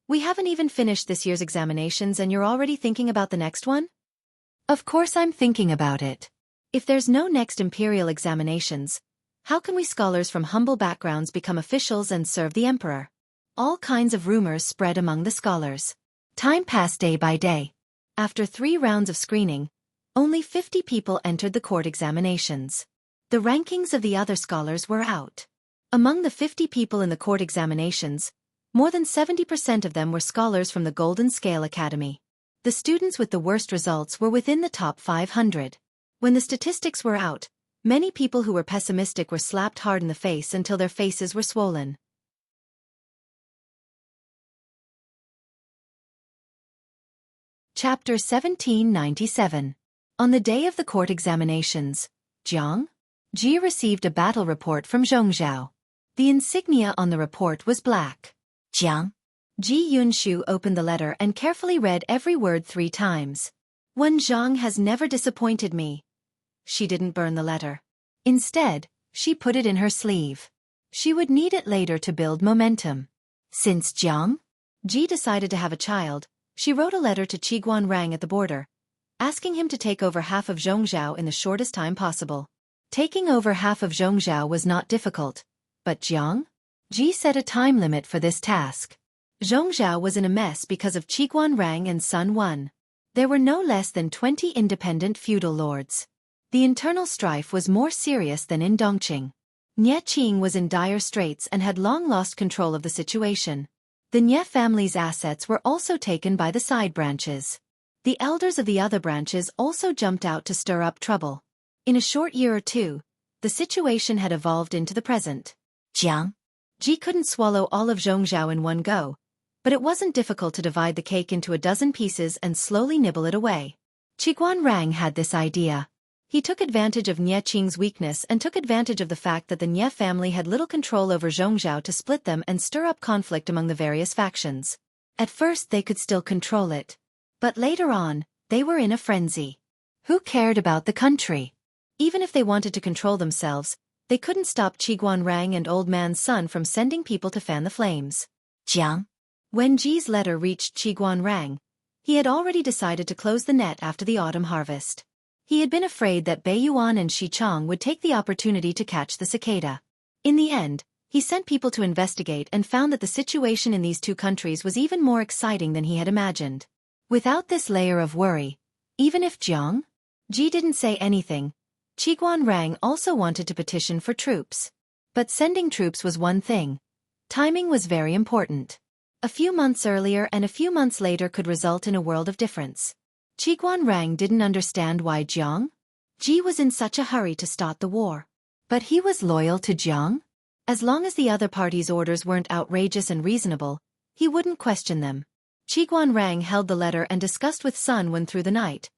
We haven't even finished this year's examinations and you're already thinking about the next one?" Of course I'm thinking about it. If there's no next imperial examinations, how can we scholars from humble backgrounds become officials and serve the emperor? All kinds of rumors spread among the scholars. Time passed day by day. After 3 rounds of screening, only 50 people entered the court examinations. The rankings of the other scholars were out. Among the 50 people in the court examinations, more than 70% of them were scholars from the Golden Scale Academy. The students with the worst results were within the top 500. When the statistics were out, many people who were pessimistic were slapped hard in the face until their faces were swollen. Chapter 1797. On the day of the court examinations, Jiang Ji received a battle report from Zhongzhao. The insignia on the report was black. Jiang Ji Yunshu opened the letter and carefully read every word 3 times. Wen Zhang has never disappointed me. She didn't burn the letter. Instead, she put it in her sleeve. She would need it later to build momentum. Since Jiang Ji decided to have a child, she wrote a letter to Qiguan Rang at the border, asking him to take over half of Zhongzhao in the shortest time possible. Taking over half of Zhongzhao was not difficult, but Jiang Ji set a time limit for this task. Zhongzhao was in a mess because of Qiguan Rang and Sun Wan. There were no less than 20 independent feudal lords. The internal strife was more serious than in Dongqing. Nie Qing was in dire straits and had long lost control of the situation. The Nie family's assets were also taken by the side branches. The elders of the other branches also jumped out to stir up trouble. In a short year or two, The situation had evolved into the present. Jiang. Ji couldn't swallow all of Zhongzhao in one go, but it wasn't difficult to divide the cake into a dozen pieces and slowly nibble it away. Qiguanrang had this idea. He took advantage of Nie Qing's weakness and took advantage of the fact that the Nie family had little control over Zhongzhao to split them and stir up conflict among the various factions. At first they could still control it. But later on, they were in a frenzy. Who cared about the country? Even if they wanted to control themselves, they couldn't stop Qiguanrang and Old Man's son from sending people to fan the flames. Jiang. When Ji's letter reached Qiguanrang, he had already decided to close the net after the autumn harvest. He had been afraid that Beiyuan and Xichang would take the opportunity to catch the cicada. In the end, he sent people to investigate and found that the situation in these two countries was even more exciting than he had imagined. Without this layer of worry, even if Ji didn't say anything, Qiguanrang also wanted to petition for troops. But sending troops was one thing. Timing was very important. A few months earlier and a few months later could result in a world of difference. Qiguanrang didn't understand why Ji was in such a hurry to start the war. But he was loyal to Jiang. As long as the other party's orders weren't outrageous and reasonable, he wouldn't question them. Qiguanrang held the letter and discussed with Sun Wen through the night,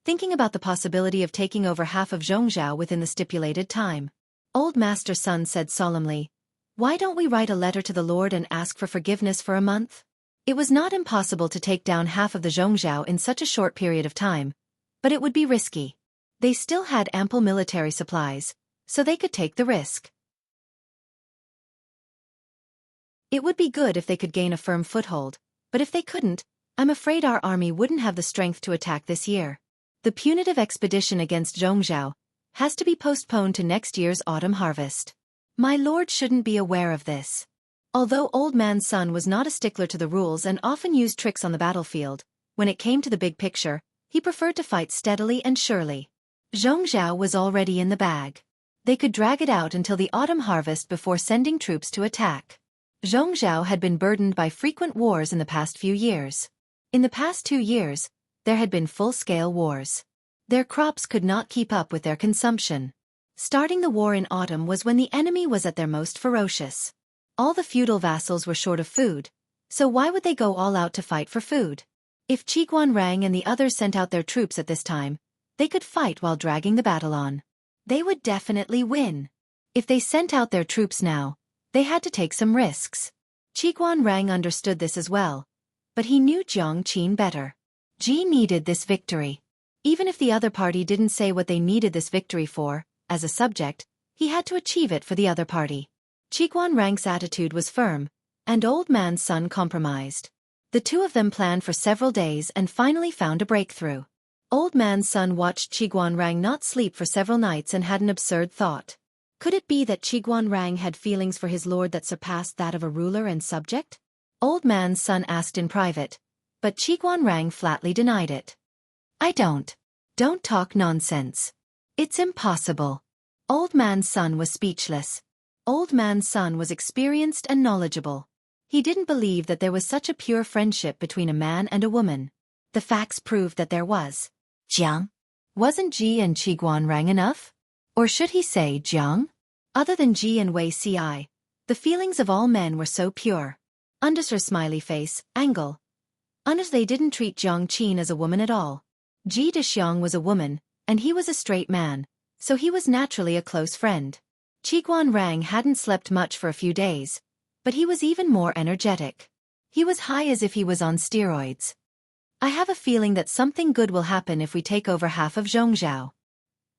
thinking about the possibility of taking over half of Zhongzhao within the stipulated time. Old Master Sun said solemnly, "Why don't we write a letter to the Lord and ask for forgiveness for a month?" It was not impossible to take down half of the Zhongzhao in such a short period of time, but it would be risky. They still had ample military supplies, so they could take the risk. It would be good if they could gain a firm foothold, but if they couldn't, I'm afraid our army wouldn't have the strength to attack this year. The punitive expedition against Zhongzhao has to be postponed to next year's autumn harvest. My lord shouldn't be aware of this. Although Old Man Sun was not a stickler to the rules and often used tricks on the battlefield, when it came to the big picture, he preferred to fight steadily and surely. Zhongzhao was already in the bag. They could drag it out until the autumn harvest before sending troops to attack. Zhongzhao had been burdened by frequent wars in the past few years. In the past 2 years, there had been full-scale wars. Their crops could not keep up with their consumption. Starting the war in autumn was when the enemy was at their most ferocious. All the feudal vassals were short of food, so why would they go all out to fight for food? If Qiguanrang and the others sent out their troops at this time, they could fight while dragging the battle on. They would definitely win. If they sent out their troops now, they had to take some risks. Qiguanrang understood this as well, but he knew Jiang Qin better. Ji needed this victory. Even if the other party didn't say what they needed this victory for, as a subject, he had to achieve it for the other party. Qiguanrang's attitude was firm, and Old Man Sun compromised. The two of them planned for several days and finally found a breakthrough. Old Man Sun watched Qiguanrang not sleep for several nights and had an absurd thought. Could it be that Qiguanrang had feelings for his lord that surpassed that of a ruler and subject? Old Man Sun asked in private, but Qiguanrang flatly denied it. Don't talk nonsense. It's impossible. Old Man Sun was speechless. Old Man Sun was experienced and knowledgeable. He didn't believe that there was such a pure friendship between a man and a woman. The facts proved that there was. Jiang. Wasn't Ji and Qiguanrang enough? Or should he say Jiang? Other than Ji and Wei Ci, the feelings of all men were so pure. Under her smiley face, angle. Unless they didn't treat Jiang Qin as a woman at all. Ji Dexiang was a woman, and he was a straight man, so he was naturally a close friend. Qiguanrang hadn't slept much for a few days, but he was even more energetic. He was high as if he was on steroids. I have a feeling that something good will happen if we take over half of Zhongzhao.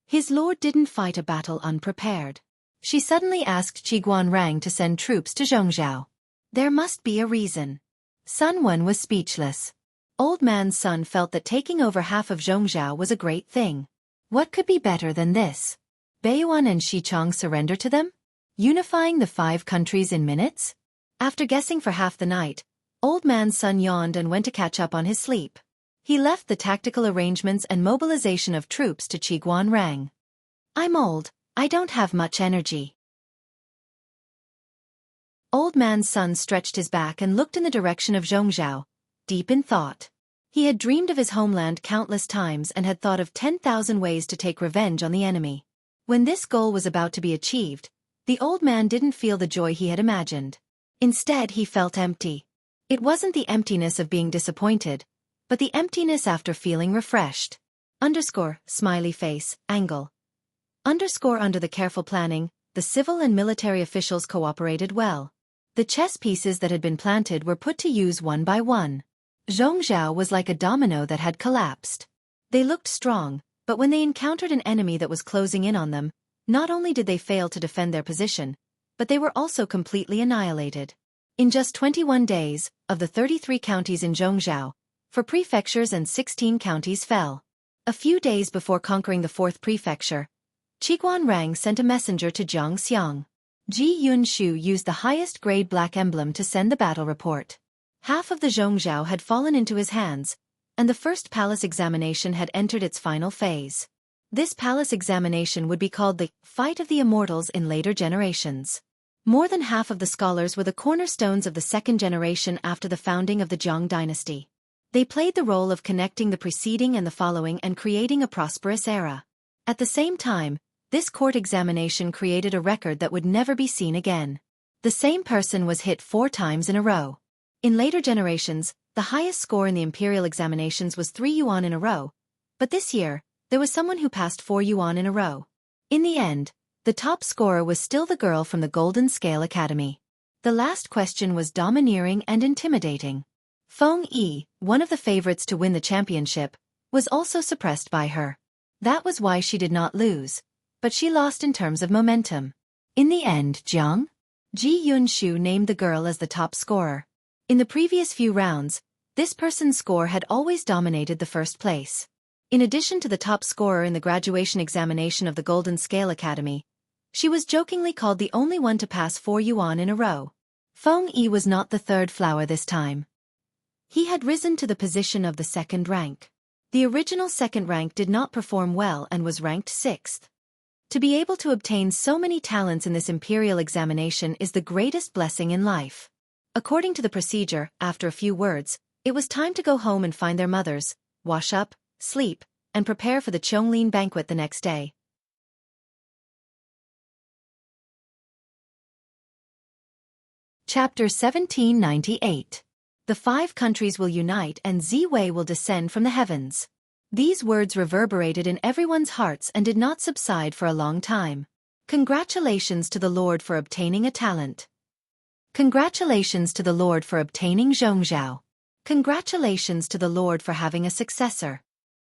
His lord didn't fight a battle unprepared. She suddenly asked Qiguanrang to send troops to Zhongzhao. There must be a reason. Sun Wen was speechless. Old Man Sun felt that taking over half of Zhongzhao was a great thing. What could be better than this? Beiyuan and Xichang surrender to them? Unifying the 5 countries in minutes? After guessing for half the night, Old Man Sun yawned and went to catch up on his sleep. He left the tactical arrangements and mobilization of troops to Qiguanrang. I'm old, I don't have much energy. Old Man Sun stretched his back and looked in the direction of Zhongzhao, deep in thought. He had dreamed of his homeland countless times and had thought of 10,000 ways to take revenge on the enemy. When this goal was about to be achieved, the old man didn't feel the joy he had imagined. Instead, he felt empty. It wasn't the emptiness of being disappointed, but the emptiness after feeling refreshed. Smiley face, angle. Under the careful planning, the civil and military officials cooperated well. The chess pieces that had been planted were put to use one by one. Zhongzhou was like a domino that had collapsed. They looked strong, but when they encountered an enemy that was closing in on them, not only did they fail to defend their position, but they were also completely annihilated. In just 21 days, of the 33 counties in Zhongzhou, 4 prefectures and 16 counties fell. A few days before conquering the 4th prefecture, Qiguanrang sent a messenger to Jiangxiang. Ji Yunshu used the highest grade black emblem to send the battle report. Half of the Zhongzhou had fallen into his hands, and the first palace examination had entered its final phase. This palace examination would be called the Fight of the Immortals in later generations. More than half of the scholars were the cornerstones of the second generation after the founding of the Zhong dynasty. They played the role of connecting the preceding and the following and creating a prosperous era. At the same time, this court examination created a record that would never be seen again. The same person was hit 4 times in a row. In later generations, the highest score in the imperial examinations was 3 yuan in a row, but this year, there was someone who passed 4 yuan in a row. In the end, the top scorer was still the girl from the Golden Scale Academy. The last question was domineering and intimidating. Feng Yi, one of the favorites to win the championship, was also suppressed by her. That was why she did not lose, but she lost in terms of momentum. In the end, Ji Yunshu named the girl as the top scorer. In the previous few rounds, this person's score had always dominated the first place. In addition to the top scorer in the graduation examination of the Golden Scale Academy, she was jokingly called the only one to pass 4 yuan in a row. Feng Yi was not the third flower this time. He had risen to the position of the second rank. The original second rank did not perform well and was ranked 6th. To be able to obtain so many talents in this imperial examination is the greatest blessing in life. According to the procedure, after a few words, it was time to go home and find their mothers, wash up, sleep, and prepare for the Chonglin banquet the next day. Chapter 1798. The 5 countries will unite and Ziwei will descend from the heavens. These words reverberated in everyone's hearts and did not subside for a long time. Congratulations to the Lord for obtaining a talent. Congratulations to the Lord for obtaining Zhongzhou. Congratulations to the Lord for having a successor.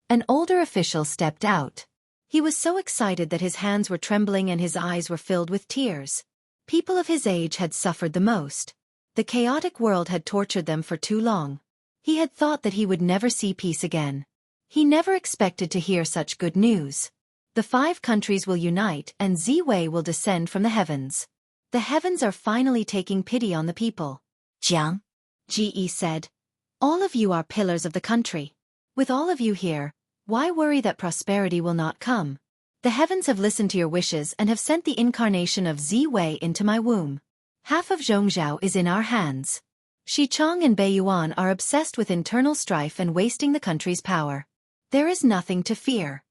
An older official stepped out. He was so excited that his hands were trembling and his eyes were filled with tears. People of his age had suffered the most. The chaotic world had tortured them for too long. He had thought that he would never see peace again. He never expected to hear such good news. The 5 countries will unite and Ziwei will descend from the heavens. The heavens are finally taking pity on the people. Jiang, Ji said. All of you are pillars of the country. With all of you here, why worry that prosperity will not come? The heavens have listened to your wishes and have sent the incarnation of Ziwei into my womb. Half of Zhongzhou is in our hands. Xichang and Beiyuan are obsessed with internal strife and wasting the country's power. There is nothing to fear.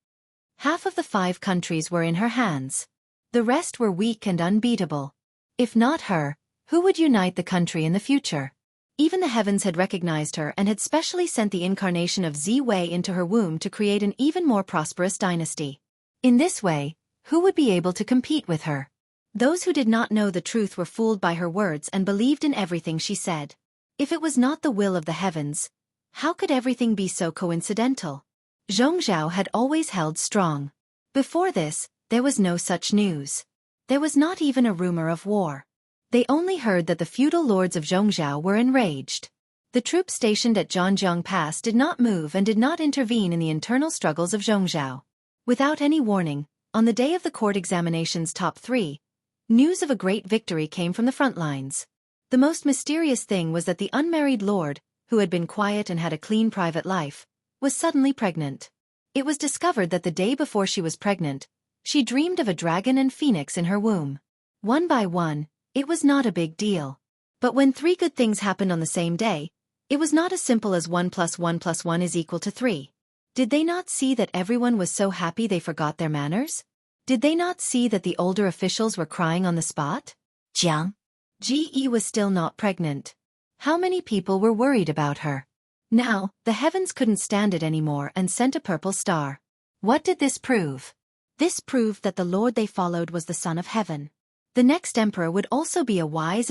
Half of the 5 countries were in her hands. The rest were weak and unbeatable. If not her, who would unite the country in the future? Even the heavens had recognized her and had specially sent the incarnation of Ziwei into her womb to create an even more prosperous dynasty. In this way, who would be able to compete with her? Those who did not know the truth were fooled by her words and believed in everything she said. If it was not the will of the heavens, how could everything be so coincidental? Zhongzhou had always held strong. Before this, there was no such news. There was not even a rumor of war. They only heard that the feudal lords of Zhongzhou were enraged. The troops stationed at Zhanjiang Pass did not move and did not intervene in the internal struggles of Zhongzhou. Without any warning, on the day of the court examination's top 3, news of a great victory came from the front lines. The most mysterious thing was that the unmarried lord, who had been quiet and had a clean private life, was suddenly pregnant. It was discovered that the day before she was pregnant, she dreamed of a dragon and phoenix in her womb. One by one, it was not a big deal. But when 3 good things happened on the same day, it was not as simple as 1 + 1 + 1 is equal to 3. Did they not see that everyone was so happy they forgot their manners? Did they not see that the older officials were crying on the spot? Jiang. Ji was still not pregnant. How many people were worried about her? Now, the heavens couldn't stand it anymore and sent a purple star. What did this prove? This proved that the Lord they followed was the Son of Heaven. The next emperor would also be a wise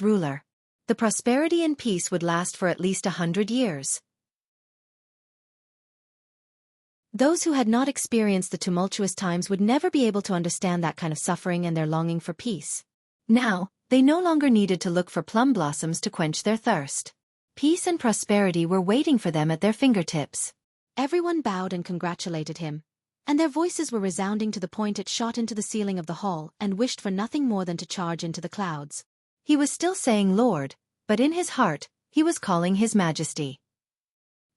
ruler. The prosperity and peace would last for at least 100 years. Those who had not experienced the tumultuous times would never be able to understand that kind of suffering and their longing for peace. Now, they no longer needed to look for plum blossoms to quench their thirst. Peace and prosperity were waiting for them at their fingertips. Everyone bowed and congratulated him, and their voices were resounding to the point it shot into the ceiling of the hall and wished for nothing more than to charge into the clouds. He was still saying Lord, but in his heart, he was calling His Majesty.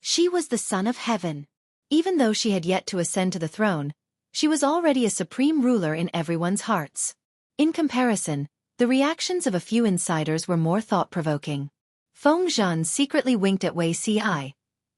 She was the Son of Heaven. Even though she had yet to ascend to the throne, she was already a supreme ruler in everyone's hearts. In comparison, the reactions of a few insiders were more thought-provoking. Feng Zhan secretly winked at Wei Ci,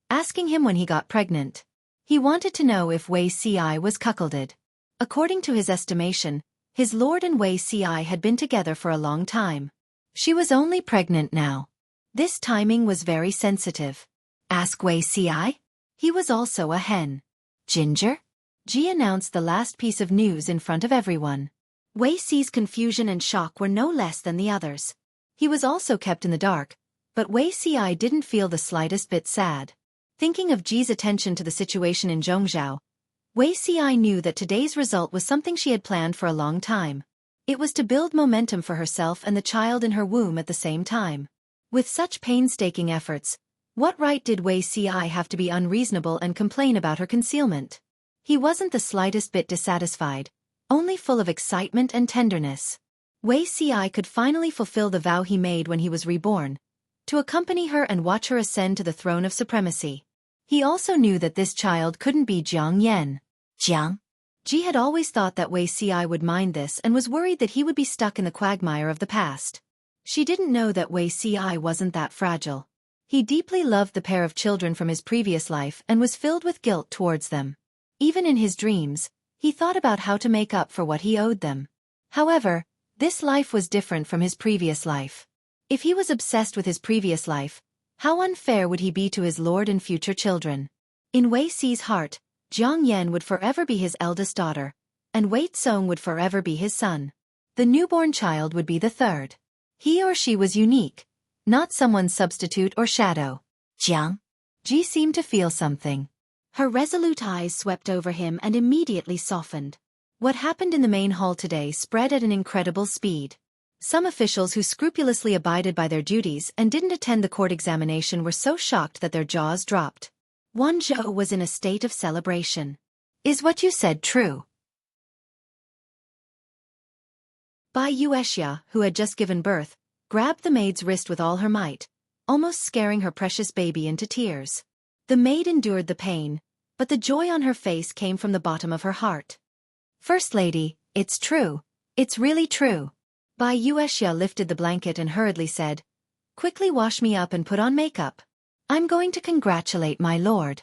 asking him when he got pregnant. He wanted to know if Wei Ci was cuckolded. According to his estimation, his lord and Wei Ci had been together for a long time. She was only pregnant now. This timing was very sensitive. Ask Wei Ci? He was also a hen. Ginger? Ji announced the last piece of news in front of everyone. Wei Ci's confusion and shock were no less than the others. He was also kept in the dark, but Wei Ci didn't feel the slightest bit sad. Thinking of Ji's attention to the situation in Zhongzhou, Wei Ci knew that today's result was something she had planned for a long time. It was to build momentum for herself and the child in her womb at the same time. With such painstaking efforts, what right did Wei Ci have to be unreasonable and complain about her concealment? He wasn't the slightest bit dissatisfied, only full of excitement and tenderness. Wei Ci could finally fulfill the vow he made when he was reborn, to accompany her and watch her ascend to the throne of supremacy. He also knew that this child couldn't be Jiang Yan. Jiang? Ji had always thought that Wei Ci would mind this and was worried that he would be stuck in the quagmire of the past. She didn't know that Wei Ci wasn't that fragile. He deeply loved the pair of children from his previous life and was filled with guilt towards them. Even in his dreams, he thought about how to make up for what he owed them. However, this life was different from his previous life. If he was obsessed with his previous life, how unfair would he be to his lord and future children? In Wei Ci's heart, Jiang Yan would forever be his eldest daughter, and Wei Tsong would forever be his son. The newborn child would be the third. He or she was unique, not someone's substitute or shadow. Jiang? Ji seemed to feel something. Her resolute eyes swept over him and immediately softened. What happened in the main hall today spread at an incredible speed. Some officials who scrupulously abided by their duties and didn't attend the court examination were so shocked that their jaws dropped. Wan Zhou was in a state of celebration. Is what you said true? Bai Yuexia, who had just given birth, grabbed the maid's wrist with all her might, almost scaring her precious baby into tears. The maid endured the pain, but the joy on her face came from the bottom of her heart. First Lady, it's true. It's really true. Bai Yuexia lifted the blanket and hurriedly said, "Quickly wash me up and put on makeup. I'm going to congratulate my lord."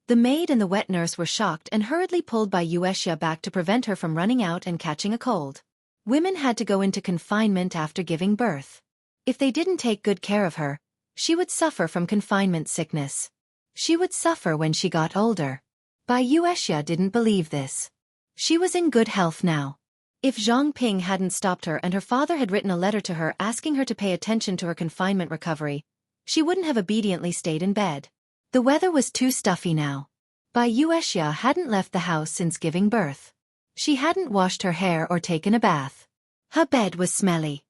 The maid and the wet nurse were shocked and hurriedly pulled Bai Yuexia back to prevent her from running out and catching a cold. Women had to go into confinement after giving birth. If they didn't take good care of her, she would suffer from confinement sickness. She would suffer when she got older. Bai Yuexia didn't believe this. She was in good health now. If Zhang Ping hadn't stopped her and her father had written a letter to her asking her to pay attention to her confinement recovery, she wouldn't have obediently stayed in bed. The weather was too stuffy now. Bai Yuexia hadn't left the house since giving birth. She hadn't washed her hair or taken a bath. Her bed was smelly.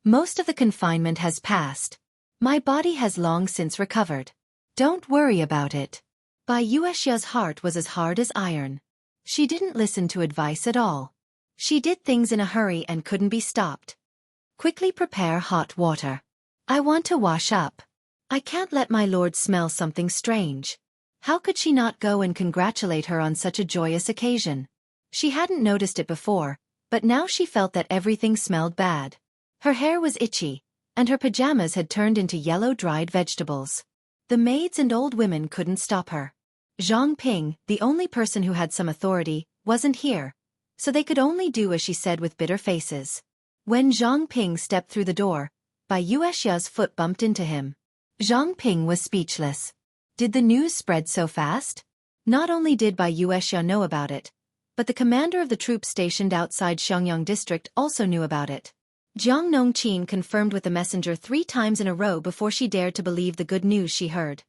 Most of the confinement has passed. My body has long since recovered. Don't worry about it. Bai Yuexia's heart was as hard as iron. She didn't listen to advice at all. She did things in a hurry and couldn't be stopped. Quickly prepare hot water. I want to wash up. I can't let my lord smell something strange. How could she not go and congratulate her on such a joyous occasion? She hadn't noticed it before, but now she felt that everything smelled bad. Her hair was itchy, and her pajamas had turned into yellow dried vegetables. The maids and old women couldn't stop her. Zhang Ping, the only person who had some authority, wasn't here, so they could only do as she said with bitter faces. When Zhang Ping stepped through the door, Bai Yuexia's foot bumped into him. Zhang Ping was speechless. Did the news spread so fast? Not only did Bai Yuexia know about it, but the commander of the troops stationed outside Xiangyang district also knew about it. Jiang Nongqin confirmed with the messenger 3 times in a row before she dared to believe the good news she heard.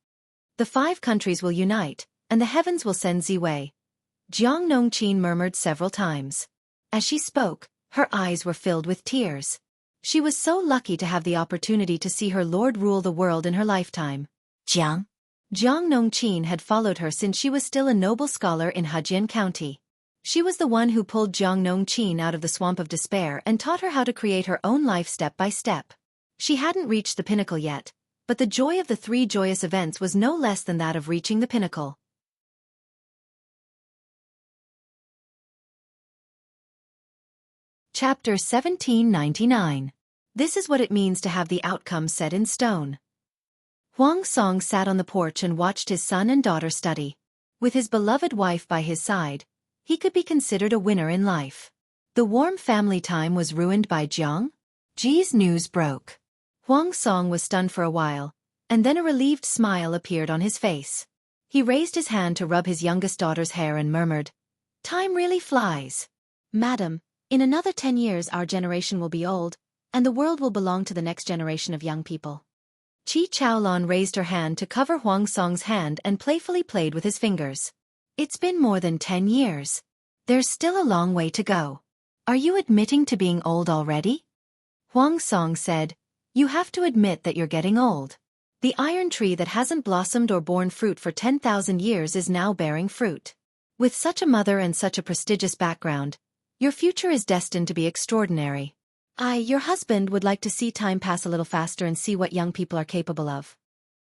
The 5 countries will unite, and the heavens will send Ziwei. Jiang Nongqin murmured several times. As she spoke, her eyes were filled with tears. She was so lucky to have the opportunity to see her lord rule the world in her lifetime. Jiang Nongqin had followed her since she was still a noble scholar in Hejian County. She was the one who pulled Jiang Nongqin out of the swamp of despair and taught her how to create her own life step by step. She hadn't reached the pinnacle yet, but the joy of the 3 joyous events was no less than that of reaching the pinnacle. Chapter 1799. This is what it means to have the outcome set in stone. Huang Song sat on the porch and watched his son and daughter study. With his beloved wife by his side, he could be considered a winner in life. The warm family time was ruined by Jiang Ji's news broke. Huang Song was stunned for a while, and then a relieved smile appeared on his face. He raised his hand to rub his youngest daughter's hair and murmured, "Time really flies. Madam, in another 10 years our generation will be old, and the world will belong to the next generation of young people." Qi Chaolan raised her hand to cover Huang Song's hand and playfully played with his fingers. "It's been more than 10 years. There's still a long way to go. Are you admitting to being old already?" Huang Song said, "You have to admit that you're getting old. The iron tree that hasn't blossomed or borne fruit for 10,000 years is now bearing fruit. With such a mother and such a prestigious background, your future is destined to be extraordinary. Your husband, would like to see time pass a little faster and see what young people are capable of."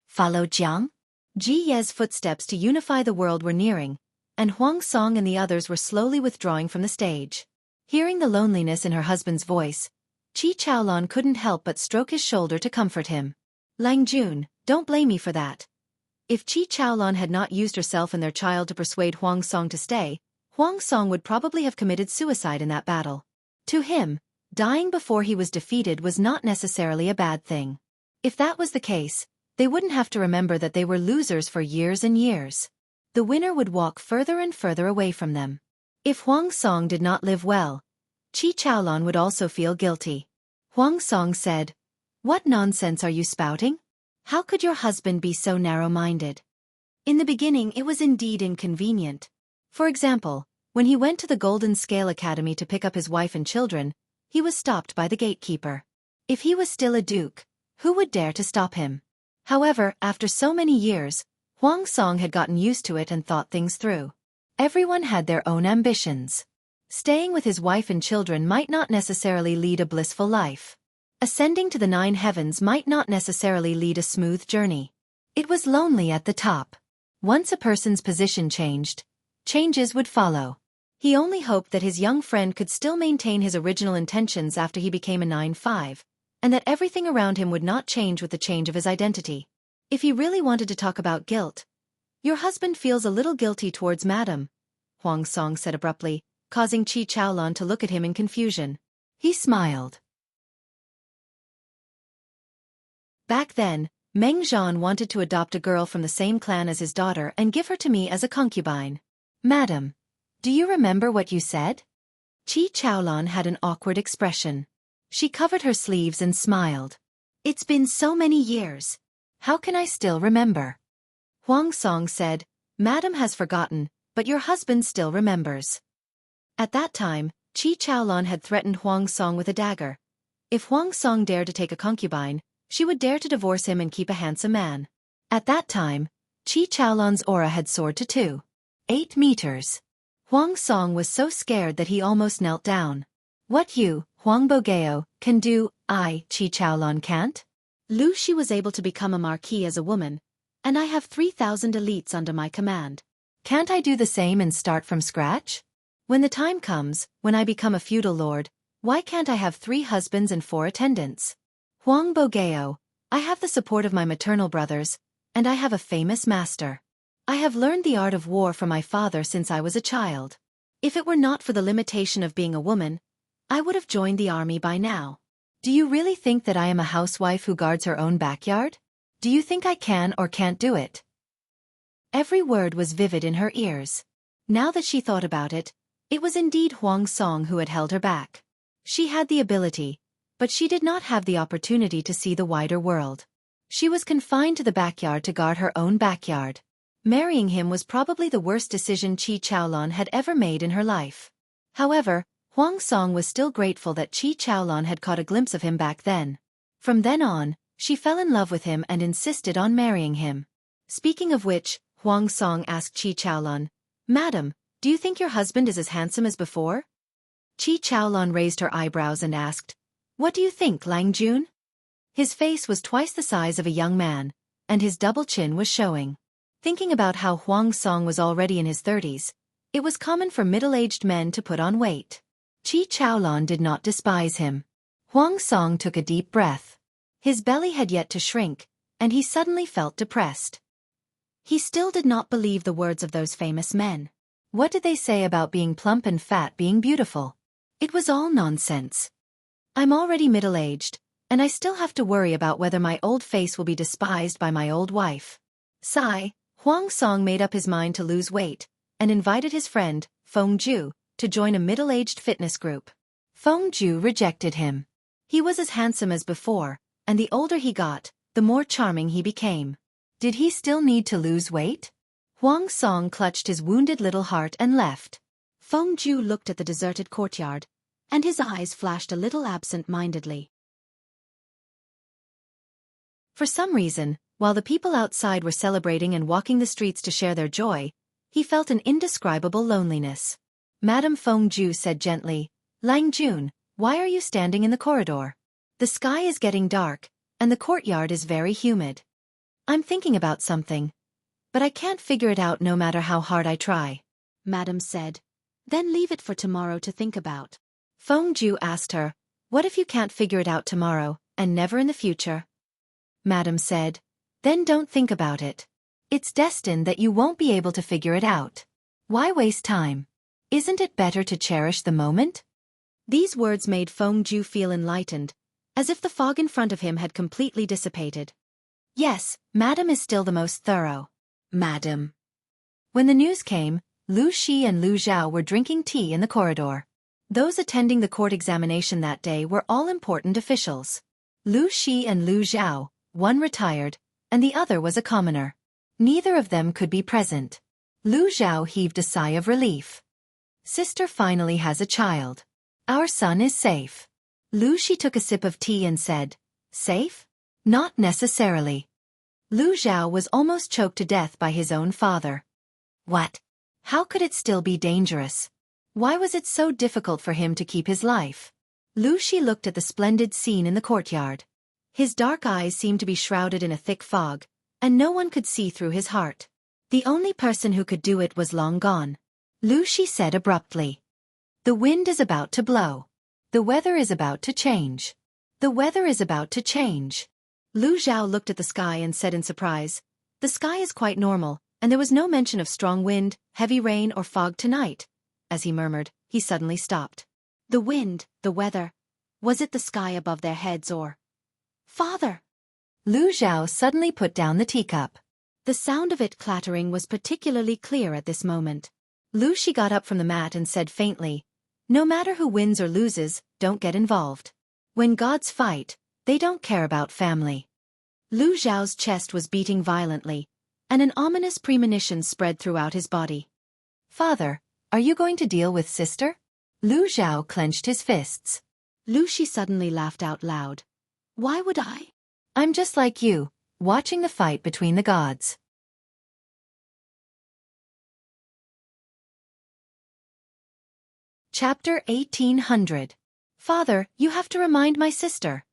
Follow Jiang Ji's footsteps to unify the world were nearing, and Huang Song and the others were slowly withdrawing from the stage. Hearing the loneliness in her husband's voice, Qi Chaolan couldn't help but stroke his shoulder to comfort him. "Lang Jun, don't blame me for that." If Qi Chaolan had not used herself and their child to persuade Huang Song to stay, Huang Song would probably have committed suicide in that battle. To him, dying before he was defeated was not necessarily a bad thing. If that was the case, they wouldn't have to remember that they were losers for years and years. The winner would walk further and further away from them. If Huang Song did not live well, Qi Chaolan would also feel guilty. Huang Song said, "What nonsense are you spouting? How could your husband be so narrow-minded?" In the beginning it was indeed inconvenient. For example, when he went to the Golden Scale Academy to pick up his wife and children, he was stopped by the gatekeeper. If he was still a duke, who would dare to stop him? However, after so many years, Huang Song had gotten used to it and thought things through. Everyone had their own ambitions. Staying with his wife and children might not necessarily lead a blissful life. Ascending to the 9 heavens might not necessarily lead a smooth journey. It was lonely at the top. Once a person's position changed, changes would follow. He only hoped that his young friend could still maintain his original intentions after he became a 9-5, and that everything around him would not change with the change of his identity. If he really wanted to talk about guilt, "Your husband feels a little guilty towards Madam," Huang Song said abruptly, causing Qi Chaolan to look at him in confusion. He smiled. Back then, Meng Zhan wanted to adopt a girl from the same clan as his daughter and give her to me as a concubine. "Madam, do you remember what you said?" Qi Chaolan had an awkward expression. She covered her sleeves and smiled. "It's been so many years. How can I still remember?" Huang Song said, "Madam has forgotten, but your husband still remembers." At that time, Qi Chaolan had threatened Huang Song with a dagger. If Huang Song dared to take a concubine, she would dare to divorce him and keep a handsome man. At that time, Qi Chaolan's aura had soared to 2.8 meters. Huang Song was so scared that he almost knelt down. "What you, Huang Bogeo, can do, Qi Chaolan can't?" Lu Shi was able to become a marquis as a woman, and I have 3,000 elites under my command. Can't I do the same and start from scratch? When the time comes, when I become a feudal lord, why can't I have 3 husbands and 4 attendants? Huang Bogeo, I have the support of my maternal brothers, and I have a famous master. I have learned the art of war from my father since I was a child. If it were not for the limitation of being a woman, I would have joined the army by now. Do you really think that I am a housewife who guards her own backyard? Do you think I can or can't do it? Every word was vivid in her ears. Now that she thought about it, it was indeed Huang Song who had held her back. She had the ability, but she did not have the opportunity to see the wider world. She was confined to the backyard to guard her own backyard. Marrying him was probably the worst decision Qi Chaolon had ever made in her life. However, Huang Song was still grateful that Qi Chaolon had caught a glimpse of him back then. From then on, she fell in love with him and insisted on marrying him. Speaking of which, Huang Song asked Qi Chaolon, "Madam, do you think your husband is as handsome as before?" Qi Chaolon raised her eyebrows and asked, "What do you think, Lang Jun?" His face was twice the size of a young man, and his double chin was showing. Thinking about how Huang Song was already in his 30s, it was common for middle-aged men to put on weight. Qi Chaolon did not despise him. Huang Song took a deep breath. His belly had yet to shrink, and he suddenly felt depressed. He still did not believe the words of those famous men. What did they say about being plump and fat being beautiful? It was all nonsense. I'm already middle-aged, and I still have to worry about whether my old face will be despised by my old wife. Sigh, Huang Song made up his mind to lose weight, and invited his friend, Feng Ju, to join a middle-aged fitness group. Feng Ju rejected him. He was as handsome as before, and the older he got, the more charming he became. Did he still need to lose weight? Huang Song clutched his wounded little heart and left. Feng Ju looked at the deserted courtyard, and his eyes flashed a little absent-mindedly. For some reason, while the people outside were celebrating and walking the streets to share their joy, he felt an indescribable loneliness. Madame Feng Ju said gently, "Lang Jun, why are you standing in the corridor? The sky is getting dark, and the courtyard is very humid. I'm thinking about something, but I can't figure it out no matter how hard I try." Madame said, "Then leave it for tomorrow to think about." Feng Ju asked her, "What if you can't figure it out tomorrow, and never in the future?" Madame said, "Then don't think about it. It's destined that you won't be able to figure it out. Why waste time? Isn't it better to cherish the moment?" These words made Feng Ju feel enlightened, as if the fog in front of him had completely dissipated. Yes, Madame is still the most thorough. Madame. When the news came, Lu Shi and Lu Zhao were drinking tea in the corridor. Those attending the court examination that day were all important officials. Lu Shi and Lu Zhao, one retired, and the other was a commoner. Neither of them could be present. Lu Zhao heaved a sigh of relief. "Sister finally has a child. Our son is safe." Lu Shi took a sip of tea and said, "Safe? Not necessarily." Lu Zhao was almost choked to death by his own father. What? How could it still be dangerous? Why was it so difficult for him to keep his life? Lu Shi looked at the splendid scene in the courtyard. His dark eyes seemed to be shrouded in a thick fog, and no one could see through his heart. The only person who could do it was long gone. Lu Shi said abruptly, "The wind is about to blow. The weather is about to change. The weather is about to change." Lu Zhao looked at the sky and said in surprise, "The sky is quite normal, and there was no mention of strong wind, heavy rain or fog tonight." As he murmured, he suddenly stopped. The wind, the weather. Was it the sky above their heads or... "Father!" Lu Zhao suddenly put down the teacup. The sound of it clattering was particularly clear at this moment. Lu Shi got up from the mat and said faintly, "No matter who wins or loses, don't get involved. When gods fight, they don't care about family." Lu Zhao's chest was beating violently, and an ominous premonition spread throughout his body. "Father, are you going to deal with sister?" Lu Zhao clenched his fists. Lu Shi suddenly laughed out loud. "Why would I? I'm just like you, watching the fight between the gods." Chapter 1800. "Father, you have to remind my sister."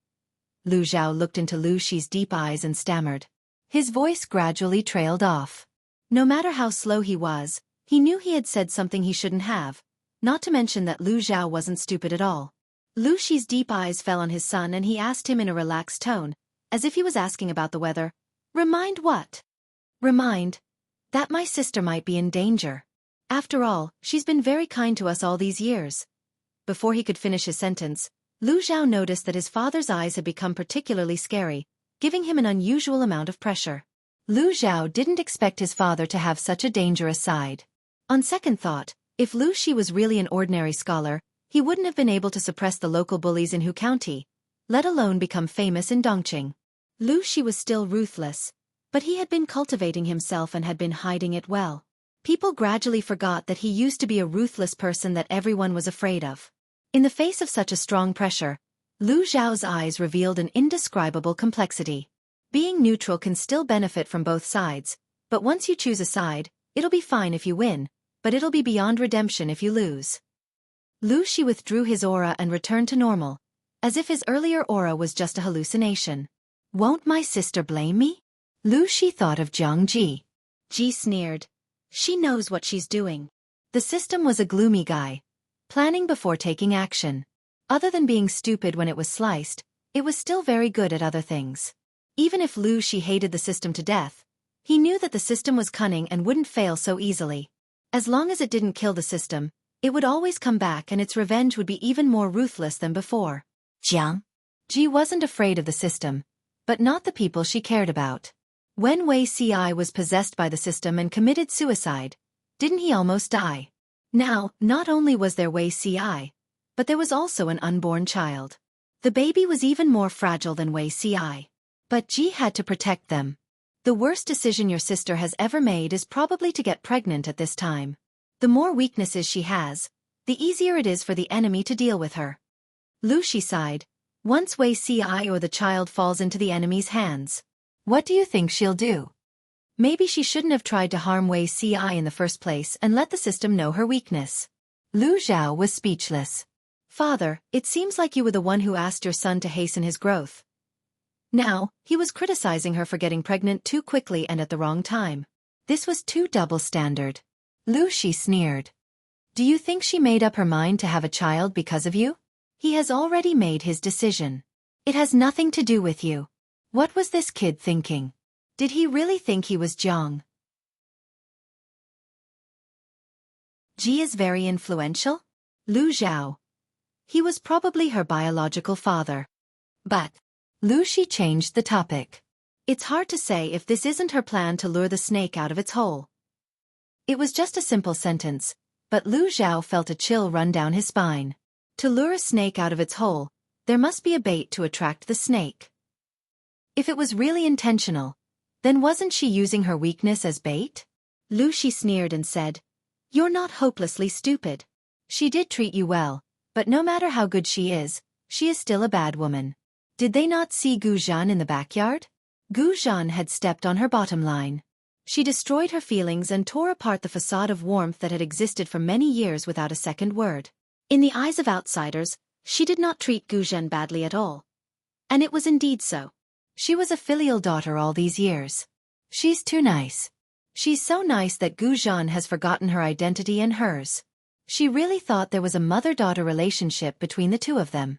Lu Zhao looked into Lu Shi's deep eyes and stammered. His voice gradually trailed off. No matter how slow he was, he knew he had said something he shouldn't have, not to mention that Lu Zhao wasn't stupid at all. Lu Shi's deep eyes fell on his son and he asked him in a relaxed tone, as if he was asking about the weather, "Remind what?" "Remind that my sister might be in danger." After all, she's been very kind to us all these years. Before he could finish his sentence, Lu Zhao noticed that his father's eyes had become particularly scary, giving him an unusual amount of pressure. Lu Zhao didn't expect his father to have such a dangerous side. On second thought, if Lu Shi was really an ordinary scholar, he wouldn't have been able to suppress the local bullies in Hu County, let alone become famous in Dongqing. Lu Shi was still ruthless, but he had been cultivating himself and had been hiding it well. People gradually forgot that he used to be a ruthless person that everyone was afraid of. In the face of such a strong pressure, Lu Zhao's eyes revealed an indescribable complexity. Being neutral can still benefit from both sides, but once you choose a side, it'll be fine if you win, but it'll be beyond redemption if you lose. Lu Shi withdrew his aura and returned to normal, as if his earlier aura was just a hallucination. Won't my sister blame me? Lu Shi thought of Jiang Ji. Ji sneered. She knows what she's doing. The system was a gloomy guy, planning before taking action. Other than being stupid when it was sliced, it was still very good at other things. Even if Lu Shi hated the system to death, he knew that the system was cunning and wouldn't fail so easily. As long as it didn't kill the system, it would always come back and its revenge would be even more ruthless than before. Jiang Ji wasn't afraid of the system, but not the people she cared about. When Wei Ci was possessed by the system and committed suicide, didn't he almost die? Now, not only was there Wei Ci, but there was also an unborn child. The baby was even more fragile than Wei Ci. But Ji had to protect them. The worst decision your sister has ever made is probably to get pregnant at this time. The more weaknesses she has, the easier it is for the enemy to deal with her. Lu Shi sighed. Once Wei Ci or the child falls into the enemy's hands, what do you think she'll do? Maybe she shouldn't have tried to harm Wei Ci in the first place and let the system know her weakness. Lu Zhao was speechless. Father, it seems like you were the one who asked your son to hasten his growth. Now, he was criticizing her for getting pregnant too quickly and at the wrong time. This was too double standard. Lu Shi sneered. Do you think she made up her mind to have a child because of you? He has already made his decision. It has nothing to do with you. What was this kid thinking? Did he really think he was Jiang? Ji is very influential? Lu Zhao. He was probably her biological father. But Lu Shi changed the topic. It's hard to say if this isn't her plan to lure the snake out of its hole. It was just a simple sentence, but Lu Zhao felt a chill run down his spine. To lure a snake out of its hole, there must be a bait to attract the snake. If it was really intentional, then wasn't she using her weakness as bait? Lu Shi sneered and said, You're not hopelessly stupid. She did treat you well, but no matter how good she is still a bad woman. Did they not see Gu Zhan in the backyard? Gu Zhan had stepped on her bottom line. She destroyed her feelings and tore apart the facade of warmth that had existed for many years without a second word. In the eyes of outsiders, she did not treat Gu Zhan badly at all. And it was indeed so. She was a filial daughter all these years. She's too nice. She's so nice that Gu Zhan has forgotten her identity and hers. She really thought there was a mother-daughter relationship between the two of them.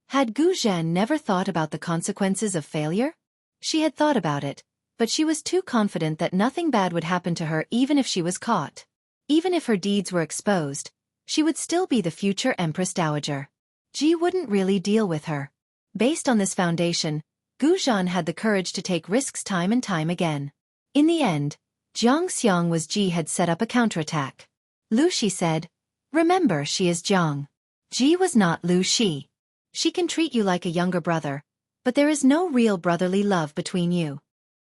Had Gu Zhan never thought about the consequences of failure? She had thought about it, but she was too confident that nothing bad would happen to her even if she was caught. Even if her deeds were exposed, she would still be the future Empress Dowager. Ji wouldn't really deal with her. Based on this foundation, Gu Zhan had the courage to take risks time and time again. In the end, Jiang Xiang was Ji had set up a counterattack. Lu Shi said, Remember, she is Jiang. Ji was not Lu Shi. She can treat you like a younger brother, but there is no real brotherly love between you.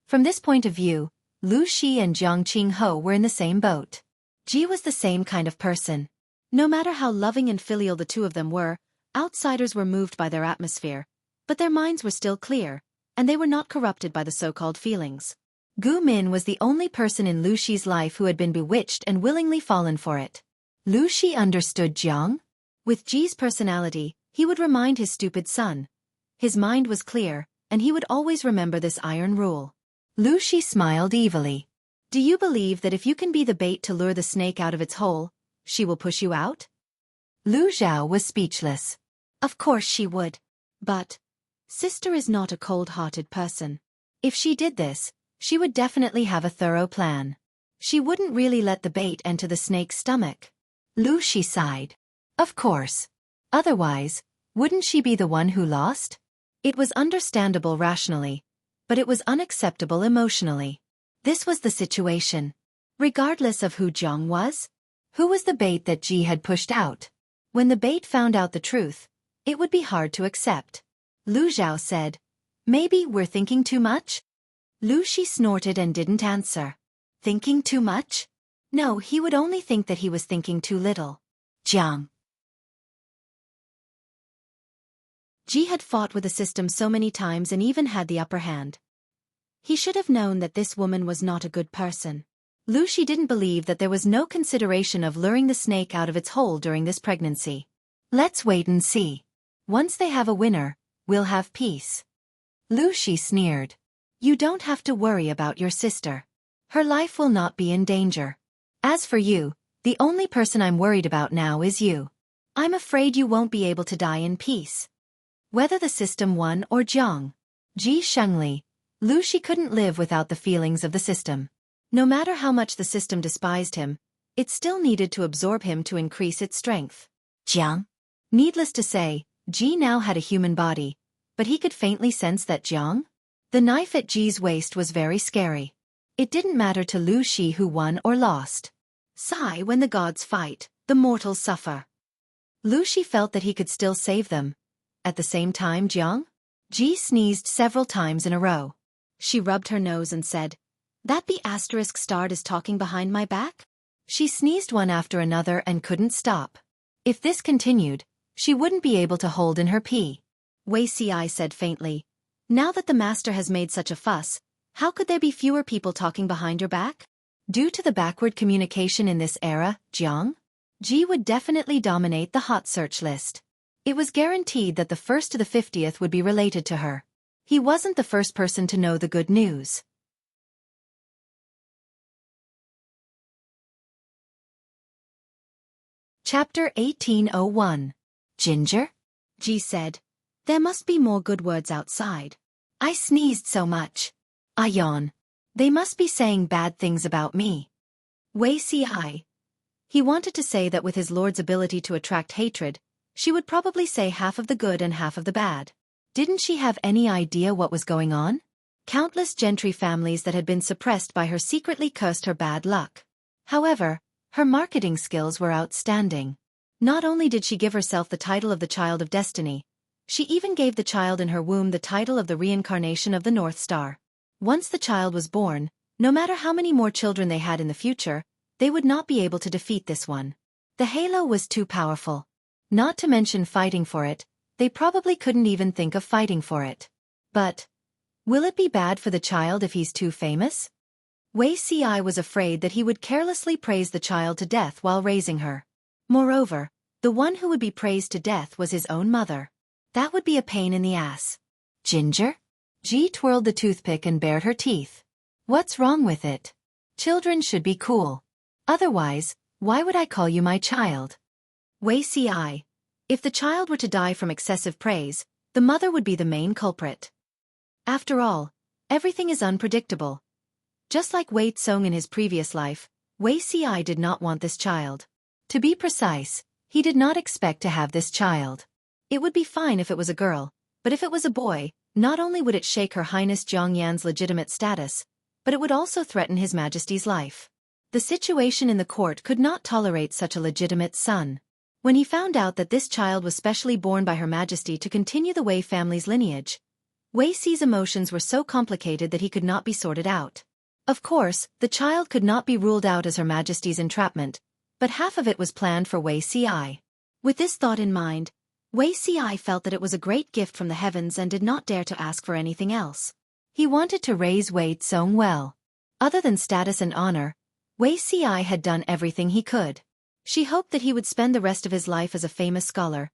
From this point of view, Lu Shi and Jiang Qingho were in the same boat. Ji was the same kind of person. No matter how loving and filial the two of them were, outsiders were moved by their atmosphere, but their minds were still clear, and they were not corrupted by the so-called feelings. Gu Min was the only person in Lu Shi's life who had been bewitched and willingly fallen for it. Lu Shi understood Jiang? With Ji's personality, he would remind his stupid son. His mind was clear, and he would always remember this iron rule. Lu Shi smiled evilly. Do you believe that if you can be the bait to lure the snake out of its hole, she will push you out? Lu Zhao was speechless. Of course she would. But sister is not a cold-hearted person. If she did this, she would definitely have a thorough plan. She wouldn't really let the bait enter the snake's stomach. Xueqi sighed. Of course. Otherwise, wouldn't she be the one who lost? It was understandable rationally, but it was unacceptable emotionally. This was the situation. Regardless of who Jiang was, who was the bait that Ji had pushed out? When the bait found out the truth, it would be hard to accept. Lu Zhao said, "Maybe we're thinking too much?" Xueqi snorted and didn't answer. Thinking too much? No, he would only think that he was thinking too little. Jiang. Ji had fought with the system so many times and even had the upper hand. He should have known that this woman was not a good person. Xueqi didn't believe that there was no consideration of luring the snake out of its hole during this pregnancy. Let's wait and see. Once they have a winner, we'll have peace. Xueqi sneered. You don't have to worry about your sister. Her life will not be in danger. As for you, the only person I'm worried about now is you. I'm afraid you won't be able to die in peace. Whether the system won or Jiang, Ji Shengli, Xueqi couldn't live without the feelings of the system. No matter how much the system despised him, it still needed to absorb him to increase its strength. Jiang? Needless to say, Ji now had a human body, but he could faintly sense that Jiang? The knife at Ji's waist was very scary. It didn't matter to Xueqi who won or lost. Sigh, when the gods fight, the mortals suffer. Xueqi felt that he could still save them. At the same time, Jiang? Ji sneezed several times in a row. She rubbed her nose and said, "That B** starred is talking behind my back?" She sneezed one after another and couldn't stop. If this continued, she wouldn't be able to hold in her pee. Wei Ci said faintly, "Now that the master has made such a fuss, how could there be fewer people talking behind your back?" Due to the backward communication in this era, Jiang? Ji would definitely dominate the hot search list. It was guaranteed that the 1st to the 50th would be related to her. He wasn't the first person to know the good news. Chapter 1801. Ginger? Ji said. There must be more good words outside. I sneezed so much. I yawn. They must be saying bad things about me. Wei Ci. He wanted to say that with his lord's ability to attract hatred, she would probably say half of the good and half of the bad. Didn't she have any idea what was going on? Countless gentry families that had been suppressed by her secretly cursed her bad luck. However, her marketing skills were outstanding. Not only did she give herself the title of the Child of Destiny, she even gave the child in her womb the title of the reincarnation of the North Star. Once the child was born, no matter how many more children they had in the future, they would not be able to defeat this one. The halo was too powerful. Not to mention fighting for it, they probably couldn't even think of fighting for it. But, will it be bad for the child if he's too famous? Wei Ci was afraid that he would carelessly praise the child to death while raising her. Moreover, the one who would be praised to death was his own mother. That would be a pain in the ass. Ginger? Ji twirled the toothpick and bared her teeth. What's wrong with it? Children should be cool. Otherwise, why would I call you my child? Wei Ci. If the child were to die from excessive praise, the mother would be the main culprit. After all, everything is unpredictable. Just like Wei Tsong in his previous life, Wei Ci did not want this child. To be precise, he did not expect to have this child. It would be fine if it was a girl, but if it was a boy, not only would it shake Her Highness Jiang Yan's legitimate status, but it would also threaten His Majesty's life. The situation in the court could not tolerate such a legitimate son. When he found out that this child was specially born by Her Majesty to continue the Wei family's lineage, Wei Ci's emotions were so complicated that he could not be sorted out. Of course, the child could not be ruled out as Her Majesty's entrapment, but half of it was planned for Wei Ci. With this thought in mind, Wei Ci felt that it was a great gift from the heavens and did not dare to ask for anything else. He wanted to raise Wei Tsong well. Other than status and honor, Wei Ci had done everything he could. She hoped that he would spend the rest of his life as a famous scholar,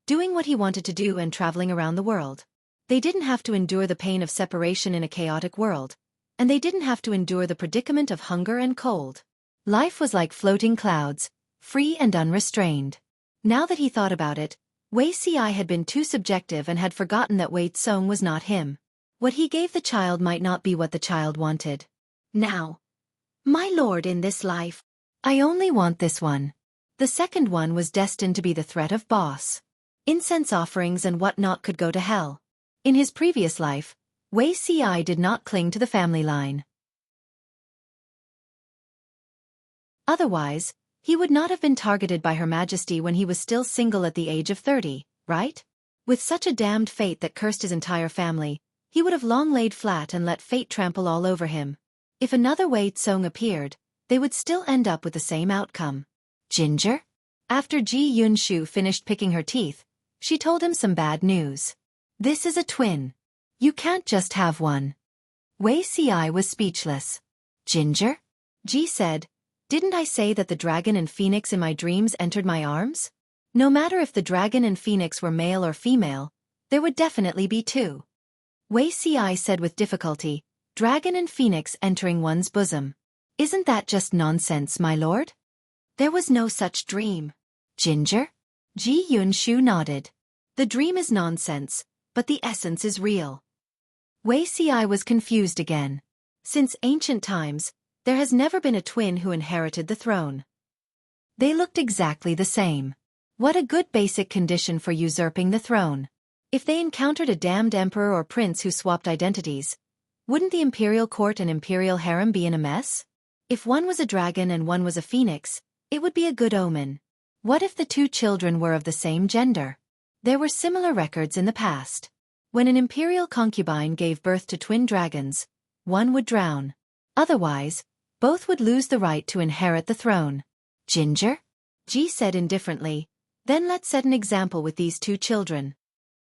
doing what he wanted to do and traveling around the world. They didn't have to endure the pain of separation in a chaotic world, and they didn't have to endure the predicament of hunger and cold. Life was like floating clouds, free and unrestrained. Now that he thought about it, Wei Ci had been too subjective and had forgotten that Wei Tsong was not him. What he gave the child might not be what the child wanted. Now, My lord, in this life, I only want this one. The second one was destined to be the threat of boss. Incense offerings and whatnot could go to hell. In his previous life, Xueqi did not cling to the family line. Otherwise, he would not have been targeted by Her Majesty when he was still single at the age of 30, right? With such a damned fate that cursed his entire family, he would have long laid flat and let fate trample all over him. If another Wei Tsong appeared, they would still end up with the same outcome. Ginger? After Ji Yunshu finished picking her teeth, she told him some bad news. This is a twin. You can't just have one. Xueqi was speechless. Ginger? Ji said, didn't I say that the dragon and phoenix in my dreams entered my arms? No matter if the dragon and phoenix were male or female, there would definitely be two. Xueqi said with difficulty, dragon and phoenix entering one's bosom. Isn't that just nonsense, my lord? There was no such dream. Ginger? Ji Yunshu nodded. The dream is nonsense, but the essence is real. Xueqi was confused again. Since ancient times, there has never been a twin who inherited the throne. They looked exactly the same. What a good basic condition for usurping the throne. If they encountered a damned emperor or prince who swapped identities, wouldn't the imperial court and imperial harem be in a mess? If one was a dragon and one was a phoenix, it would be a good omen. What if the two children were of the same gender? There were similar records in the past. When an imperial concubine gave birth to twin dragons, one would drown. Otherwise, both would lose the right to inherit the throne. Ginger? Ji said indifferently, then let's set an example with these two children.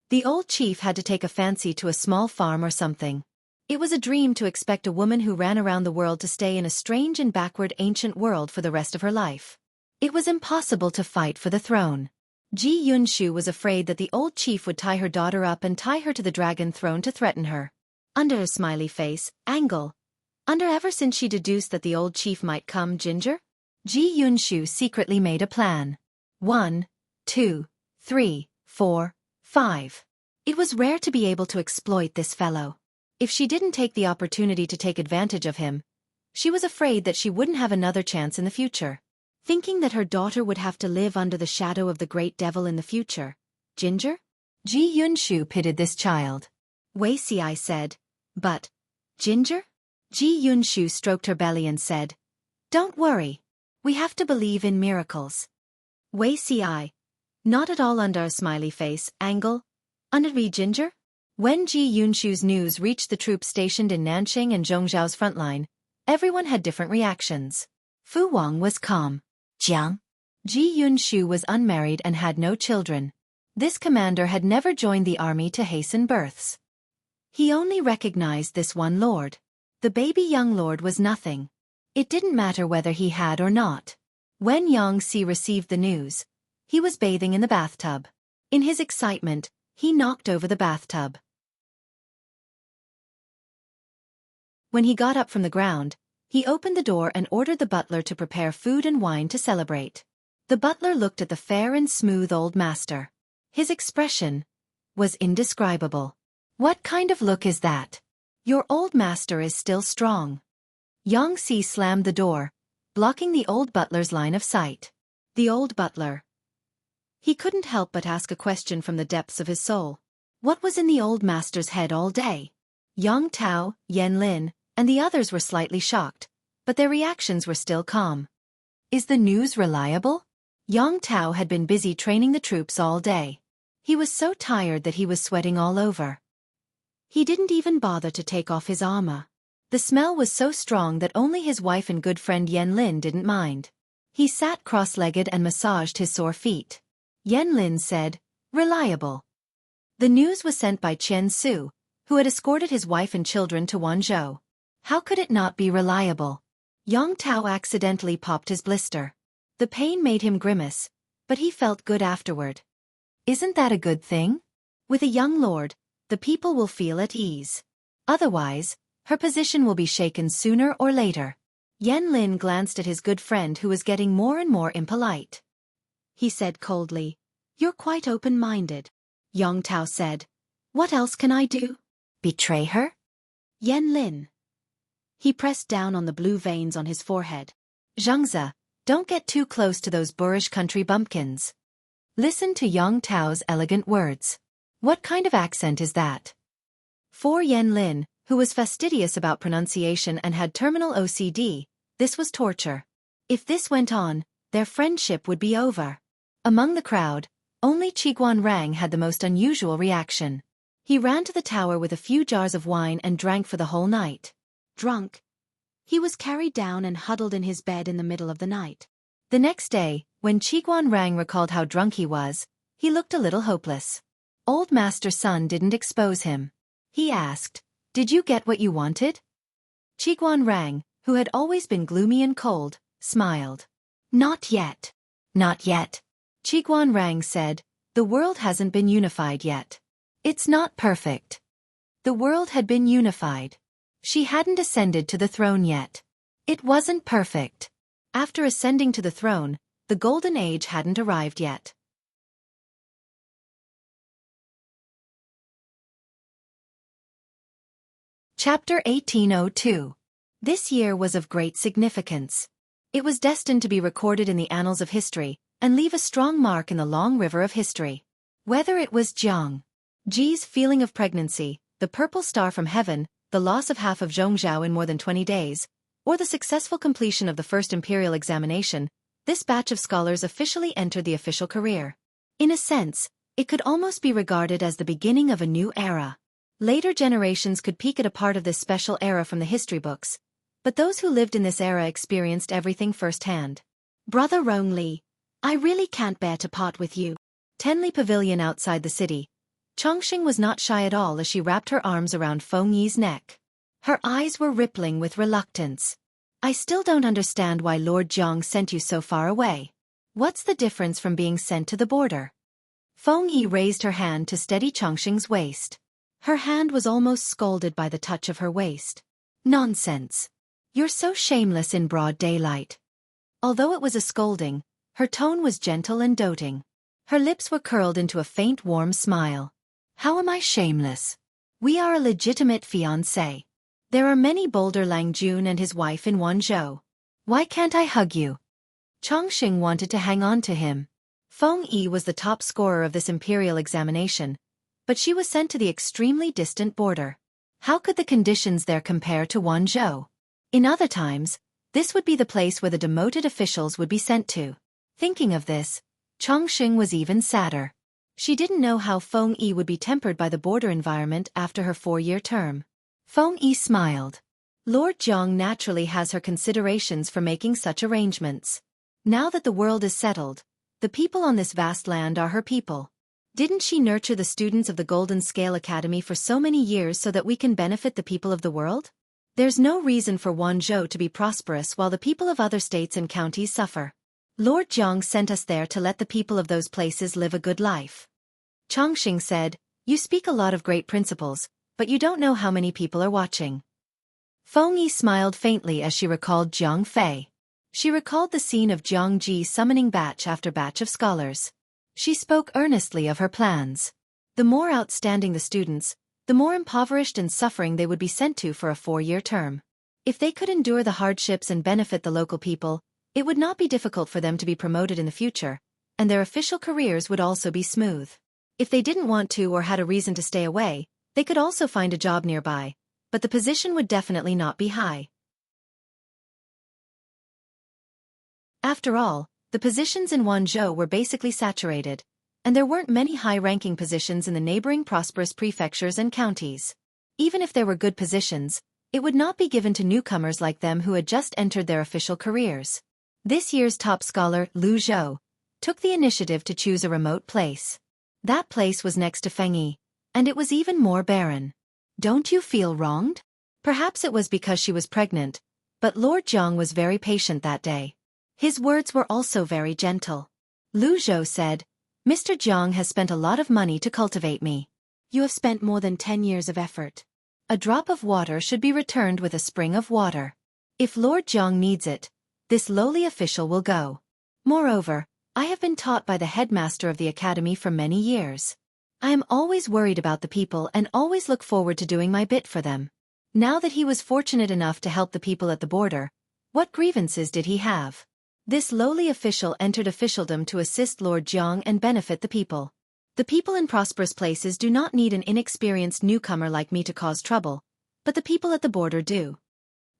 The old chief had to take a fancy to a small farm or something. It was a dream to expect a woman who ran around the world to stay in a strange and backward ancient world for the rest of her life. It was impossible to fight for the throne. Ji Yunshu was afraid that the old chief would tie her daughter up and tie her to the dragon throne to threaten her. Under a smiley face, angle. Under ever since she deduced that the old chief might come, Ginger? Ji Yunshu secretly made a plan. 1, 2, 3, 4, 5. It was rare to be able to exploit this fellow. If she didn't take the opportunity to take advantage of him, she was afraid that she wouldn't have another chance in the future. Thinking that her daughter would have to live under the shadow of the great devil in the future. Ginger? Ji Yunshu pitied this child. Xueqi said. But, Ginger? Ji Yunshu stroked her belly and said, don't worry. We have to believe in miracles. Xueqi. Not at all under a smiley face, angle. Under me, Ginger? When Ji Yunshu's news reached the troops stationed in Nanxing and Zhongzhao's frontline, everyone had different reactions. Fu Wang was calm. Jiang? Ji Yunshu was unmarried and had no children. This commander had never joined the army to hasten births. He only recognized this one lord. The baby young lord was nothing. It didn't matter whether he had or not. When Yangxi received the news, he was bathing in the bathtub. In his excitement, he knocked over the bathtub. When he got up from the ground, he opened the door and ordered the butler to prepare food and wine to celebrate. The butler looked at the fair and smooth old master. His expression was indescribable. What kind of look is that? Your old master is still strong. Yangxi slammed the door, blocking the old butler's line of sight. The old butler. He couldn't help but ask a question from the depths of his soul. What was in the old master's head all day? Yang Tao, Yan Lin, and the others were slightly shocked, but their reactions were still calm. Is the news reliable? Yang Tao had been busy training the troops all day. He was so tired that he was sweating all over. He didn't even bother to take off his armor. The smell was so strong that only his wife and good friend Yan Lin didn't mind. He sat cross-legged and massaged his sore feet. Yan Lin said, reliable. The news was sent by Chen Su, who had escorted his wife and children to Wanzhou. How could it not be reliable? Yang Tao accidentally popped his blister. The pain made him grimace, but he felt good afterward. Isn't that a good thing? With a young lord, the people will feel at ease. Otherwise, her position will be shaken sooner or later. Yan Lin glanced at his good friend who was getting more and more impolite. He said coldly, you're quite open-minded. Yang Tao said, what else can I do? Betray her? Yan Lin. He pressed down on the blue veins on his forehead. Zhangzi, don't get too close to those boorish country bumpkins. Listen to Yang Tao's elegant words. What kind of accent is that? For Yan Lin, who was fastidious about pronunciation and had terminal OCD, this was torture. If this went on, their friendship would be over. Among the crowd, only Qiguan Rang had the most unusual reaction. He ran to the tower with a few jars of wine and drank for the whole night. Drunk, he was carried down and huddled in his bed in the middle of the night. The next day, when Qiguan Rang recalled how drunk he was, he looked a little hopeless. Old Master Sun didn't expose him. He asked, "Did you get what you wanted?" Qiguan Rang, who had always been gloomy and cold, smiled. "Not yet. Not yet." Qiguan Rang said, "The world hasn't been unified yet. It's not perfect." The world had been unified. She hadn't ascended to the throne yet. It wasn't perfect. After ascending to the throne, the Golden Age hadn't arrived yet. Chapter 1802. This year was of great significance. It was destined to be recorded in the annals of history, and leave a strong mark in the long river of history. Whether it was Jiang Ji's feeling of pregnancy, the purple star from heaven, the loss of half of Zhongzhou in more than 20 days, or the successful completion of the first imperial examination, this batch of scholars officially entered the official career. In a sense, it could almost be regarded as the beginning of a new era. Later generations could peek at a part of this special era from the history books, but those who lived in this era experienced everything firsthand. "Brother Rongli, I really can't bear to part with you." Tenli Pavilion outside the city. Chongqing was not shy at all as she wrapped her arms around Feng Yi's neck. Her eyes were rippling with reluctance. "I still don't understand why Lord Jiang sent you so far away. What's the difference from being sent to the border?" Feng Yi raised her hand to steady Chongqing's waist. Her hand was almost scalded by the touch of her waist. "Nonsense. You're so shameless in broad daylight." Although it was a scolding, her tone was gentle and doting. Her lips were curled into a faint warm smile. "How am I shameless? We are a legitimate fiancé. There are many bolder Langjun and his wife in Wanzhou. Why can't I hug you?" Chongqing wanted to hang on to him. Feng Yi was the top scorer of this imperial examination, but she was sent to the extremely distant border. How could the conditions there compare to Wanzhou? In other times, this would be the place where the demoted officials would be sent to. Thinking of this, Chongqing was even sadder. She didn't know how Feng Yi would be tempered by the border environment after her 4-year term. Feng Yi smiled. Lord Jiang naturally has her considerations for making such arrangements. Now that the world is settled, the people on this vast land are her people. Didn't she nurture the students of the Golden Scale Academy for so many years so that we can benefit the people of the world? There's no reason for Wanzhou to be prosperous while the people of other states and counties suffer. Lord Jiang sent us there to let the people of those places live a good life. Chongqing said, "You speak a lot of great principles, but you don't know how many people are watching." Feng Yi smiled faintly as she recalled Jiang Fei. She recalled the scene of Jiang Ji summoning batch after batch of scholars. She spoke earnestly of her plans. The more outstanding the students, the more impoverished and suffering they would be sent to for a 4-year term. If they could endure the hardships and benefit the local people, it would not be difficult for them to be promoted in the future, and their official careers would also be smooth. If they didn't want to or had a reason to stay away, they could also find a job nearby, but the position would definitely not be high. After all, the positions in Wanzhou were basically saturated, and there weren't many high-ranking positions in the neighboring prosperous prefectures and counties. Even if there were good positions, it would not be given to newcomers like them who had just entered their official careers. This year's top scholar, Lu Zhou, took the initiative to choose a remote place. That place was next to Feng Yi, and it was even more barren. "Don't you feel wronged?" Perhaps it was because she was pregnant, but Lord Jiang was very patient that day. His words were also very gentle. Lu Zhou said, "Mr. Jiang has spent a lot of money to cultivate me. You have spent more than 10 years of effort. A drop of water should be returned with a spring of water. If Lord Jiang needs it, this lowly official will go. Moreover, I have been taught by the headmaster of the academy for many years. I am always worried about the people and always look forward to doing my bit for them. Now that he was fortunate enough to help the people at the border, what grievances did he have? This lowly official entered officialdom to assist Lord Jiang and benefit the people. The people in prosperous places do not need an inexperienced newcomer like me to cause trouble, but the people at the border do.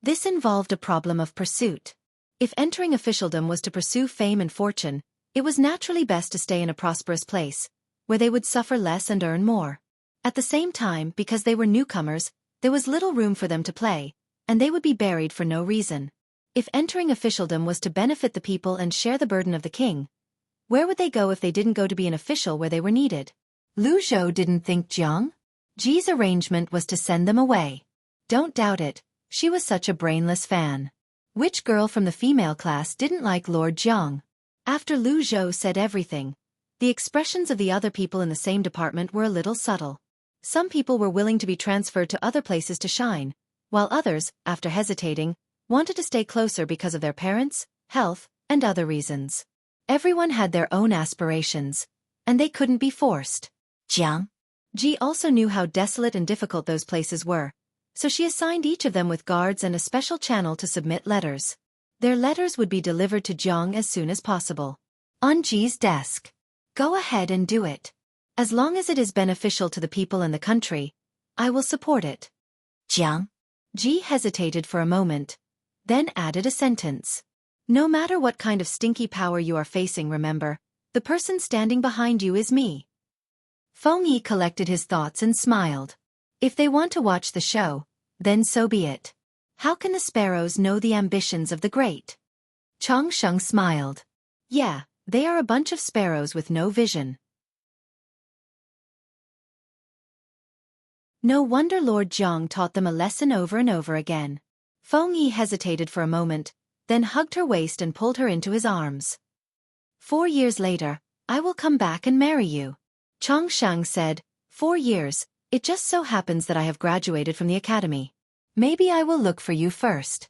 This involved a problem of pursuit. If entering officialdom was to pursue fame and fortune, it was naturally best to stay in a prosperous place, where they would suffer less and earn more. At the same time, because they were newcomers, there was little room for them to play, and they would be buried for no reason. If entering officialdom was to benefit the people and share the burden of the king, where would they go if they didn't go to be an official where they were needed? Lu Zhou didn't think Jiang Ji's arrangement was to send them away. Don't doubt it, she was such a brainless fan. Which girl from the female class didn't like Lord Jiang? After Lu Zhou said everything, the expressions of the other people in the same department were a little subtle. Some people were willing to be transferred to other places to shine, while others, after hesitating, wanted to stay closer because of their parents, health, and other reasons. Everyone had their own aspirations, and they couldn't be forced. Jiang Ji also knew how desolate and difficult those places were, so she assigned each of them with guards and a special channel to submit letters. Their letters would be delivered to Jiang as soon as possible. On Ji's desk. Go ahead and do it. As long as it is beneficial to the people and the country, I will support it. Jiang Ji hesitated for a moment, then added a sentence. No matter what kind of stinky power you are facing, remember, the person standing behind you is me. Feng Yi collected his thoughts and smiled. If they want to watch the show, then so be it. How can the sparrows know the ambitions of the great? Chang Sheng smiled. Yeah, they are a bunch of sparrows with no vision. No wonder Lord Jiang taught them a lesson over and over again. Feng Yi hesitated for a moment, then hugged her waist and pulled her into his arms. 4 years later, I will come back and marry you. Chang Sheng said, 4 years, it just so happens that I have graduated from the academy. Maybe I will look for you first.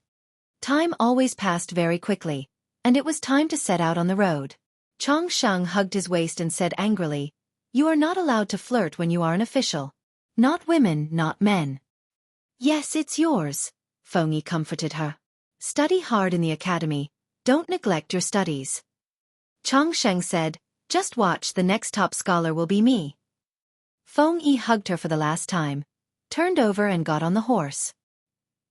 Time always passed very quickly, and it was time to set out on the road. Chang Sheng hugged his waist and said angrily, you are not allowed to flirt when you are an official. Not women, not men. Yes, it's yours, Feng Yi comforted her. Study hard in the academy, don't neglect your studies. Chang Sheng said, just watch, the next top scholar will be me. Feng Yi hugged her for the last time, turned over and got on the horse.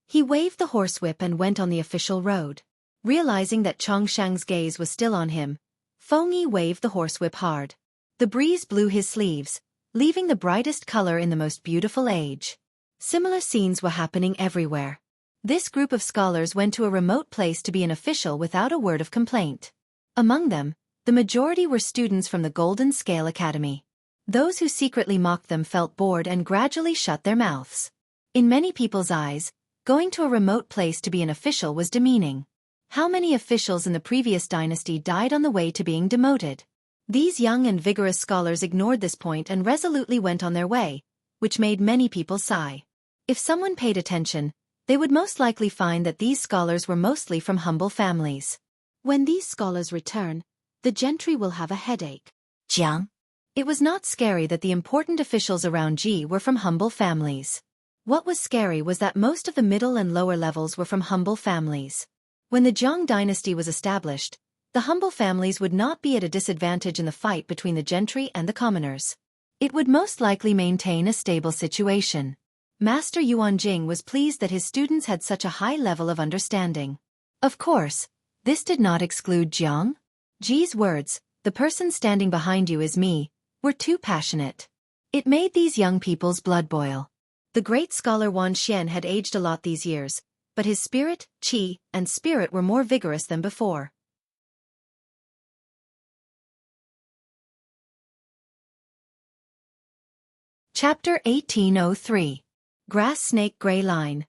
He waved the horsewhip and went on the official road. Realizing that Chang Sheng's gaze was still on him, Feng Yi waved the horsewhip hard. The breeze blew his sleeves, leaving the brightest color in the most beautiful age. Similar scenes were happening everywhere. This group of scholars went to a remote place to be an official without a word of complaint. Among them, the majority were students from the Golden Scale Academy. Those who secretly mocked them felt bored and gradually shut their mouths. In many people's eyes, going to a remote place to be an official was demeaning. How many officials in the previous dynasty died on the way to being demoted? These young and vigorous scholars ignored this point and resolutely went on their way, which made many people sigh. If someone paid attention, they would most likely find that these scholars were mostly from humble families. When these scholars return, the gentry will have a headache. Jiang. It was not scary that the important officials around Ji were from humble families. What was scary was that most of the middle and lower levels were from humble families. When the Jiang dynasty was established, the humble families would not be at a disadvantage in the fight between the gentry and the commoners. It would most likely maintain a stable situation. Master Yuanjing was pleased that his students had such a high level of understanding. Of course, this did not exclude Jiang. Ji's words, the person standing behind you is me, were too passionate. It made these young people's blood boil. The great scholar Wan Xian had aged a lot these years, but his spirit, qi, and spirit were more vigorous than before. Chapter 1803. Grass Snake Gray Line.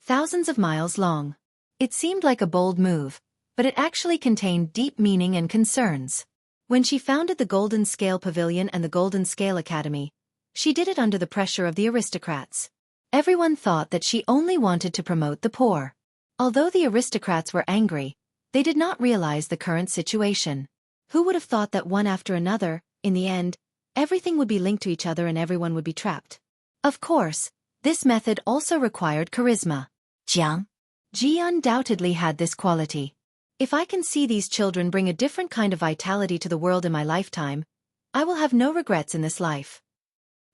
Thousands of miles long. It seemed like a bold move, but it actually contained deep meaning and concerns. When she founded the Golden Scale Pavilion and the Golden Scale Academy, she did it under the pressure of the aristocrats. Everyone thought that she only wanted to promote the poor. Although the aristocrats were angry, they did not realize the current situation. Who would have thought that one after another, in the end, everything would be linked to each other and everyone would be trapped? Of course, This method also required charisma. Jiang. Ji undoubtedly had this quality. If I can see these children bring a different kind of vitality to the world in my lifetime, I will have no regrets in this life.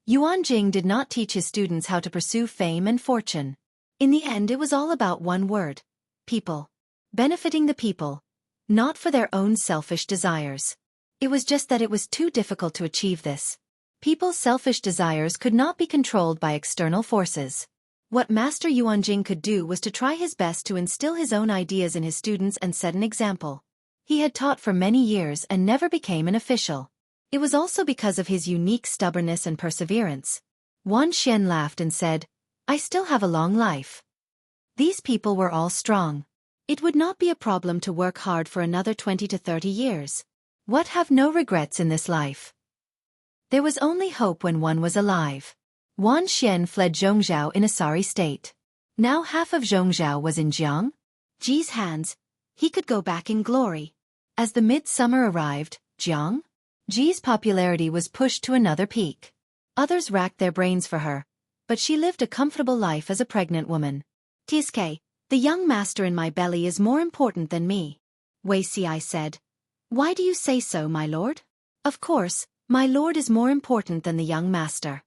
Yuan Jing did not teach his students how to pursue fame and fortune. In the end, it was all about one word: people. Benefiting the people, not for their own selfish desires. It was just that it was too difficult to achieve this. People's selfish desires could not be controlled by external forces. What Master Yuanjing could do was to try his best to instill his own ideas in his students and set an example. He had taught for many years and never became an official. It was also because of his unique stubbornness and perseverance. Wan Xian laughed and said, "I still have a long life." These people were all strong. It would not be a problem to work hard for another 20 to 30 years. What have no regrets in this life? There was only hope when one was alive. Wan Xian fled Zhongzhou in a sorry state. Now half of Zhongzhou was in Jiang Ji's hands. He could go back in glory. As the midsummer arrived, Jiang Ji's popularity was pushed to another peak. Others racked their brains for her, but she lived a comfortable life as a pregnant woman. "Tiske, the young master in my belly is more important than me," Wei Xi said. "Why do you say so, my lord?" "Of course, my lord is more important than the young master."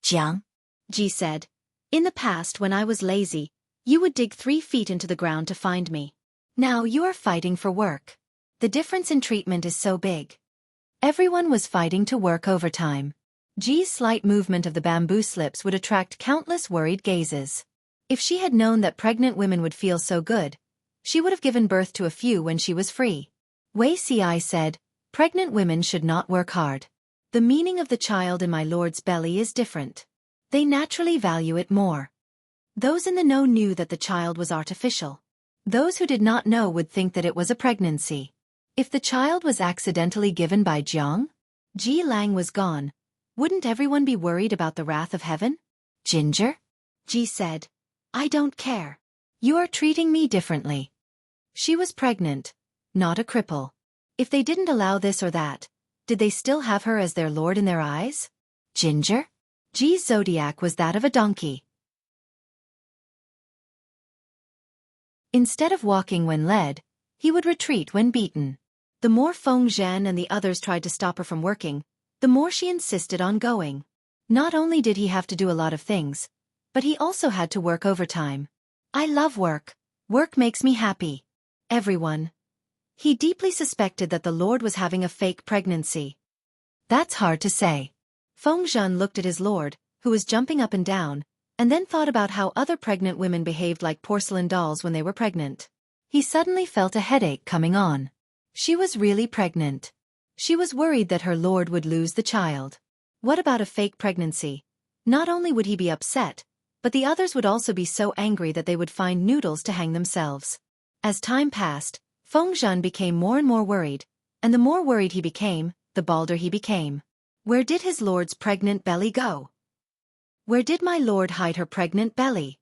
Jiang Ji said, "In the past when I was lazy, you would dig 3 feet into the ground to find me. Now you are fighting for work. The difference in treatment is so big." Everyone was fighting to work overtime. Ji's slight movement of the bamboo slips would attract countless worried gazes. If she had known that pregnant women would feel so good, she would have given birth to a few when she was free. Wei Xi said, "Pregnant women should not work hard. The meaning of the child in my lord's belly is different. They naturally value it more." Those in the know knew that the child was artificial. Those who did not know would think that it was a pregnancy. If the child was accidentally given by Jiang Ji Lang was gone, wouldn't everyone be worried about the wrath of heaven? "Ginger," Ji said, "I don't care. You are treating me differently." She was pregnant, not a cripple. If they didn't allow this or that, did they still have her as their lord in their eyes? Ginger? Ji's zodiac was that of a donkey. Instead of walking when led, he would retreat when beaten. The more Feng Zhan and the others tried to stop her from working, the more she insisted on going. Not only did he have to do a lot of things, but he also had to work overtime. "I love work. Work makes me happy." Everyone. He deeply suspected that the lord was having a fake pregnancy. That's hard to say. Feng Zhan looked at his lord, who was jumping up and down, and then thought about how other pregnant women behaved like porcelain dolls when they were pregnant. He suddenly felt a headache coming on. She was really pregnant. She was worried that her lord would lose the child. What about a fake pregnancy? Not only would he be upset, but the others would also be so angry that they would find noodles to hang themselves. As time passed, Feng Zhan became more and more worried, and the more worried he became, the balder he became. Where did his lord's pregnant belly go? Where did my lord hide her pregnant belly?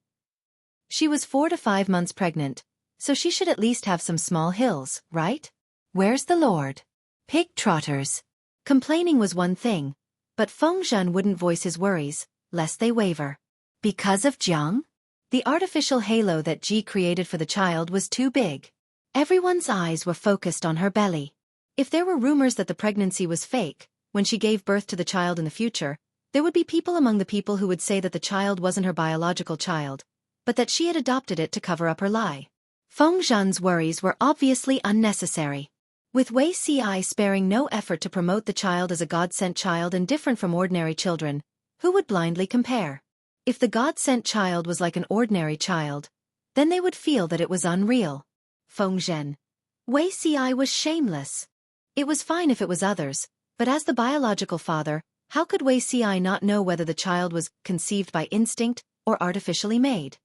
She was 4 to 5 months pregnant, so she should at least have some small hills, right? Where's the lord? Pig trotters. Complaining was one thing, but Feng Zhan wouldn't voice his worries, lest they waver. Because of Jiang? The artificial halo that Ji created for the child was too big. Everyone's eyes were focused on her belly. If there were rumors that the pregnancy was fake, when she gave birth to the child in the future, there would be people among the people who would say that the child wasn't her biological child, but that she had adopted it to cover up her lie. Feng Zhan's worries were obviously unnecessary. With Wei Xi sparing no effort to promote the child as a God-sent child and different from ordinary children, who would blindly compare? If the God-sent child was like an ordinary child, then they would feel that it was unreal. Feng Zhen. Wei Xi was shameless. It was fine if it was others, but as the biological father, how could Wei Xi not know whether the child was conceived by instinct or artificially made?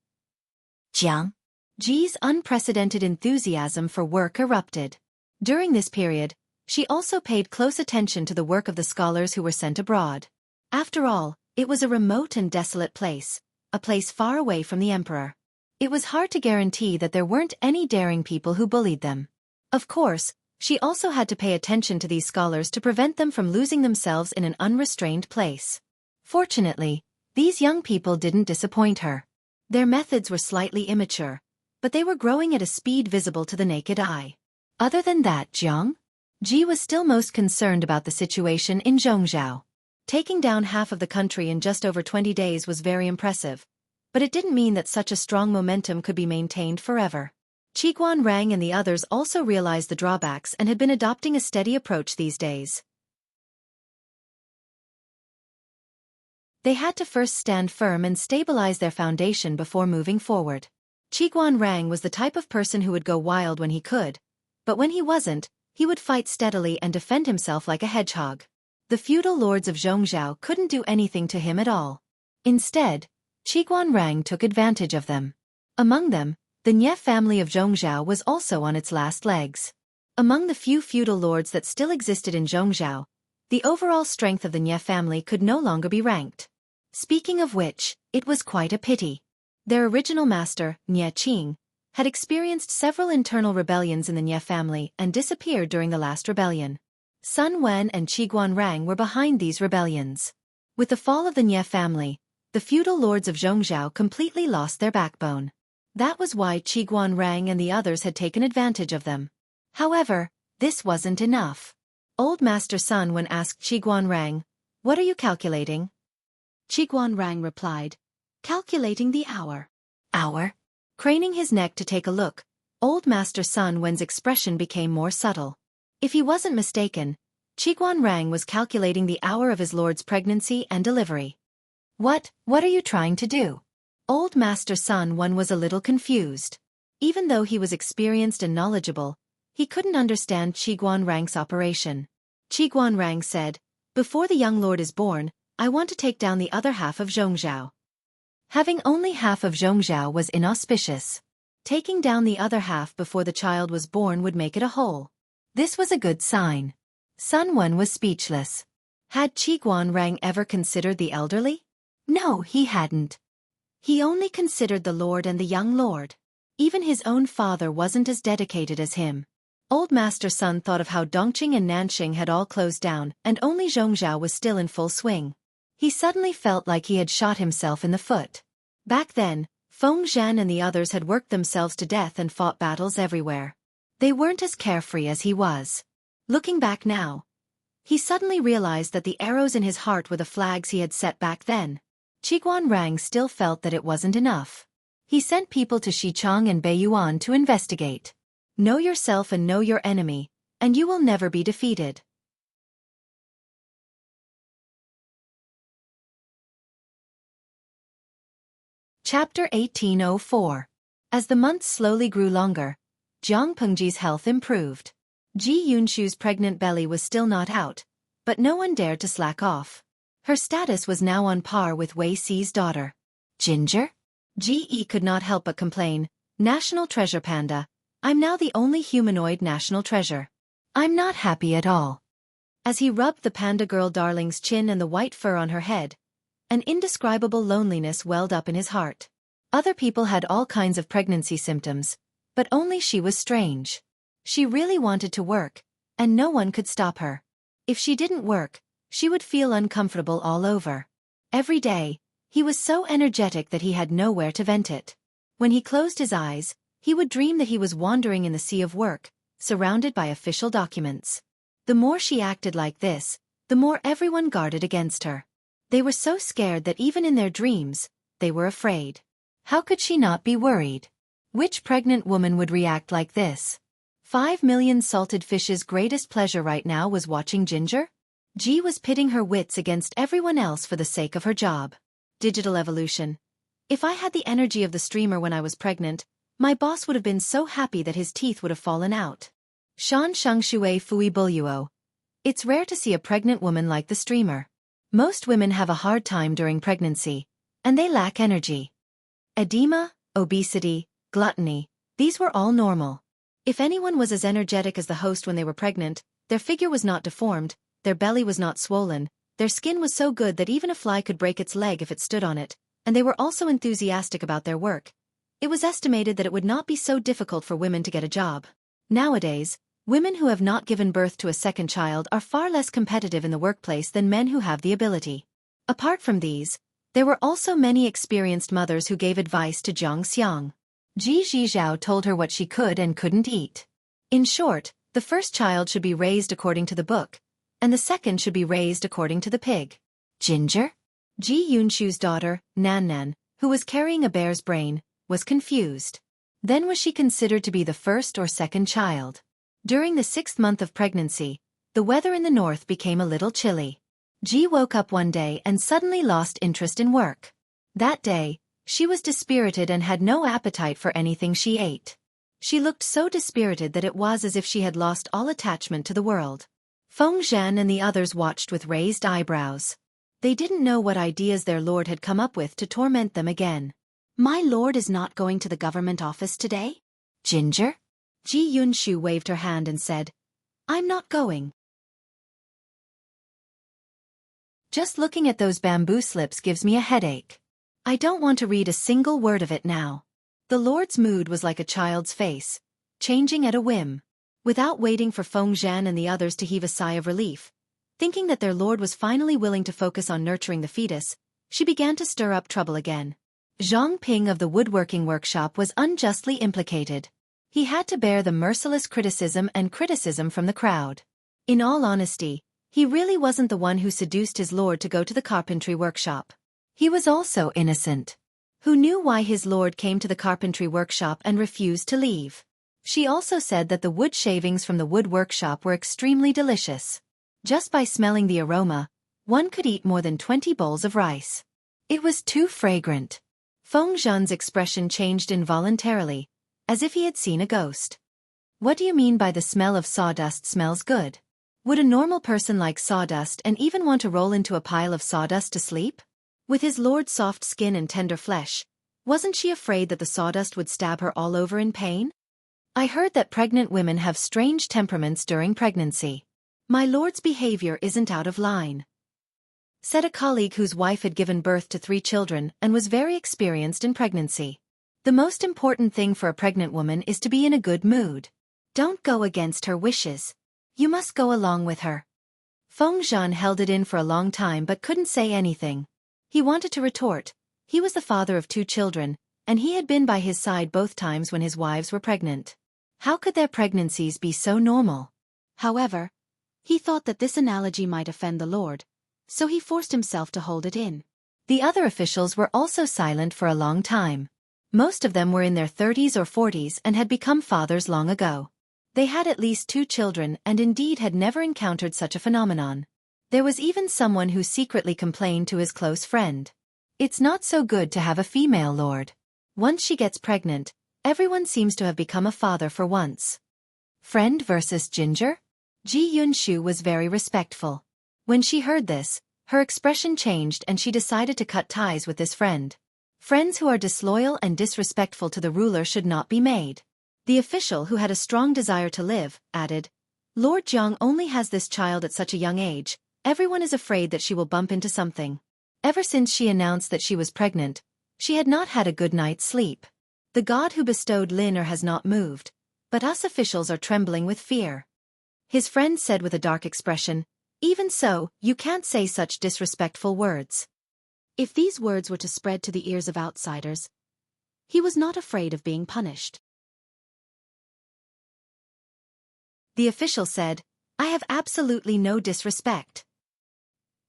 Jiang. Ji's unprecedented enthusiasm for work erupted. During this period, she also paid close attention to the work of the scholars who were sent abroad. After all, it was a remote and desolate place, a place far away from the emperor. It was hard to guarantee that there weren't any daring people who bullied them. Of course, she also had to pay attention to these scholars to prevent them from losing themselves in an unrestrained place. Fortunately, These young people didn't disappoint her. Their methods were slightly immature, but they were growing at a speed visible to the naked eye. Other than that, Ji was still most concerned about the situation in Zhongzhou. Taking down half of the country in just over 20 days was very impressive, but it didn't mean that such a strong momentum could be maintained forever. Qiguanrang and the others also realized the drawbacks and had been adopting a steady approach these days. They had to first stand firm and stabilize their foundation before moving forward. Qiguanrang was the type of person who would go wild when he could, but when he wasn't, he would fight steadily and defend himself like a hedgehog. The feudal lords of Zhongzhou couldn't do anything to him at all. Instead, Qiguanrang took advantage of them. Among them, the Nye family of Zhongzhou was also on its last legs. Among the few feudal lords that still existed in Zhongzhou, the overall strength of the Nye family could no longer be ranked. Speaking of which, it was quite a pity. Their original master, Nye Qing, had experienced several internal rebellions in the Nye family and disappeared during the last rebellion. Sun Wen and Qiguanrang were behind these rebellions. With the fall of the Nye family, the feudal lords of Zhongzhou completely lost their backbone. That was why Qiguanrang and the others had taken advantage of them. However, this wasn't enough. Old Master Sun Wen asked Qiguanrang, "What are you calculating?" Qiguanrang replied, "Calculating the hour." Hour? Craning his neck to take a look, Old Master Sun Wen's expression became more subtle. If he wasn't mistaken, Qiguanrang was calculating the hour of his lord's pregnancy and delivery. What are you trying to do? Old Master Sun Wen was a little confused. Even though he was experienced and knowledgeable, he couldn't understand Qiguanrang's operation. Qiguanrang said, "Before the young lord is born, I want to take down the other half of Zhongzhou." Having only half of Zhongzhou was inauspicious. Taking down the other half before the child was born would make it a whole. This was a good sign. Sun Wen was speechless. Had Qiguanrang ever considered the elderly? No, he hadn't. He only considered the lord and the young lord. Even his own father wasn't as dedicated as him. Old Master Sun thought of how Dongqing and Nanxing had all closed down and only Zhongzhou was still in full swing. He suddenly felt like he had shot himself in the foot. Back then, Feng Zhan and the others had worked themselves to death and fought battles everywhere. They weren't as carefree as he was. Looking back now, he suddenly realized that the arrows in his heart were the flags he had set back then. Qiguanrang still felt that it wasn't enough. He sent people to Xichang and Beiyuan to investigate. Know yourself and know your enemy, and you will never be defeated. Chapter 1804. As the months slowly grew longer, Jiang Pengji's health improved. Ji Yunshu's pregnant belly was still not out, but no one dared to slack off. Her status was now on par with Wei Si's daughter. Ginger? Ji Yi could not help but complain, "National treasure panda, I'm now the only humanoid national treasure. I'm not happy at all." As he rubbed the panda girl darling's chin and the white fur on her head, an indescribable loneliness welled up in his heart. Other people had all kinds of pregnancy symptoms, but only she was strange. She really wanted to work, and no one could stop her. If she didn't work, she would feel uncomfortable all over. Every day, he was so energetic that he had nowhere to vent it. When he closed his eyes, he would dream that he was wandering in the sea of work, surrounded by official documents. The more she acted like this, the more everyone guarded against her. They were so scared that even in their dreams, they were afraid. How could she not be worried? Which pregnant woman would react like this? 5 million salted fish's greatest pleasure right now was watching Ginger? Ji was pitting her wits against everyone else for the sake of her job. Digital evolution. If I had the energy of the streamer when I was pregnant, my boss would have been so happy that his teeth would have fallen out. Shan Sheng Shui Fui Buluo. It's rare to see a pregnant woman like the streamer. Most women have a hard time during pregnancy, and they lack energy. Edema, obesity, gluttony, these were all normal. If anyone was as energetic as the host when they were pregnant, their figure was not deformed, their belly was not swollen, their skin was so good that even a fly could break its leg if it stood on it, and they were also enthusiastic about their work. It was estimated that it would not be so difficult for women to get a job. Nowadays, women who have not given birth to a second child are far less competitive in the workplace than men who have the ability. Apart from these, There were also many experienced mothers who gave advice to Jiang Xiang. Ji Zhizhao told her what she could and couldn't eat. In short, the first child should be raised according to the book, and the second should be raised according to the pig. Ginger? Ji Yunshu's daughter, Nan, who was carrying a bear's brain, was confused. Then was she considered to be the first or second child? During the 6th month of pregnancy, the weather in the north became a little chilly. Ji woke up one day and suddenly lost interest in work. That day, she was dispirited and had no appetite for anything she ate. She looked so dispirited that it was as if she had lost all attachment to the world. Feng Zhan and the others watched with raised eyebrows. They didn't know what ideas their lord had come up with to torment them again. My lord is not going to the government office today? Ginger? Ji Yunshu waved her hand and said, I'm not going. Just looking at those bamboo slips gives me a headache. I don't want to read a single word of it now. The Lord's mood was like a child's face, changing at a whim. Without waiting for Feng Zhan and the others to heave a sigh of relief, thinking that their lord was finally willing to focus on nurturing the fetus, she began to stir up trouble again. Zhang Ping of the woodworking workshop was unjustly implicated. He had to bear the merciless criticism from the crowd. In all honesty, he really wasn't the one who seduced his lord to go to the carpentry workshop. He was also innocent. Who knew why his lord came to the carpentry workshop and refused to leave? She also said that the wood shavings from the wood workshop were extremely delicious. Just by smelling the aroma, one could eat more than 20 bowls of rice. It was too fragrant. Feng Zhan's expression changed involuntarily, as if he had seen a ghost. What do you mean by the smell of sawdust smells good? Would a normal person like sawdust and even want to roll into a pile of sawdust to sleep? With his lord's soft skin and tender flesh, wasn't she afraid that the sawdust would stab her all over in pain? I heard that pregnant women have strange temperaments during pregnancy. My lord's behavior isn't out of line, said a colleague whose wife had given birth to 3 children and was very experienced in pregnancy. The most important thing for a pregnant woman is to be in a good mood. Don't go against her wishes. You must go along with her. Feng Zhan held it in for a long time but couldn't say anything. He wanted to retort. He was the father of 2 children, and he had been by his side both times when his wives were pregnant. How could their pregnancies be so normal? However, he thought that this analogy might offend the lord, so he forced himself to hold it in. The other officials were also silent for a long time. Most of them were in their 30s or 40s and had become fathers long ago. They had at least 2 children and indeed had never encountered such a phenomenon. There was even someone who secretly complained to his close friend. It's not so good to have a female lord. Once she gets pregnant, everyone seems to have become a father for once. Friend versus Ginger? Ji Yunshu was very respectful. When she heard this, her expression changed and she decided to cut ties with this friend. Friends who are disloyal and disrespectful to the ruler should not be made. The official, who had a strong desire to live, added, Lord Jiang only has this child at such a young age. Everyone is afraid that she will bump into something. Ever since she announced that she was pregnant, she had not had a good night's sleep. The god who bestowed Liner has not moved, but us officials are trembling with fear. His friend said with a dark expression, Even so, you can't say such disrespectful words. If these words were to spread to the ears of outsiders, he was not afraid of being punished. The official said, I have absolutely no disrespect.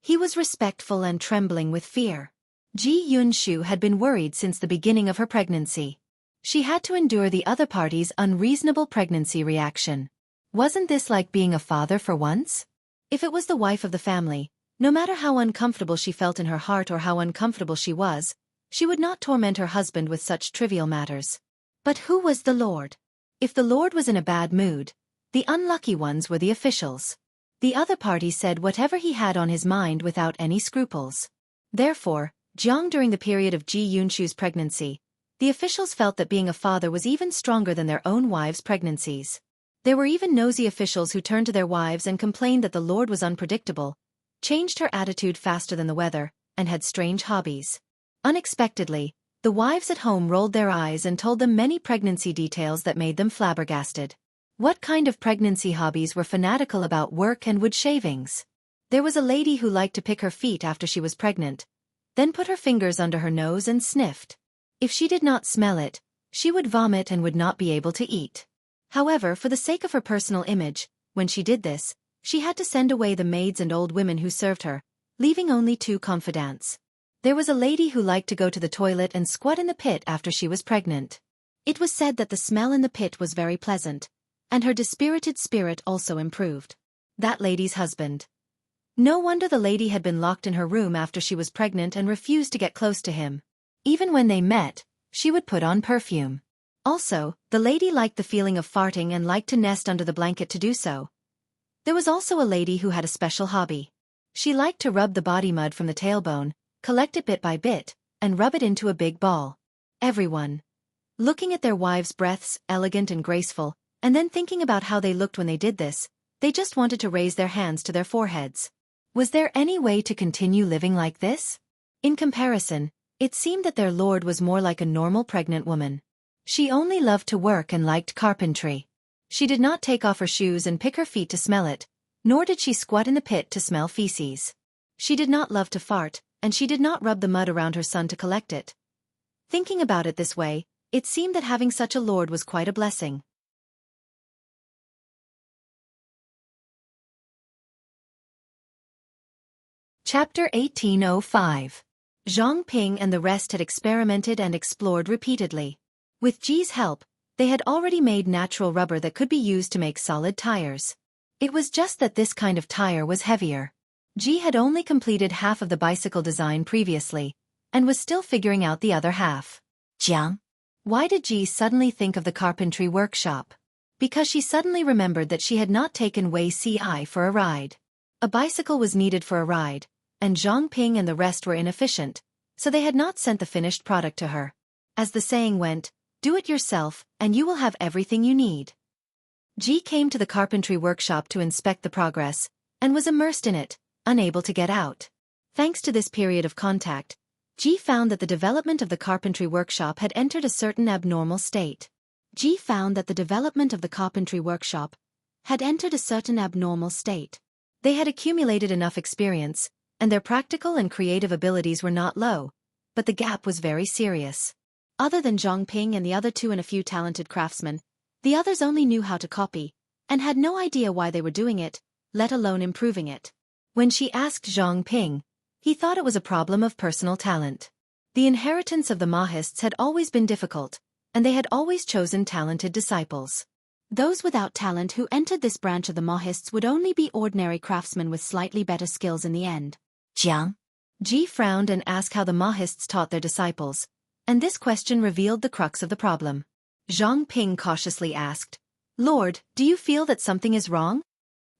He was respectful and trembling with fear. Ji Yunshu had been worried since the beginning of her pregnancy. She had to endure the other party's unreasonable pregnancy reaction. Wasn't this like being a father for once? If it was the wife of the family, no matter how uncomfortable she felt in her heart or how uncomfortable she was, she would not torment her husband with such trivial matters. But who was the lord? If the lord was in a bad mood, the unlucky ones were the officials. The other party said whatever he had on his mind without any scruples. Therefore, during the period of Ji Yunshu's pregnancy, the officials felt that being a father was even stronger than their own wives' pregnancies. There were even nosy officials who turned to their wives and complained that the lord was unpredictable, changed her attitude faster than the weather, and had strange hobbies. Unexpectedly, the wives at home rolled their eyes and told them many pregnancy details that made them flabbergasted. What kind of pregnancy hobbies were fanatical about work and wood shavings? There was a lady who liked to pick her feet after she was pregnant, then put her fingers under her nose and sniffed. If she did not smell it, she would vomit and would not be able to eat. However, for the sake of her personal image, when she did this, she had to send away the maids and old women who served her, leaving only 2 confidants. There was a lady who liked to go to the toilet and squat in the pit after she was pregnant. It was said that the smell in the pit was very pleasant, and her dispirited spirit also improved. That lady's husband. No wonder the lady had been locked in her room after she was pregnant and refused to get close to him. Even when they met, she would put on perfume. Also, the lady liked the feeling of farting and liked to nest under the blanket to do so. There was also a lady who had a special hobby. She liked to rub the body mud from the tailbone, collect it bit by bit, and rub it into a big ball. Everyone, looking at their wives' breaths, elegant and graceful, and then thinking about how they looked when they did this, they just wanted to raise their hands to their foreheads. Was there any way to continue living like this? In comparison, it seemed that their lord was more like a normal pregnant woman. She only loved to work and liked carpentry. She did not take off her shoes and pick her feet to smell it, nor did she squat in the pit to smell feces. She did not love to fart, and she did not rub the mud around her son to collect it. Thinking about it this way, it seemed that having such a lord was quite a blessing. Chapter 1805. Zhang Ping and the rest had experimented and explored repeatedly. With Ji's help, they had already made natural rubber that could be used to make solid tires. It was just that this kind of tire was heavier. Ji had only completed half of the bicycle design previously, and was still figuring out the other half. Jiang. Why did Ji suddenly think of the carpentry workshop? Because she suddenly remembered that she had not taken Wei Ci for a ride. A bicycle was needed for a ride, and Zhang Ping and the rest were inefficient, so they had not sent the finished product to her. As the saying went, do it yourself, and you will have everything you need. Ji came to the carpentry workshop to inspect the progress, and was immersed in it, unable to get out. Thanks to this period of contact, Ji found that the development of the carpentry workshop had entered a certain abnormal state. Ji found that the development of the carpentry workshop had entered a certain abnormal state. They had accumulated enough experience, and their practical and creative abilities were not low, but the gap was very serious. Other than Zhang Ping and the other 2 and a few talented craftsmen, the others only knew how to copy, and had no idea why they were doing it, let alone improving it. When she asked Zhang Ping, he thought it was a problem of personal talent. The inheritance of the Mahists had always been difficult, and they had always chosen talented disciples. Those without talent who entered this branch of the Mahists would only be ordinary craftsmen with slightly better skills in the end. Jiang. Ji frowned and asked how the Mahists taught their disciples, and this question revealed the crux of the problem. Zhang Ping cautiously asked, Lord, do you feel that something is wrong?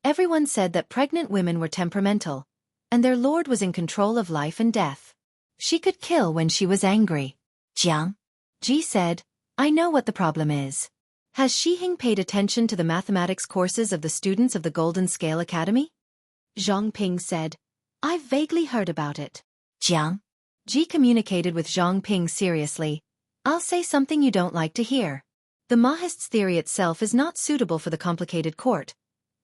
Everyone said that pregnant women were temperamental, and their lord was in control of life and death. She could kill when she was angry. Jiang. Ji said, I know what the problem is. Has Shihing paid attention to the mathematics courses of the students of the Golden Scale Academy? Zhang Ping said, I've vaguely heard about it. Jiang. Ji communicated with Zhang Ping seriously. I'll say something you don't like to hear. The Mahists theory itself is not suitable for the complicated court,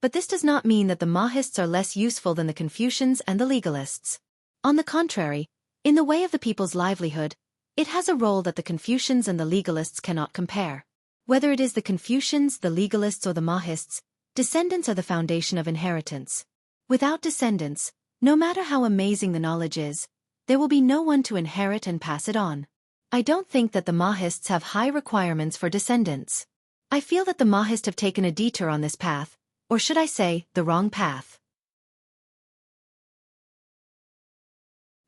but this does not mean that the Mahists are less useful than the Confucians and the legalists. On the contrary, in the way of the people's livelihood, it has a role that the Confucians and the legalists cannot compare. Whether it is the Confucians, the legalists or the Mahists, descendants are the foundation of inheritance. Without descendants, no matter how amazing the knowledge is, there will be no one to inherit and pass it on. I don't think that the Mahists have high requirements for descendants. I feel that the Mahists have taken a detour on this path, or should I say, the wrong path.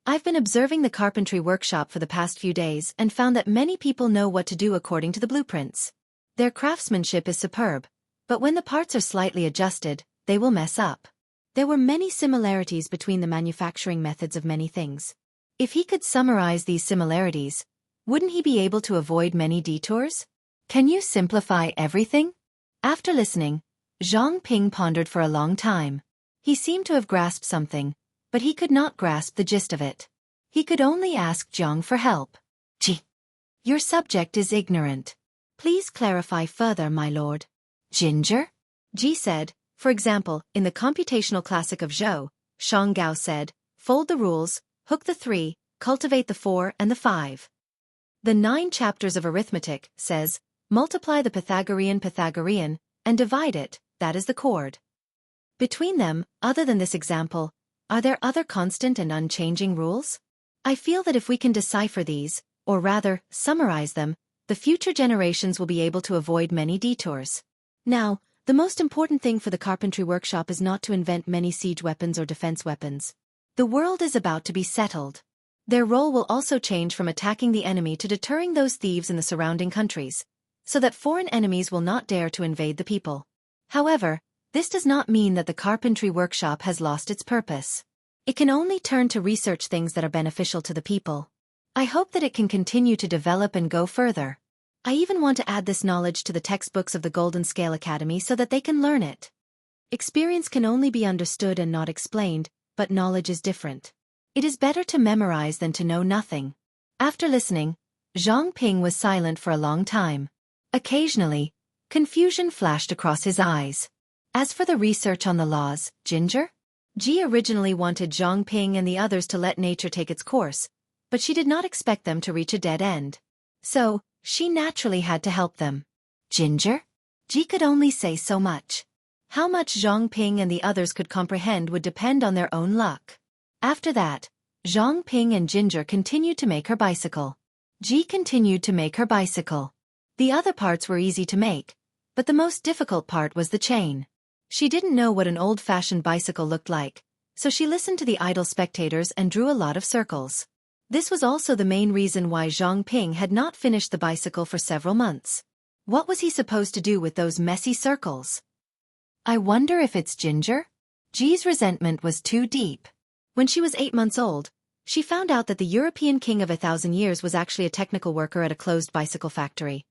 I've been observing the carpentry workshop for the past few days and found that many people know what to do according to the blueprints. Their craftsmanship is superb, but when the parts are slightly adjusted, they will mess up. There were many similarities between the manufacturing methods of many things. If he could summarize these similarities, wouldn't he be able to avoid many detours? Can you simplify everything? After listening, Zhang Ping pondered for a long time. He seemed to have grasped something, but he could not grasp the gist of it. He could only ask Jiang for help. Ji. Your subject is ignorant. Please clarify further, my lord. Ginger? Ji said, for example, in the computational classic of Zhou, Shang Gao said, fold the rules, hook the 3, cultivate the 4 and the 5. The 9 chapters of arithmetic says, multiply the Pythagorean, and divide it, that is the chord. Between them, other than this example, are there other constant and unchanging rules? I feel that if we can decipher these, or rather, summarize them, the future generations will be able to avoid many detours. Now, the most important thing for the carpentry workshop is not to invent many siege weapons or defense weapons. The world is about to be settled. Their role will also change from attacking the enemy to deterring those thieves in the surrounding countries, so that foreign enemies will not dare to invade the people. However, this does not mean that the carpentry workshop has lost its purpose. It can only turn to research things that are beneficial to the people. I hope that it can continue to develop and go further. I even want to add this knowledge to the textbooks of the Golden Scale Academy so that they can learn it. Experience can only be understood and not explained, but knowledge is different. It is better to memorize than to know nothing. After listening, Zhang Ping was silent for a long time. Occasionally, confusion flashed across his eyes. As for the research on the laws, Ginger? Ji originally wanted Zhang Ping and the others to let nature take its course, but she did not expect them to reach a dead end. So, she naturally had to help them. Ginger? Ji could only say so much. How much Zhang Ping and the others could comprehend would depend on their own luck. After that, Zhang Ping and Ginger continued to make her bicycle. Ji continued to make her bicycle. The other parts were easy to make, but the most difficult part was the chain. She didn't know what an old-fashioned bicycle looked like, so she listened to the idle spectators and drew a lot of circles. This was also the main reason why Zhang Ping had not finished the bicycle for several months. What was he supposed to do with those messy circles? I wonder if it's Ginger? Ji's resentment was too deep. When she was 8 months old, she found out that the European king of 1,000 years was actually a technical worker at a closed bicycle factory.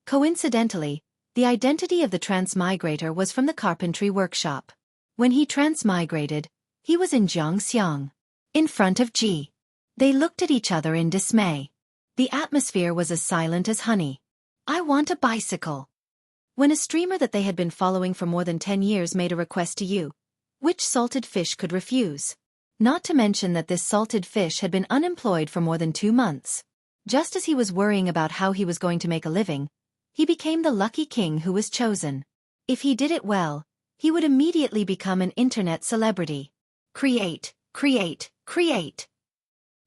Coincidentally, the identity of the transmigrator was from the carpentry workshop. When he transmigrated, he was in Jiangxiang, in front of Ji. They looked at each other in dismay. The atmosphere was as silent as honey. I want a bicycle. When a streamer that they had been following for more than 10 years made a request to you, which salted fish could refuse? Not to mention that this salted fish had been unemployed for more than 2 months. Just as he was worrying about how he was going to make a living, he became the lucky king who was chosen. If he did it well, he would immediately become an internet celebrity. Create, create, create.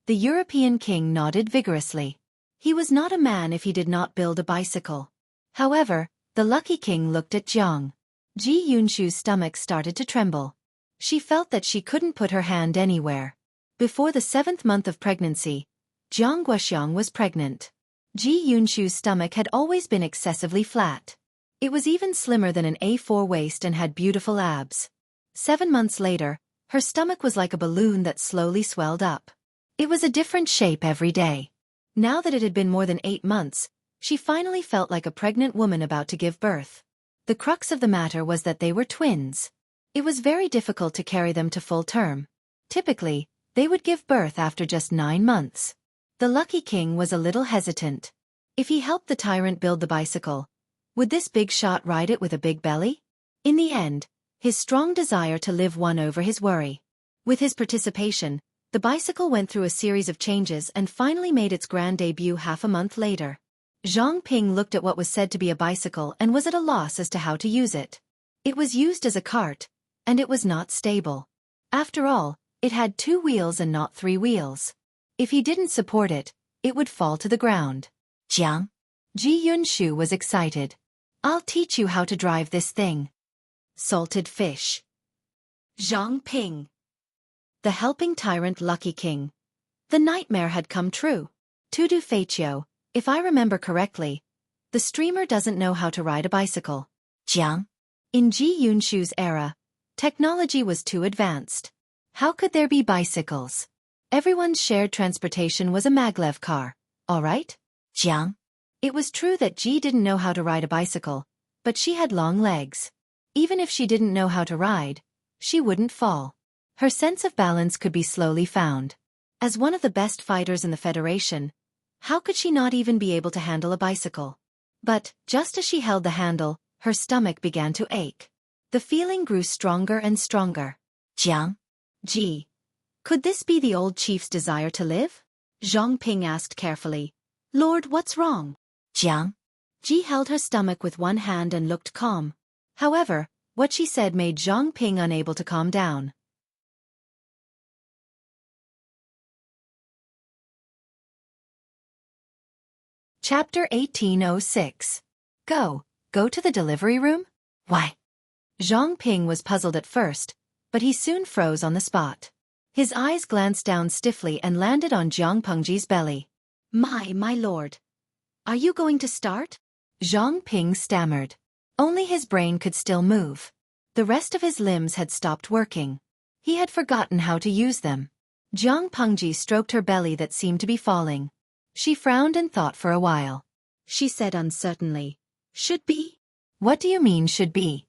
The European king nodded vigorously. He was not a man if he did not build a bicycle. However, the lucky king looked at Jiang. Ji Yunshu's stomach started to tremble. She felt that she couldn't put her hand anywhere. Before the 7th month of pregnancy, Jiang Guoxiang was pregnant. Ji Yunshu's stomach had always been excessively flat. It was even slimmer than an A4 waist and had beautiful abs. 7 months later, her stomach was like a balloon that slowly swelled up. It was a different shape every day. Now that it had been more than 8 months, she finally felt like a pregnant woman about to give birth. The crux of the matter was that they were twins. It was very difficult to carry them to full term. Typically, they would give birth after just 9 months. The lucky king was a little hesitant. If he helped the tyrant build the bicycle, would this big shot ride it with a big belly? In the end, his strong desire to live won over his worry. With his participation, the bicycle went through a series of changes and finally made its grand debut half a month later. Zhang Ping looked at what was said to be a bicycle and was at a loss as to how to use it. It was used as a cart, and it was not stable. After all, it had 2 wheels and not 3 wheels. If he didn't support it, it would fall to the ground. Jiang? Ji Yunshu was excited. I'll teach you how to drive this thing. Salted fish. Zhang Ping. The helping tyrant lucky king. The nightmare had come true. Tudu Feiqiu, if I remember correctly, the streamer doesn't know how to ride a bicycle. Jiang. In Ji Yunshu's era, technology was too advanced. How could there be bicycles? Everyone's shared transportation was a maglev car, all right? Jiang. It was true that Ji didn't know how to ride a bicycle, but she had long legs. Even if she didn't know how to ride, she wouldn't fall. Her sense of balance could be slowly found. As one of the best fighters in the Federation, how could she not even be able to handle a bicycle? But, just as she held the handle, her stomach began to ache. The feeling grew stronger and stronger. Jiang? Gee, could this be the old chief's desire to live? Zhang Ping asked carefully. Lord, what's wrong? Jiang. Ji held her stomach with one hand and looked calm. However, what she said made Zhang Ping unable to calm down. Chapter 1806. Go to the delivery room? Why? Zhang Ping was puzzled at first, but he soon froze on the spot. His eyes glanced down stiffly and landed on Jiang Pengji's belly. My lord. Are you going to start? Zhang Ping stammered. Only his brain could still move. The rest of his limbs had stopped working. He had forgotten how to use them. Jiang Pengji stroked her belly that seemed to be falling. She frowned and thought for a while. She said uncertainly. Should be? What do you mean should be?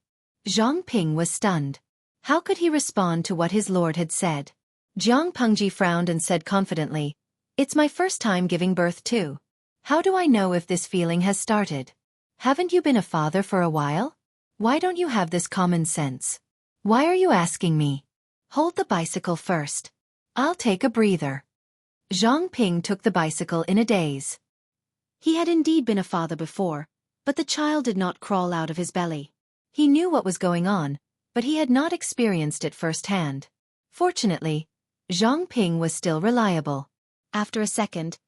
Zhang Ping was stunned. How could he respond to what his lord had said? Jiang Pengji frowned and said confidently, It's my first time giving birth too. How do I know if this feeling has started? Haven't you been a father for a while? Why don't you have this common sense? Why are you asking me? Hold the bicycle first. I'll take a breather. Zhang Ping took the bicycle in a daze. He had indeed been a father before, but the child did not crawl out of his belly. He knew what was going on, but he had not experienced it firsthand. Fortunately, Zhang Ping was still reliable. After a second,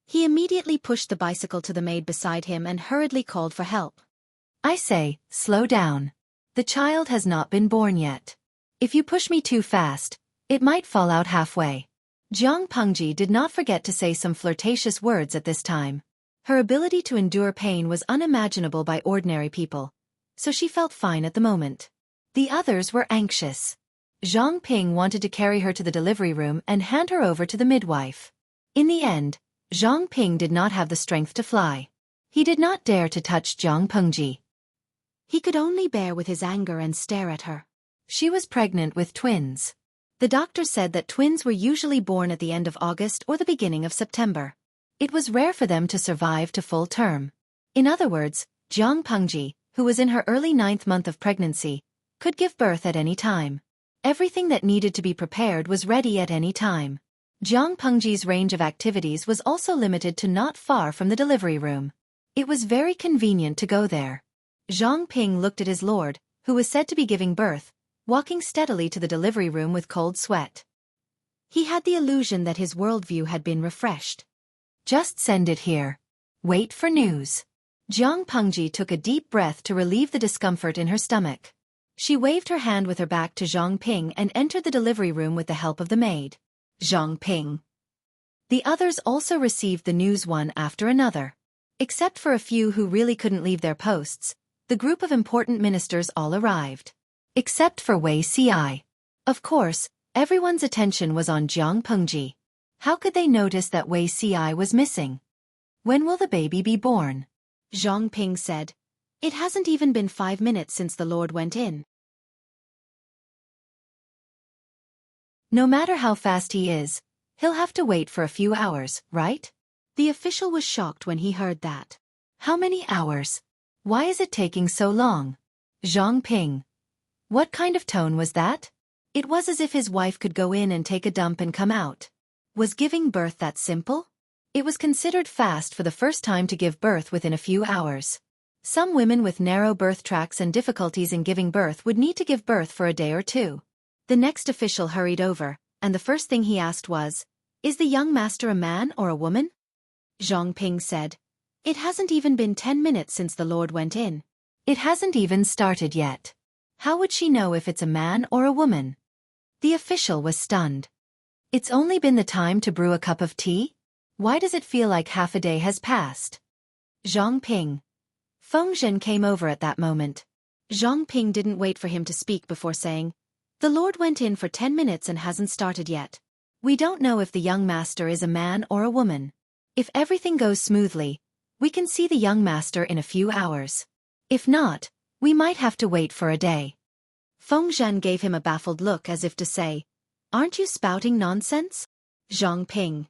he immediately pushed the bicycle to the maid beside him and hurriedly called for help. I say, slow down. The child has not been born yet. If you push me too fast, it might fall out halfway. Jiang Pengji did not forget to say some flirtatious words at this time. Her ability to endure pain was unimaginable by ordinary people, so she felt fine at the moment. The others were anxious. Zhang Ping wanted to carry her to the delivery room and hand her over to the midwife. In the end, Zhang Ping did not have the strength to fly. He did not dare to touch Jiang Pengji. He could only bear with his anger and stare at her. She was pregnant with twins. The doctor said that twins were usually born at the end of August or the beginning of September. It was rare for them to survive to full term. In other words, Jiang Pengji, who was in her early 9th month of pregnancy, could give birth at any time. Everything that needed to be prepared was ready at any time. Jiang Pengji's range of activities was also limited to not far from the delivery room. It was very convenient to go there. Zhang Ping looked at his lord, who was said to be giving birth, walking steadily to the delivery room with cold sweat. He had the illusion that his worldview had been refreshed. Just send it here. Wait for news. Jiang Pengji took a deep breath to relieve the discomfort in her stomach. She waved her hand with her back to Zhang Ping and entered the delivery room with the help of the maid. Zhang Ping. The others also received the news one after another. Except for a few who really couldn't leave their posts, the group of important ministers all arrived. Except for Wei Ci. Of course, everyone's attention was on Jiang Pengji. How could they notice that Wei Ci was missing? When will the baby be born? Zhang Ping said. It hasn't even been 5 minutes since the Lord went in. No matter how fast he is, he'll have to wait for a few hours, right? The official was shocked when he heard that. How many hours? Why is it taking so long? Zhang Ping. What kind of tone was that? It was as if his wife could go in and take a dump and come out. Was giving birth that simple? It was considered fast for the first time to give birth within a few hours. Some women with narrow birth tracts and difficulties in giving birth would need to give birth for a day or two. The next official hurried over, and the first thing he asked was, Is the young master a man or a woman? Zhang Ping said, It hasn't even been 10 minutes since the Lord went in. It hasn't even started yet. How would she know if it's a man or a woman? The official was stunned. It's only been the time to brew a cup of tea? Why does it feel like half a day has passed? Zhang Ping. Feng Zhen came over at that moment. Zhang Ping didn't wait for him to speak before saying, The Lord went in for 10 minutes and hasn't started yet. We don't know if the young master is a man or a woman. If everything goes smoothly, we can see the young master in a few hours. If not, we might have to wait for a day. Feng Zhen gave him a baffled look as if to say, Aren't you spouting nonsense? Zhang Ping.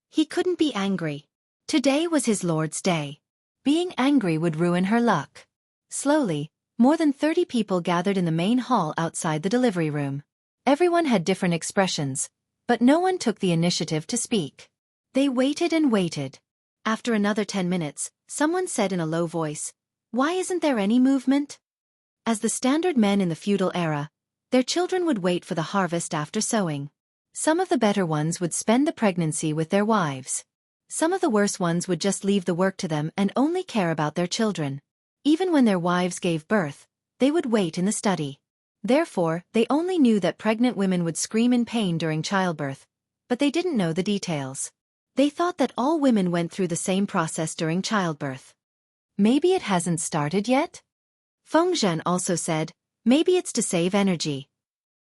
He couldn't be angry. Today was his lord's day. Being angry would ruin her luck. Slowly, more than 30 people gathered in the main hall outside the delivery room. Everyone had different expressions, but no one took the initiative to speak. They waited and waited. After another 10 minutes, someone said in a low voice, "Why isn't there any movement?" As the standard men in the feudal era, their children would wait for the harvest after sowing. Some of the better ones would spend the pregnancy with their wives. Some of the worse ones would just leave the work to them and only care about their children. Even when their wives gave birth, they would wait in the study. Therefore, they only knew that pregnant women would scream in pain during childbirth, but they didn't know the details. They thought that all women went through the same process during childbirth. Maybe it hasn't started yet? Feng Zhen also said, maybe it's to save energy.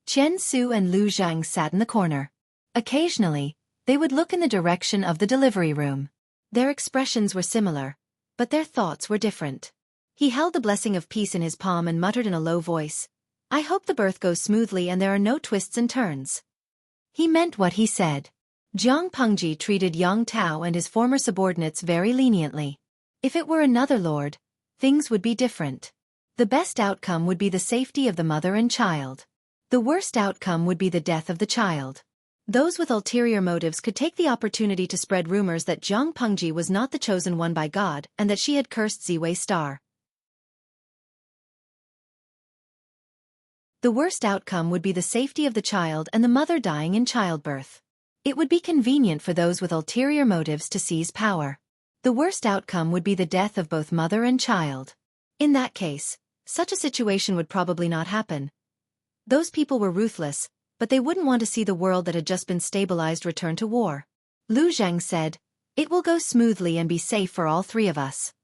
Qian Su and Lu Zhang sat in the corner. Occasionally, they would look in the direction of the delivery room. Their expressions were similar, but their thoughts were different. He held the blessing of peace in his palm and muttered in a low voice, "I hope the birth goes smoothly and there are no twists and turns." He meant what he said. Jiang Pengji treated Yang Tao and his former subordinates very leniently. If it were another lord, things would be different. The best outcome would be the safety of the mother and child. The worst outcome would be the death of the child. Those with ulterior motives could take the opportunity to spread rumors that Jiang Pengji was not the chosen one by God and that she had cursed Ziwei Star. The worst outcome would be the safety of the child and the mother dying in childbirth. It would be convenient for those with ulterior motives to seize power. The worst outcome would be the death of both mother and child. In that case, such a situation would probably not happen. Those people were ruthless, but they wouldn't want to see the world that had just been stabilized return to war. Lu Zhang said, "It will go smoothly and be safe for all three of us."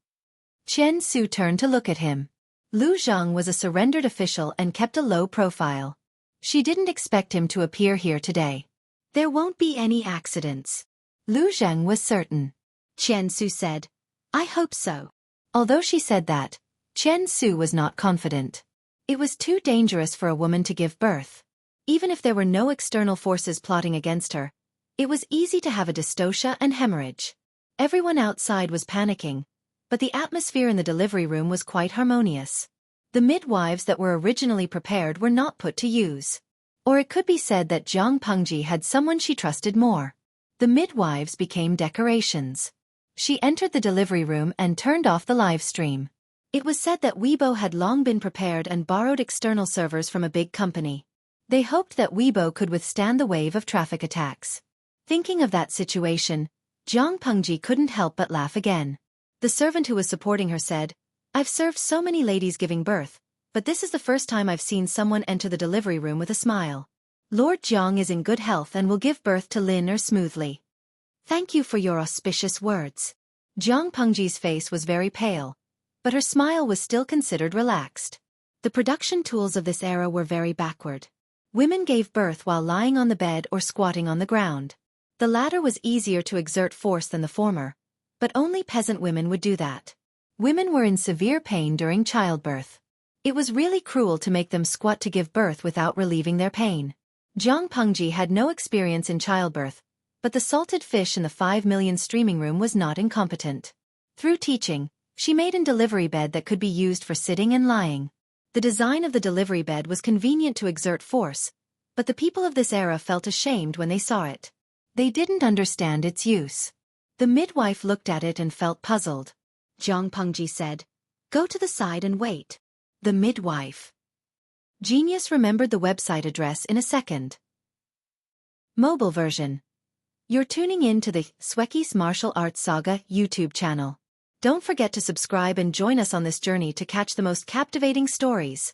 Qian Su turned to look at him. Lu Zhang was a surrendered official and kept a low profile. She didn't expect him to appear here today. "There won't be any accidents." Lu Zhang was certain. Qian Su said, "I hope so." Although she said that, Qian Su was not confident. It was too dangerous for a woman to give birth. Even if there were no external forces plotting against her, it was easy to have a dystocia and hemorrhage. Everyone outside was panicking, but the atmosphere in the delivery room was quite harmonious. The midwives that were originally prepared were not put to use. Or it could be said that Jiang Pengji had someone she trusted more. The midwives became decorations. She entered the delivery room and turned off the live stream. It was said that Weibo had long been prepared and borrowed external servers from a big company. They hoped that Weibo could withstand the wave of traffic attacks. Thinking of that situation, Jiang Pengji couldn't help but laugh again. The servant who was supporting her said, "I've served so many ladies giving birth, but this is the first time I've seen someone enter the delivery room with a smile. Lord Jiang is in good health and will give birth to Lin smoothly." "Thank you for your auspicious words." Jiang Pengji's face was very pale, but her smile was still considered relaxed. The production tools of this era were very backward. Women gave birth while lying on the bed or squatting on the ground. The latter was easier to exert force than the former, but only peasant women would do that. Women were in severe pain during childbirth. It was really cruel to make them squat to give birth without relieving their pain. Jiang Pengji had no experience in childbirth, but the salted fish in the 5 million streaming room was not incompetent. Through teaching, she made a delivery bed that could be used for sitting and lying. The design of the delivery bed was convenient to exert force, but the people of this era felt ashamed when they saw it. They didn't understand its use. The midwife looked at it and felt puzzled. Jiang Pengji said, "Go to the side and wait." The midwife. Genius remembered the website address in a second. Mobile version. You're tuning in to the Xueqi's Martial Arts Saga YouTube channel. Don't forget to subscribe and join us on this journey to catch the most captivating stories.